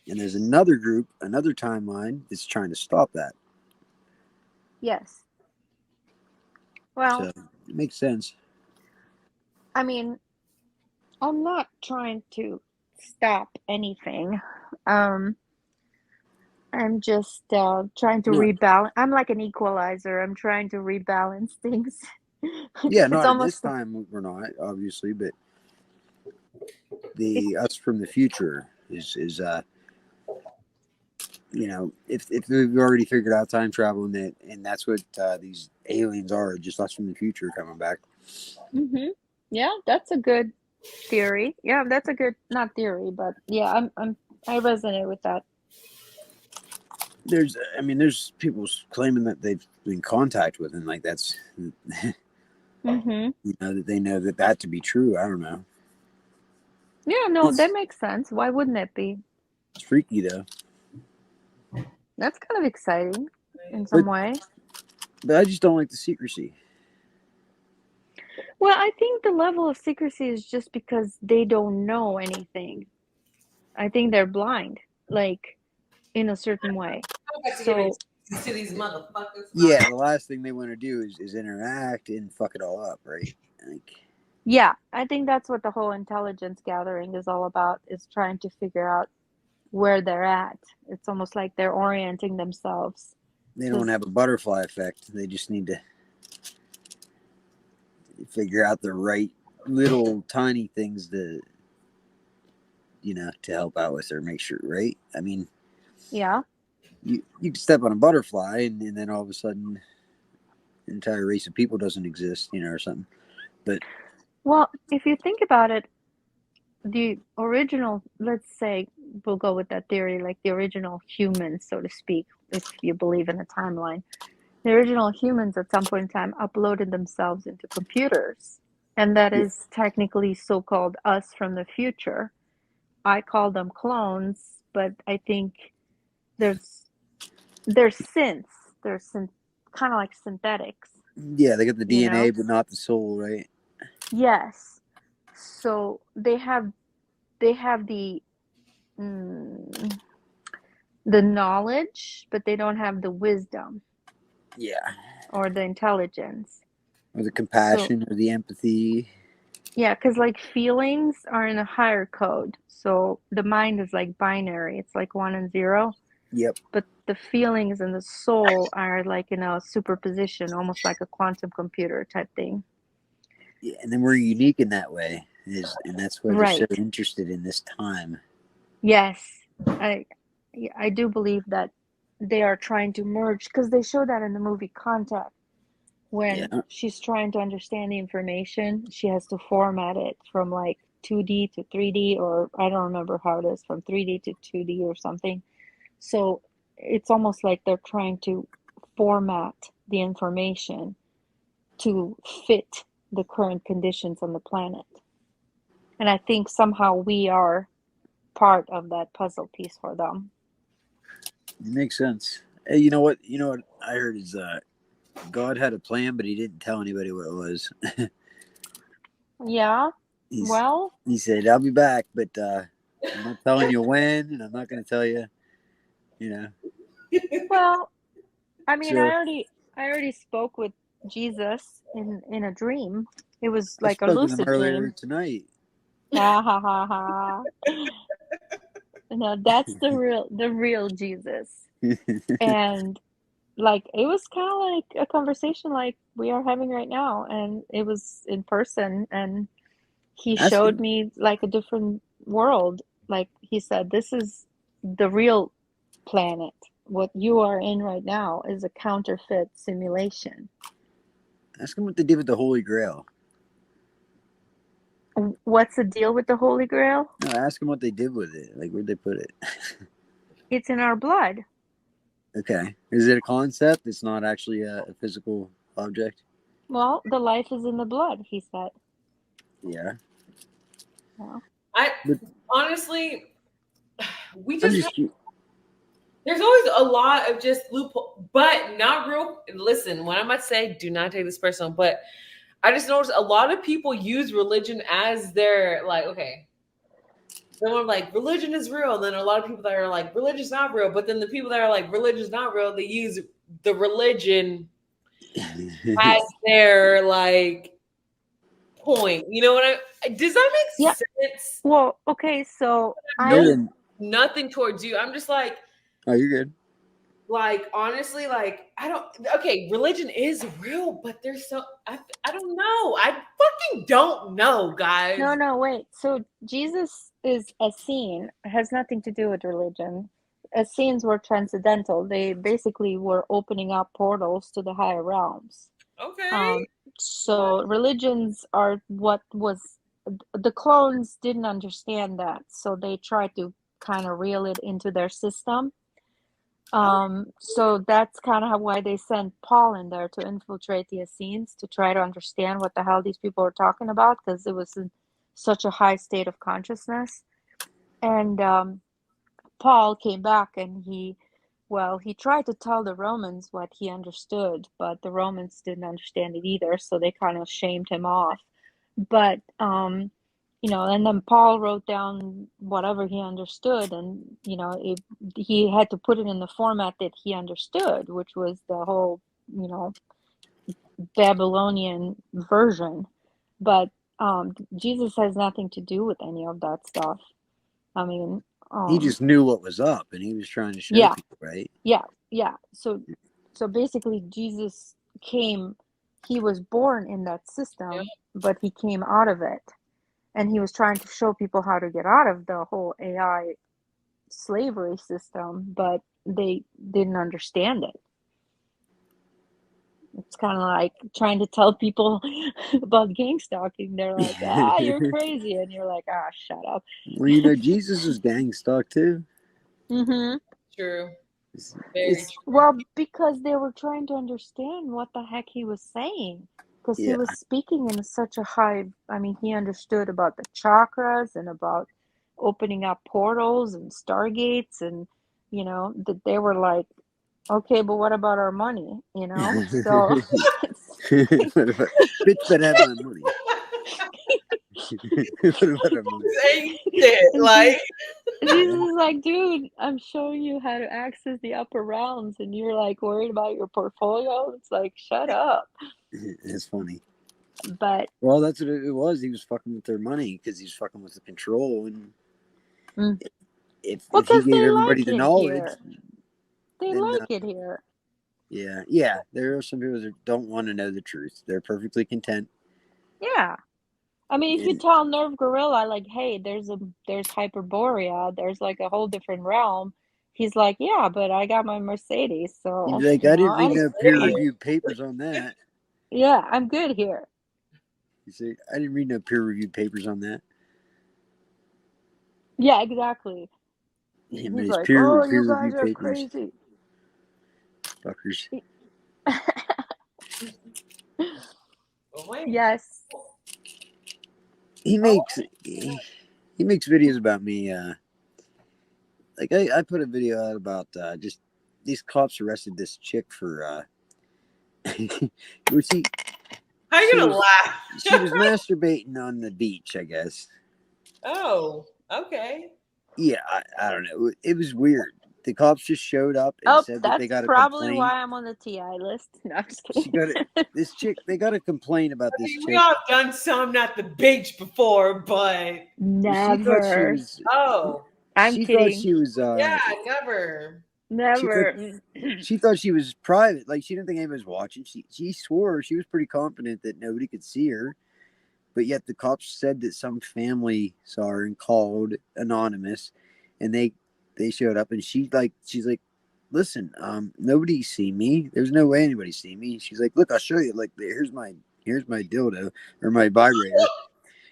And there's another group, another timeline that's trying to stop that. Yes. Well, So it makes sense. I mean, I'm not trying to stop anything. Um, I'm just trying to No, rebalance. I'm like an equalizer. I'm trying to rebalance things. yeah, It's not at this almost, time. We're not, obviously, but the us from the future is you know, if we've already figured out time travel and that's what these aliens are, just us from the future coming back. yeah, that's a good theory. Yeah, that's a good, not theory, but yeah, I resonate with that. There's people claiming that they've been in contact with, and like that's Mm-hmm. you know, that they know that to be true. I don't know. Yeah, no, that makes sense. Why wouldn't it be? It's freaky though. That's kind of exciting in some way. But I just don't like the secrecy. Well, I think the level of secrecy is just because they don't know anything. I think they're blind, like in a certain way. So To these motherfuckers. Yeah, the last thing they want to do is interact and fuck it all up, right? Like, yeah, I think that's what the whole intelligence gathering is all about, is trying to figure out where they're at. It's almost like they're orienting themselves. they don't have a butterfly effect. They just need to figure out the right little tiny things to to help out with or make sure, right? I mean, Yeah. you can step on a butterfly and then all of a sudden an entire race of people doesn't exist, or something. But Well, if you think about it, the original, let's say, we'll go with that theory, like the original humans, so to speak, if you believe in a timeline. The original humans at some point in time uploaded themselves into computers, and that yeah, is technically so-called us from the future. I call them clones, but I think there's synths. Kind of like synthetics, they got the you know? DNA but not the soul, right? Yes. So they have the mm, the knowledge, but they don't have the wisdom Yeah. or the intelligence. Or the So compassion or the empathy. yeah, because like feelings are in a higher code. So the mind is like binary. It's like 1 and 0. Yep. But the feelings and the soul are like in a superposition, almost like a quantum computer type thing. Yeah, and then we're unique in that way. And that's why they're so Right. interested in this time. Yes. I do believe that they are trying to merge, because they show that in the movie Contact. When Yeah. she's trying to understand the information, she has to format it from like 2D to 3D, or I don't remember how it is, from 3D to 2D or something. So it's almost like they're trying to format the information to fit the current conditions on the planet. And I think somehow we are part of that puzzle piece for them. It makes sense. Hey, you know what? I heard is God had a plan, but he didn't tell anybody what it was. Yeah, well, He said, I'll be back, but I'm not telling you when, and I'm not going to tell you, well, I mean, So I already spoke with Jesus in a dream. It was I like a spoke with him lucid earlier dream. tonight. Ha ha ha ha. No, that's the real Jesus. And like it was kind of like a conversation like we are having right now, and it was in person, and he Ask showed him. me like a different world. Like he said, this is the real planet. What you are in right now is a counterfeit simulation. Ask him what they did with the Holy Grail. What's the deal with the Holy Grail? No, ask him what they did with it. Like, where'd they put it? It's in our blood. Okay. Is it a concept? It's not actually a physical object? Well, the life is in the blood, he said. Yeah. Yeah. But Honestly, we I'm just just. there's always a lot of just loophole, but not real. Listen, what I'm about to say, do not take this personal, but I just noticed a lot of people use religion as their like, okay, someone like religion is real. Then a lot of people that are like religion's not real, but then the people that are like religion's not real, they use the religion as their like point. You know what does that make Yeah. sense? Well, okay, so Nothing towards you. I'm just like, oh, you're good. Like honestly, like I don't. Okay, religion is real, but there's so I don't know. I fucking don't know, guys. no, wait. So Jesus is a scene. It has nothing to do with religion. Scenes were transcendental. They basically were opening up portals to the higher realms. Okay. So religions are what was the clones didn't understand that, so they tried to kind of reel it into their system. So that's kind of why they sent Paul in there to infiltrate the Essenes to try to understand what the hell these people were talking about, because it was in such a high state of consciousness. And Paul came back and he tried to tell the Romans what he understood, but the Romans didn't understand it either, so they kind of shamed him off. But and then Paul wrote down whatever he understood, and he had to put it in the format that he understood, which was the whole Babylonian version. But Jesus has nothing to do with any of that stuff. I mean, he just knew what was up, and he was trying to show yeah, people, right? yeah. So basically, Jesus came he was born in that system, Yep. but he came out of it. And he was trying to show people how to get out of the whole AI slavery system, but they didn't understand it. It's kind of like trying to tell people about gang stalking. They're like, you're crazy. And you're like, shut up. Well, you know, Jesus was gang stalked too. Mm-hmm. True. It's- Very it's- true. Well, because they were trying to understand what the heck he was saying. Because he Yeah. was speaking in such a high, I mean, he understood about the chakras and about opening up portals and stargates, and, you know, that they were like, okay, but what about our money? You know? So Bitch better have my money. What about our money? Saying shit, like, Jesus is like, dude, I'm showing you how to access the upper realms, and you're like worried about your portfolio. It's like, shut up. It's funny. But Well, that's what it was. He was fucking with their money because he's fucking with the control. And if he because gave they everybody like the it knowledge, here. They then, like it here. yeah. There are some people that don't want to know the truth. They're perfectly content. Yeah. I mean, if you And tell Nerve Gorilla, like, hey, there's Hyperborea, there's like a whole different realm, he's like, yeah, but I got my Mercedes, so, he'd be like, you I know, didn't read no peer-reviewed papers on that. yeah, I'm good here. You say, I didn't read no peer-reviewed papers on that. Yeah, exactly. Him and He's his like, oh, you guys peer-reviewed are papers. crazy. Fuckers. Yes. He makes videos about me. Like I put a video out about just these cops arrested this chick for which how you gonna laugh? she was masturbating on the beach, I guess. Oh, okay. Yeah, I don't know. It was weird. The cops just showed up and said that they That's got a probably complaint. why I'm on the TI list. No, I'm just kidding. She got it. This chick, they got a complaint about this We chick. all done some at the beach before, but She thought she Never. was. oh, I'm She kidding. thought she was. yeah, never. Never. She thought she was private. Like she didn't think anybody was watching. She swore she was pretty confident that nobody could see her. But yet the cops said that some family saw her and called anonymous, and they showed up, and she's like, listen, nobody see me. There's no way anybody see me. She's like, look, I'll show you. Like, here's my dildo or my vibrator.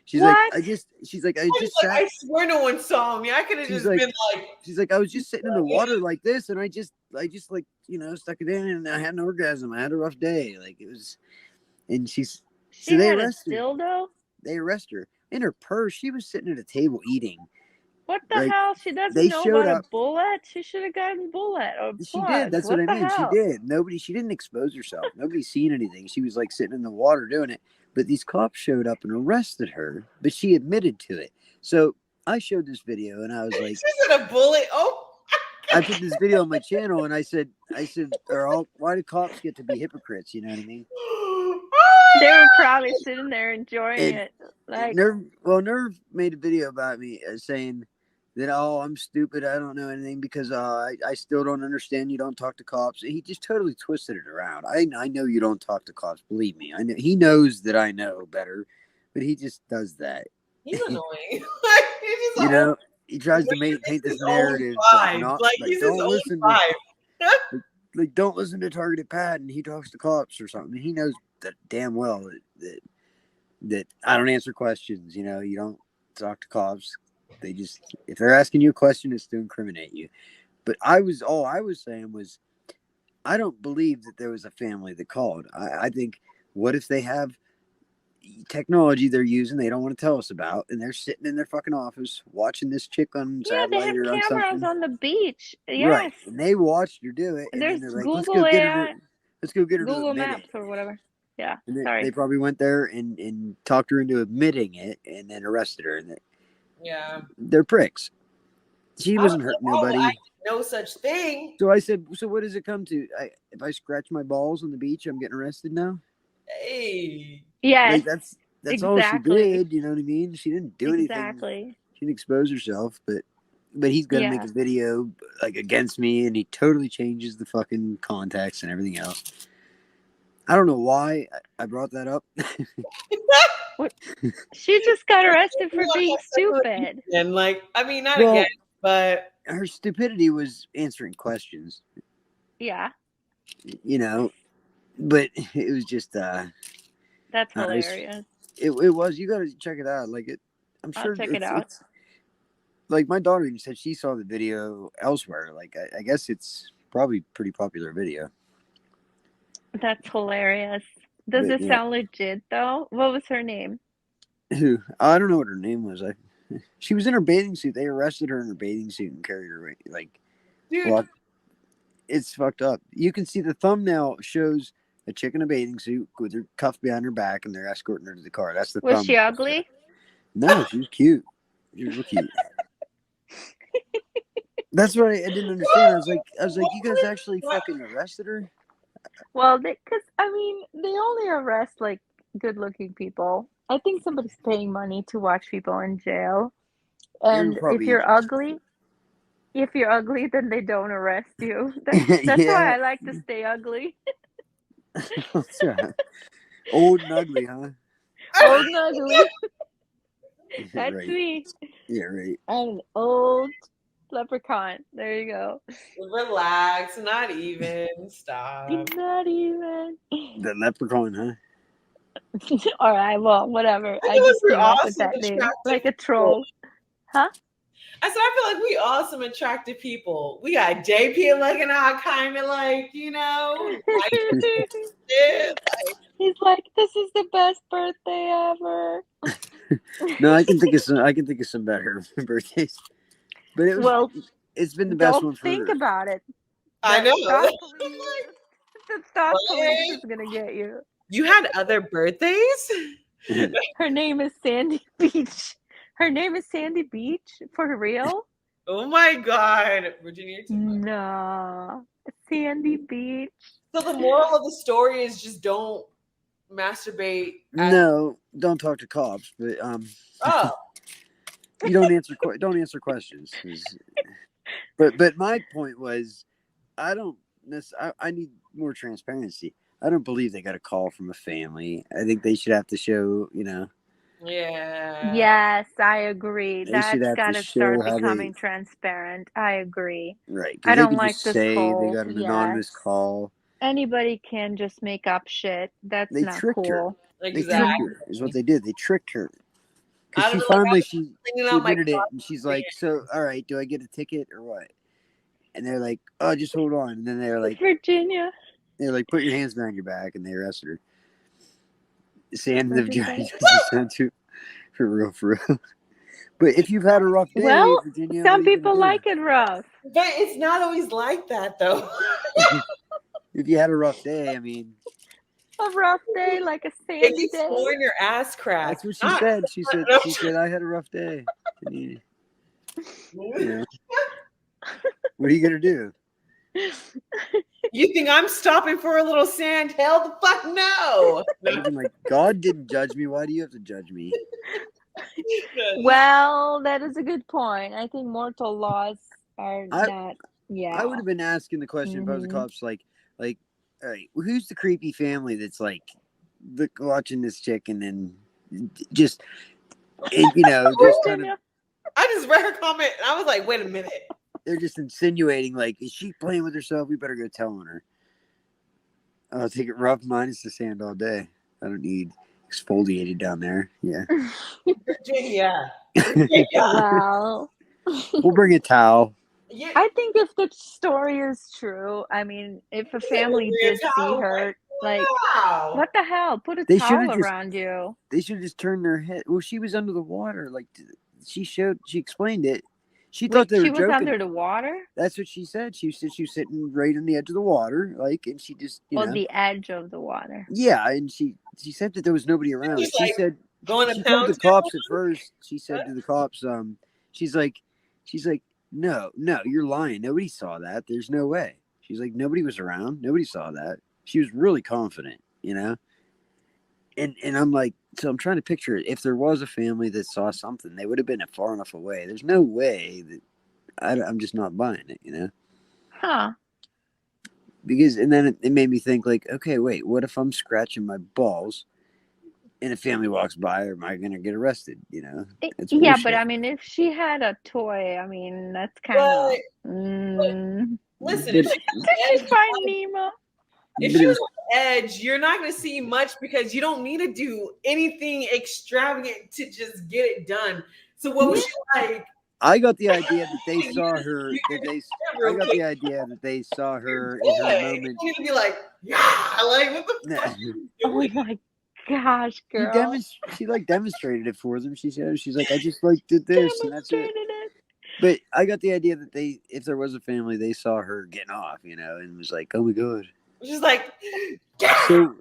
She's What? like, I just sat. I swear no one saw me. I could have She's just like- been like, She's like, I was just sitting in the water like this, and I just like, you know, stuck it in, and I had an orgasm. I had a rough day. Like it was, and she's. She So they had a arrested her. dildo? They arrest her. In her purse, she was sitting at a table eating. What the Like, hell? She doesn't they know showed about up. a bullet? She should have gotten bullet or She plug. did. That's what I the mean. hell? She did. She didn't expose herself. Nobody's seen anything. She was like sitting in the water doing it. But these cops showed up and arrested her, but she admitted to it. So I showed this video and I was like, she's in a bullet. Oh, I put this video on my channel and I said, why do cops get to be hypocrites? You know what I mean? They were probably sitting there enjoying And it. Like, Nerve made a video about me saying that, oh, I'm stupid. I don't know anything because I still don't understand. You don't talk to cops. He just totally twisted it around. I know you don't talk to cops. Believe me. I know he knows that I know better, but he just does that. he's annoying. He's just You know, he tries to paint this narrative he's don't his own listen vibe. like don't listen to Targeted Pat and he talks to cops or something. He knows that damn well that I don't answer questions. You know, you don't talk to cops. They just, if they're asking you a question, it's to incriminate you. But all I was saying was, I don't believe that there was a family that called. I think, what if they have technology they're using they don't want to tell us about, and they're sitting in their fucking office watching this chick on yeah, they have satellite or on cameras something. on the beach. Yes. Right. And they watched her do it. And There's then they're like, Google let's go get her to Google admit Maps it. or whatever. Yeah. And Sorry. they probably went there and talked her into admitting it and then arrested her. And Yeah. they're pricks. She wasn't hurting nobody. No such thing. So I said, so what does it come to? If I scratch my balls on the beach, I'm getting arrested now? Hey. Yes. Like, that's all she exactly. did. You know what I mean? She didn't do anything. Exactly. She didn't expose herself, but he's gonna make a video like against me, and he totally changes the fucking context and everything else. I don't know why I brought that up. She just got arrested for being stupid. And like, I mean, not Well, again, but her stupidity was answering questions, Yeah, you know. But it was just that's it's- hilarious. it was. You got to check it out. Like I'm I'll sure check it out. It's like my daughter even said she saw the video elsewhere. Like I guess it's probably pretty popular video. That's hilarious. Does But, it yeah. sound legit though? What was her name? Who? I don't know what her name was. She was in her bathing suit. They arrested her in her bathing suit and carried her away. Like, dude, well, it's fucked up. You can see the thumbnail shows a chick in a bathing suit with her cuffed behind her back, and they're escorting her to the car. That's the Was she thumbnail. ugly? No, she was cute. She was real cute. That's what I didn't understand. I was like, you guys actually fucking arrested her? Well, because I mean, they only arrest like good-looking people. I think somebody's paying money to watch people in jail. And if probably- you're ugly, then they don't arrest you. That's why Yeah. I like to stay ugly. That's right. Old and ugly, huh? Old and ugly. That's Right. me. Yeah, right. I'm an old leprechaun. There you go. relax, not even. Stop. Not even. The leprechaun, huh? All right, well, whatever. I feel like just we're came up with awesome that name, attractive like a troll. Huh? I said, I feel like we awesome, attractive people. We got JP looking out, kind of like, you know, like, shit. He's like, this is the best birthday ever. No, I can think of some better birthdays. But it was, Well, it's been the best don't one for think about it. I know. The thought police is gonna get you. You had other birthdays? Her name is Sandy Beach. Her name is Sandy Beach? For real? Oh my God. Virginia. No. Sandy Beach. So the moral of the story is just don't masturbate. No, don't talk to cops. But Oh. you don't answer questions. But my point was, I need more transparency. I don't believe they got a call from a family. I think they should have to show, you know. Yeah. Yes, I agree. They That's should have to got to show start how they- becoming transparent. I agree. Right. I Because they don't could like just this say whole, they got an anonymous yes. call. Anybody can just make up shit. That's They not tricked her. cool. They tricked Exactly. her, is what they did. They tricked her. I Because don't she know, finally, like, she cleaning out my admitted it, closet. and she's like, so, all right, do I get a ticket or what? And they're like, oh, just hold on. And then they're like, Virginia. put your hands behind your back, and they arrested her. Saying What the did guy they- just to for real. But if you've had a rough day, Well, Virginia, some what are you people gonna do? like it rough. But it's not always like that, though. If you had a rough day, I mean, A rough day, like a sandy It's day. exploring your ass crack. that's what she Not- said. She said, no. I had a rough day. And you know, what are you gonna do? You think I'm stopping for a little sand? Hell the fuck no. I've been like, God didn't judge me. Why do you have to judge me? Well, that is a good point. I think mortal laws are I- not. Yeah. I would have been asking the question if I was the Mhm. cops, like, all right, who's the creepy family that's like watching this chick and then just, and, you know, just kind of, I just read her comment and I was like, wait a minute. they're just insinuating, like, is she playing with herself? We better go tell on her. I'll take it rough, minus the sand all day. I don't need exfoliated down there. Yeah. Virginia. Wow. We'll bring a towel. Yeah. I think if the story is true, I mean, if a family did see her, like, Wow. what the hell? Put a They should've towel just- around you. They should have just turned their head. Well, she was under the water. Like, she explained it. She thought Wait, they were she was joking. under the water? That's what she said. She said she was sitting right on the edge of the water, like, and she just, you Or know. the edge of the water. Yeah, and she said that there was nobody around. was She like, said Going she to told the pound cops at first. She said to the cops, she's like, no, you're lying. Nobody saw that. There's no way. She's like, nobody was around. Nobody saw that. She was really confident, you know. And I'm like, so I'm trying to picture it. If there was a family that saw something, they would have been far enough away. There's no way that I'm just not buying it, you know. Huh. Because, and then it made me think, like, okay, wait, what if I'm scratching my balls and a family walks by? Or am I going to get arrested? You know, it's Yeah, but bullshit. I mean, if she had a toy, I mean, that's kind of. Listen, But- if she Did she find Nemo? If But she it was was- on the edge, you're not going to see much because you don't need to do anything extravagant to just get it done. So what was she like? I got the idea that they saw her. You That they. real I got quick. the idea that they saw her in her Yeah, moment. you need to be like, yeah, like what the fuck? Are you Oh doing? my gosh, girl! She like demonstrated it for them. She's like, I just like did this and that's it. Demonstrated it. But I got the idea that they, if there was a family, they saw her getting off, you know, and was like, oh my god. She's like, So,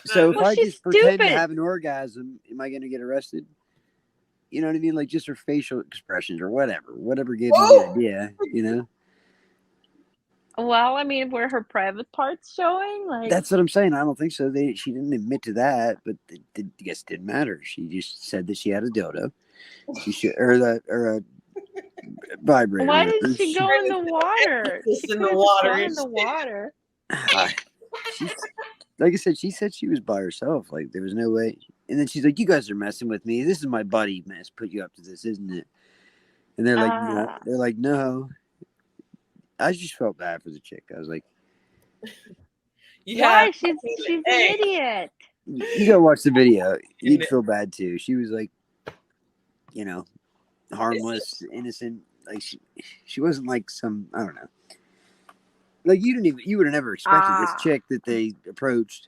so if Well, I she's just pretend to stupid. have an orgasm, am I going to get arrested? You know what I mean? Like just her facial expressions or whatever gave me the idea, you know? Well, I mean, were her private parts showing? Like, That's what I'm saying. I don't think so. She didn't admit to that, but I guess it didn't matter. She just said that she had a dildo. She should, or a vibrator. why whatever. did she go in the water? It's She in could the have water gone in and the shit. water. Like I said, she said she was by herself. Like there was no way. And then she's like, "You guys are messing with me. This is my buddy, man. Put you up to this, isn't it?" And they're like, "No." Ah. They're like, "No." I just felt bad for the chick. I was like, Why? She's an Hey. idiot. "You gotta watch the video. You'd feel bad too." She was like, you know, harmless, innocent. Like she wasn't like some, I don't know. Like you would have never expected this chick that they approached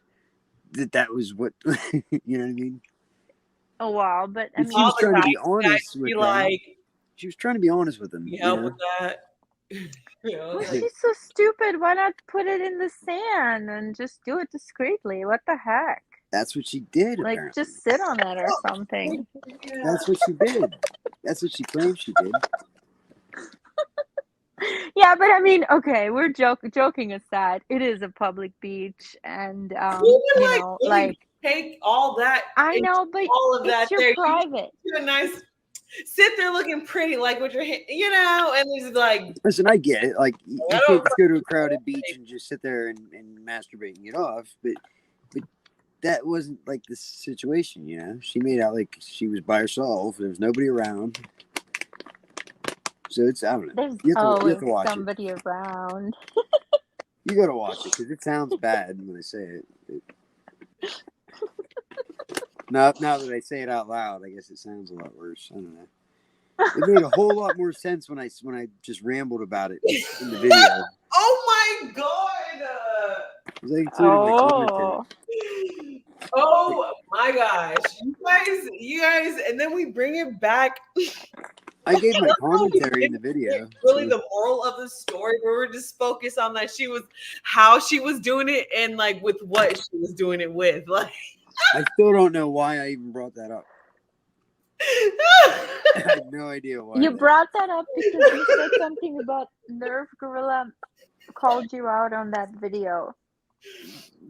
that was what you know what I mean. Oh wow, but I But mean, she was trying to be guys honest with be them. like, She was trying to be honest with them. you You help know? with that. You know, well, like, she's so stupid. Why not put it in the sand and just do it discreetly? What the heck? That's what she did. Like, Apparently, just sit on it or something. that's what she did. That's what she claimed she did. Yeah, but I mean, okay, we're joking aside. It is a public beach, and you you like, know, really like take all that. I know, but all of it's that your there. private. You do a nice sit there looking pretty, like with your hand, you know, and it's like, Listen, I get it. Like you I can't don't just go to a crowded beach and just sit there and masturbate and get off. But that wasn't like the situation. You know, she made out like she was by herself. There was nobody around. So it's, I don't know. There's You have always to watch it. somebody around. You got to watch it because it sounds bad when I say it. Now that I say it out loud, I guess it sounds a lot worse. I don't know. It made a whole lot more sense when I just rambled about it in the video. oh my god. 'Cause I included my commentary. Oh my gosh, you guys, and then we bring it back. I gave my commentary in the video. Really, the moral of the story, where we're just focused on that how she was doing it, and like with what she was doing it with. Like, I still don't know why I even brought that up. I had no idea why. You brought that up because you said something about Nerve Gorilla called you out on that video.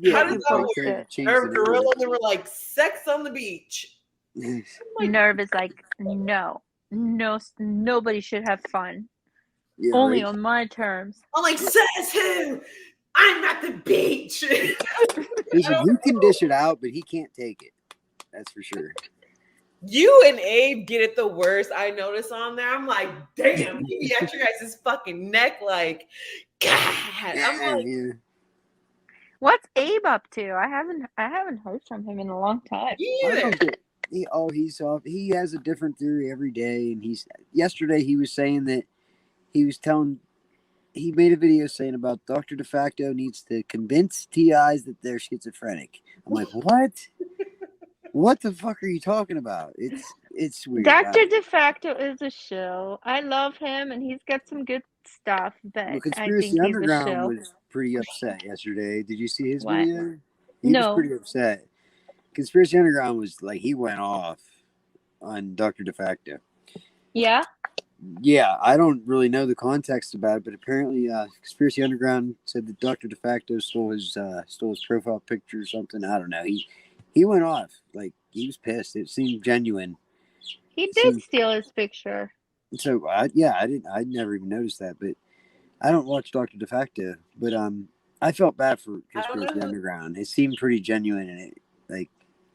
Yeah, How does it's that like work? trying to change Nerve the Gorilla, they were like sex on the beach. narrative. Nerve is like, no, nobody should have fun. Yeah, Only right? on my terms. I'm like, says who? I'm at the beach. Listen, he can dish it out, but he can't take it. That's for sure. You and Abe get it the worst. I notice on there. I'm like, damn, he be at your guys' fucking neck, like, God. I'm like, Yeah. What's Abe up to? I haven't heard from him in a long time. I either. don't get, he's off. He has a different theory every day, and yesterday he was saying that he made a video saying about Dr. DeFacto needs to convince TIs that they're schizophrenic. I'm like, what? What the fuck are you talking about? It's weird. Dr. DeFacto is a shill. I love him, and he's got some good stuff, but Well, I Conspiracy think he's a Underground shill. was pretty upset yesterday. Did you see his What? video? He No. was pretty upset. Conspiracy Underground was like, he went off on Dr. DeFacto. Yeah? Yeah, I don't really know the context about it, but apparently Conspiracy Underground said that Dr. DeFacto stole his profile picture or something. I don't know. He went off. Like, he was pissed. It seemed genuine. He did steal his picture. So I never even noticed that, but I don't watch Dr. DeFacto, but I felt bad for I don't Conspiracy know. Underground. It seemed pretty genuine, and it like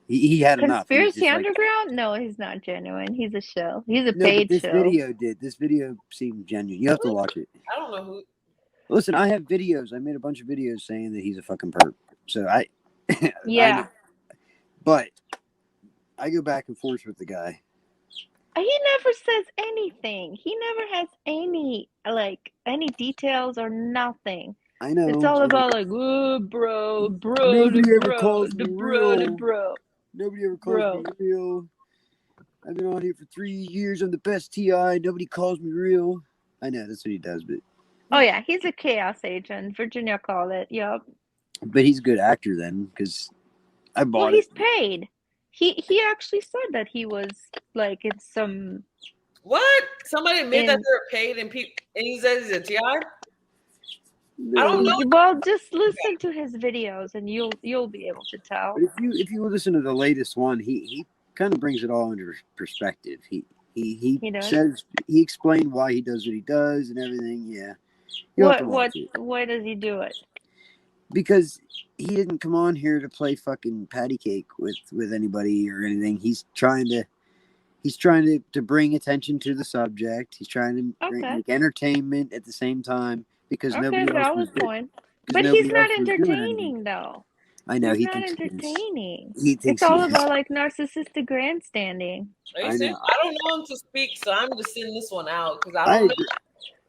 he had enough. He was Conspiracy just like, Underground? No, he's not genuine. He's a show. He's a no, but paid this show. video did. This video seemed genuine. You have to watch it. I don't know who. Listen, I have videos. I made a bunch of videos saying that he's a fucking perp. So I Yeah. but I go back and forth with the guy. He never says anything. He never has any details or nothing. I know. It's all about like, oh, bro, Nobody ever calls me the real. bro. Nobody ever calls me real. I've been on here for 3 years. I'm the best TI. Nobody calls me real. I know that's what he does, but Oh yeah, he's a chaos agent. Virginia called it. Yep. he's a good actor then, because I bought Well, he's it. paid. He actually said that he was like in some. What? Somebody admit that they're paid and he says he's a TI? I don't know. Well, just listen to his videos and you'll be able to tell. But if you listen to the latest one, he kind of brings it all into perspective. He does? says he explained why he does what he does and everything. Yeah. You'll have to watch it. Why does he do it? Because he didn't come on here to play fucking patty cake with anybody or anything. He's trying to bring attention to the subject. He's trying to make entertainment at the same time, because nobody else was point. But he's not entertaining though. I know he's not entertaining. It's all about like narcissistic grandstanding. I don't know him to speak, so I'm just sending this one out because I don't know.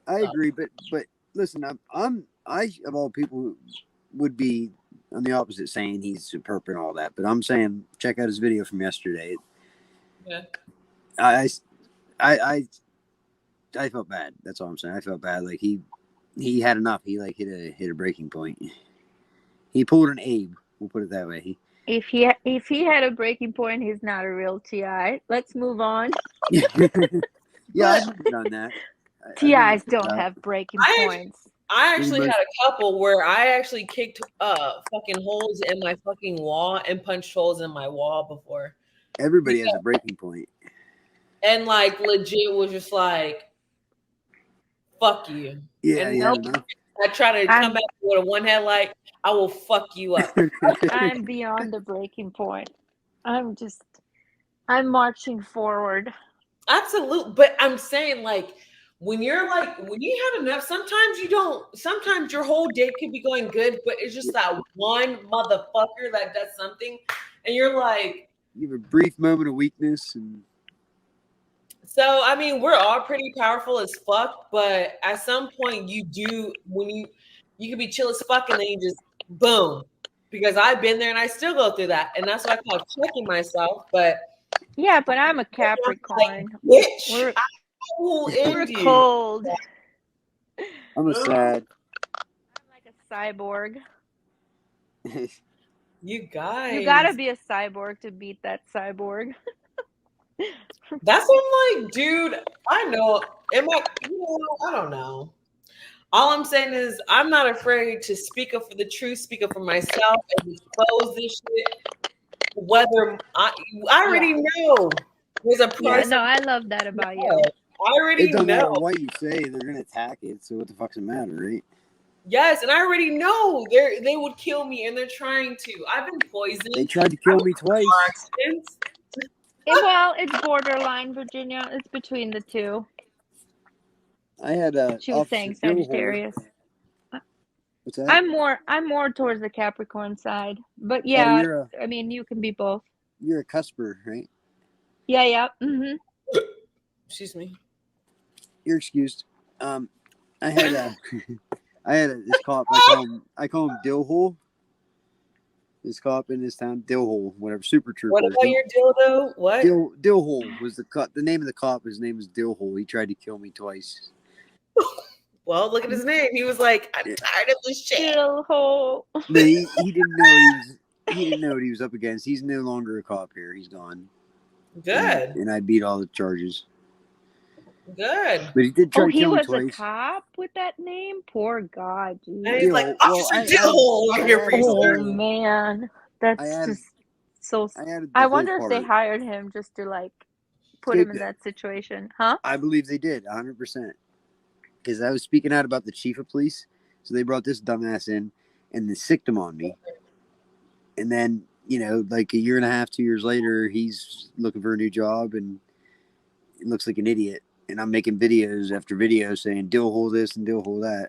I agree, but listen, I of all people would be on the opposite, saying he's superb and all that, but I'm saying check out his video from yesterday. Yeah. I felt bad. That's all I'm saying. I felt bad. Like he had enough. He like hit a breaking point. He pulled an Abe. We'll put it that way. If he had a breaking point, he's not a real TI. Let's move on. Yeah, I've done that. TIs don't have breaking points. I actually had a couple where I actually kicked fucking holes in my fucking wall and punched holes in my wall before. Everybody has a breaking point. And like legit was just like, fuck you. Yeah, and yeah. I try to come back with a one headlight, I will fuck you up. I'm beyond the breaking point. I'm marching forward. Absolutely. But I'm saying like when you have enough, sometimes your whole day could be going good, but it's just that one motherfucker that does something and you're like, you have a brief moment of weakness. And so I mean, we're all pretty powerful as fuck, but at some point you can be chill as fuck and then you just boom. Because I've been there and I still go through that. And that's what I call checking myself. But yeah, but I'm a Capricorn. Like, we're cold. I'm a sad. I'm like a cyborg. You guys. You gotta be a cyborg to beat that cyborg. That's what I'm like, dude. I know. I don't know. All I'm saying is I'm not afraid to speak up for the truth, speak up for myself, and expose this shit. Whether I already know there's a person. Yeah, no, I love that about you. I already know. No matter what you say, they're gonna attack it. So what the fuck's the matter, right? Yes, and I already know they would kill me, and they're trying to. I've been poisoned. They tried to kill me twice. Well, it's borderline, Virginia. It's between the two. I had a. She was saying Sagittarius. What's that? I'm more towards the Capricorn side, but yeah, I mean you can be both. You're a cusper, right? Yeah. Mm-hmm. Excuse me. You're excused. I had this cop. I call him Dillhole. This cop in this town, Dillhole, whatever, Super Trooper. What about your dildo? What? Dillhole was the cop. The name of the cop. His name is Dillhole. He tried to kill me twice. Well, look at his name. He was like, "I'm tired of this shit." Dillhole. But he didn't know he didn't know what he was up against. He's no longer a cop here. He's gone. Good. And I beat all the charges. Good. But he did try to kill me twice. He was a cop with that name? Poor God, dude. And he's like, Officer Dillhole, I'm here for you, sir. Oh, man. That's just so... I wonder if they hired him just to, like, put him in that situation. Huh? I believe they did, 100%. because I was speaking out about the chief of police. So they brought this dumbass in and they sicked him on me. And then, like a year and a half, 2 years later, he's looking for a new job and it looks like an idiot. And I'm making videos after videos saying, dill hole this and dill hole that.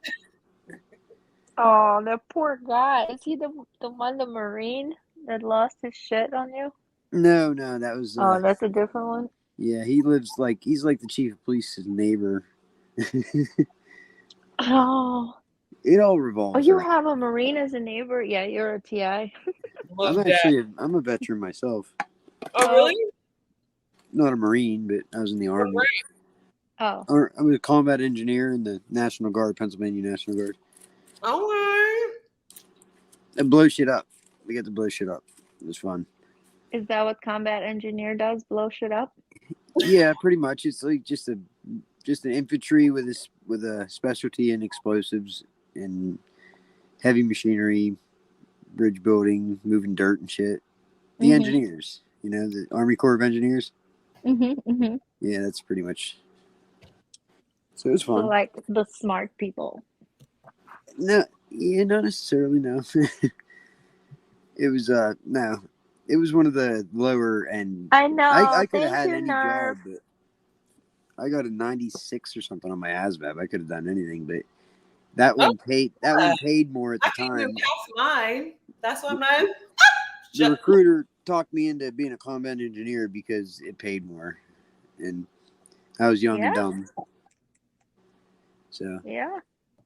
Oh, the poor guy. Is he the one, the Marine that lost his shit on you? No, that was. Oh, that's a different one. Yeah, he's like the chief of police's neighbor. Oh. It all revolves. Oh, you around. have a Marine as a neighbor? Yeah, you're a TI. I'm a veteran myself. Oh, really? Not a Marine, but I was in the Army. Oh. I was a combat engineer in the National Guard, Pennsylvania National Guard. All right. And blow shit up. We got to blow shit up. It was fun. Is that what combat engineer does? Blow shit up? Yeah, pretty much. It's like just an infantry with a specialty in explosives and heavy machinery, bridge building, moving dirt and shit. The engineers, the Army Corps of Engineers. Yeah, that's pretty much. So it was fun. So like the smart people. No, not necessarily. No, it was no. It was one of the lower end. I know. I could have had you, any Nerf. job, but I got a 96 or something on my ASVAB. I could have done anything, but that one paid. That one paid more at the I time. can't pass mine. That's why I'm not. The recruiter talked me into being a combat engineer because it paid more, and I was young and dumb. So yeah.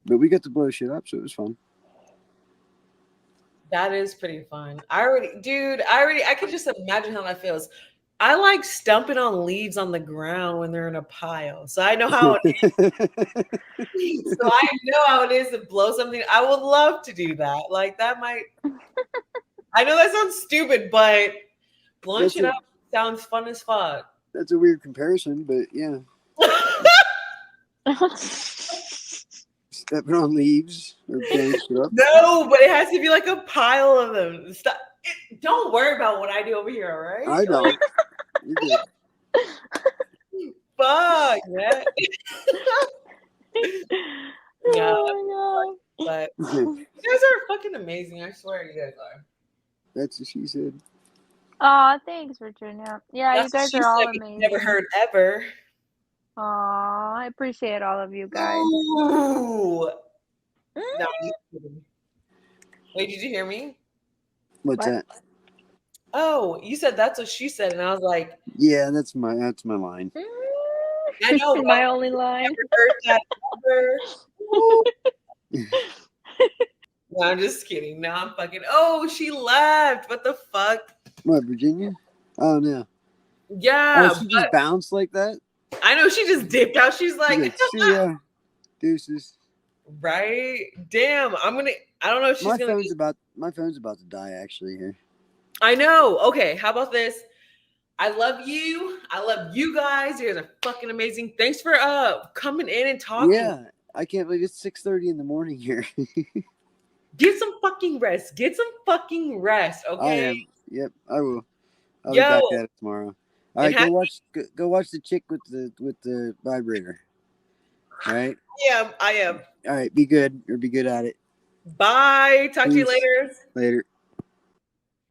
But we got to blow shit up, so it was fun. That is pretty fun. I could just imagine how that feels. I like stumping on leaves on the ground when they're in a pile. So I know how it is. So I know how it is to blow something. I would love to do that. Like that might, I know that sounds stupid, but blowing shit up sounds fun as fuck. That's a weird comparison, but yeah. Stepping on leaves or blowing shit up. No, but it has to be like a pile of them. Stop. Don't worry about what I do over here, all right? I don't. You're good. Fuck, man. Yeah. Oh But you guys are fucking amazing. I swear you guys are. That's what she said. my god. Oh, thanks, Virginia. Yeah, That's you guys what she are all said we've amazing. never heard ever. Aw, I appreciate all of you guys. Ooh. No, I'm just kidding. Wait, did you hear me? What's What? that? Oh, you said that's what she said, and I was like, Yeah, that's my line. I know. My only line. Never heard that ever. No, I'm just kidding. No, I'm fucking. Oh, she left. What the fuck? What, Virginia? Oh no. Yeah, Oh, she just bounced like that? I know she just dipped out. She's like, See ya. Deuces. Right? Damn. I don't know if she's My gonna. phone's about to die actually here. I know. Okay, how about this? I love you. I love you guys. You guys are fucking amazing. Thanks for coming in and talking. Yeah, I can't believe it's 6:30 in the morning here. Get some fucking rest. Get some fucking rest. Okay. I am. Yep, I will. I'll Yo. be back at it tomorrow. All right, And go watch the chick with the vibrator. All right. I am. All right, be good at it. Bye. Talk to you Peace. later. Later.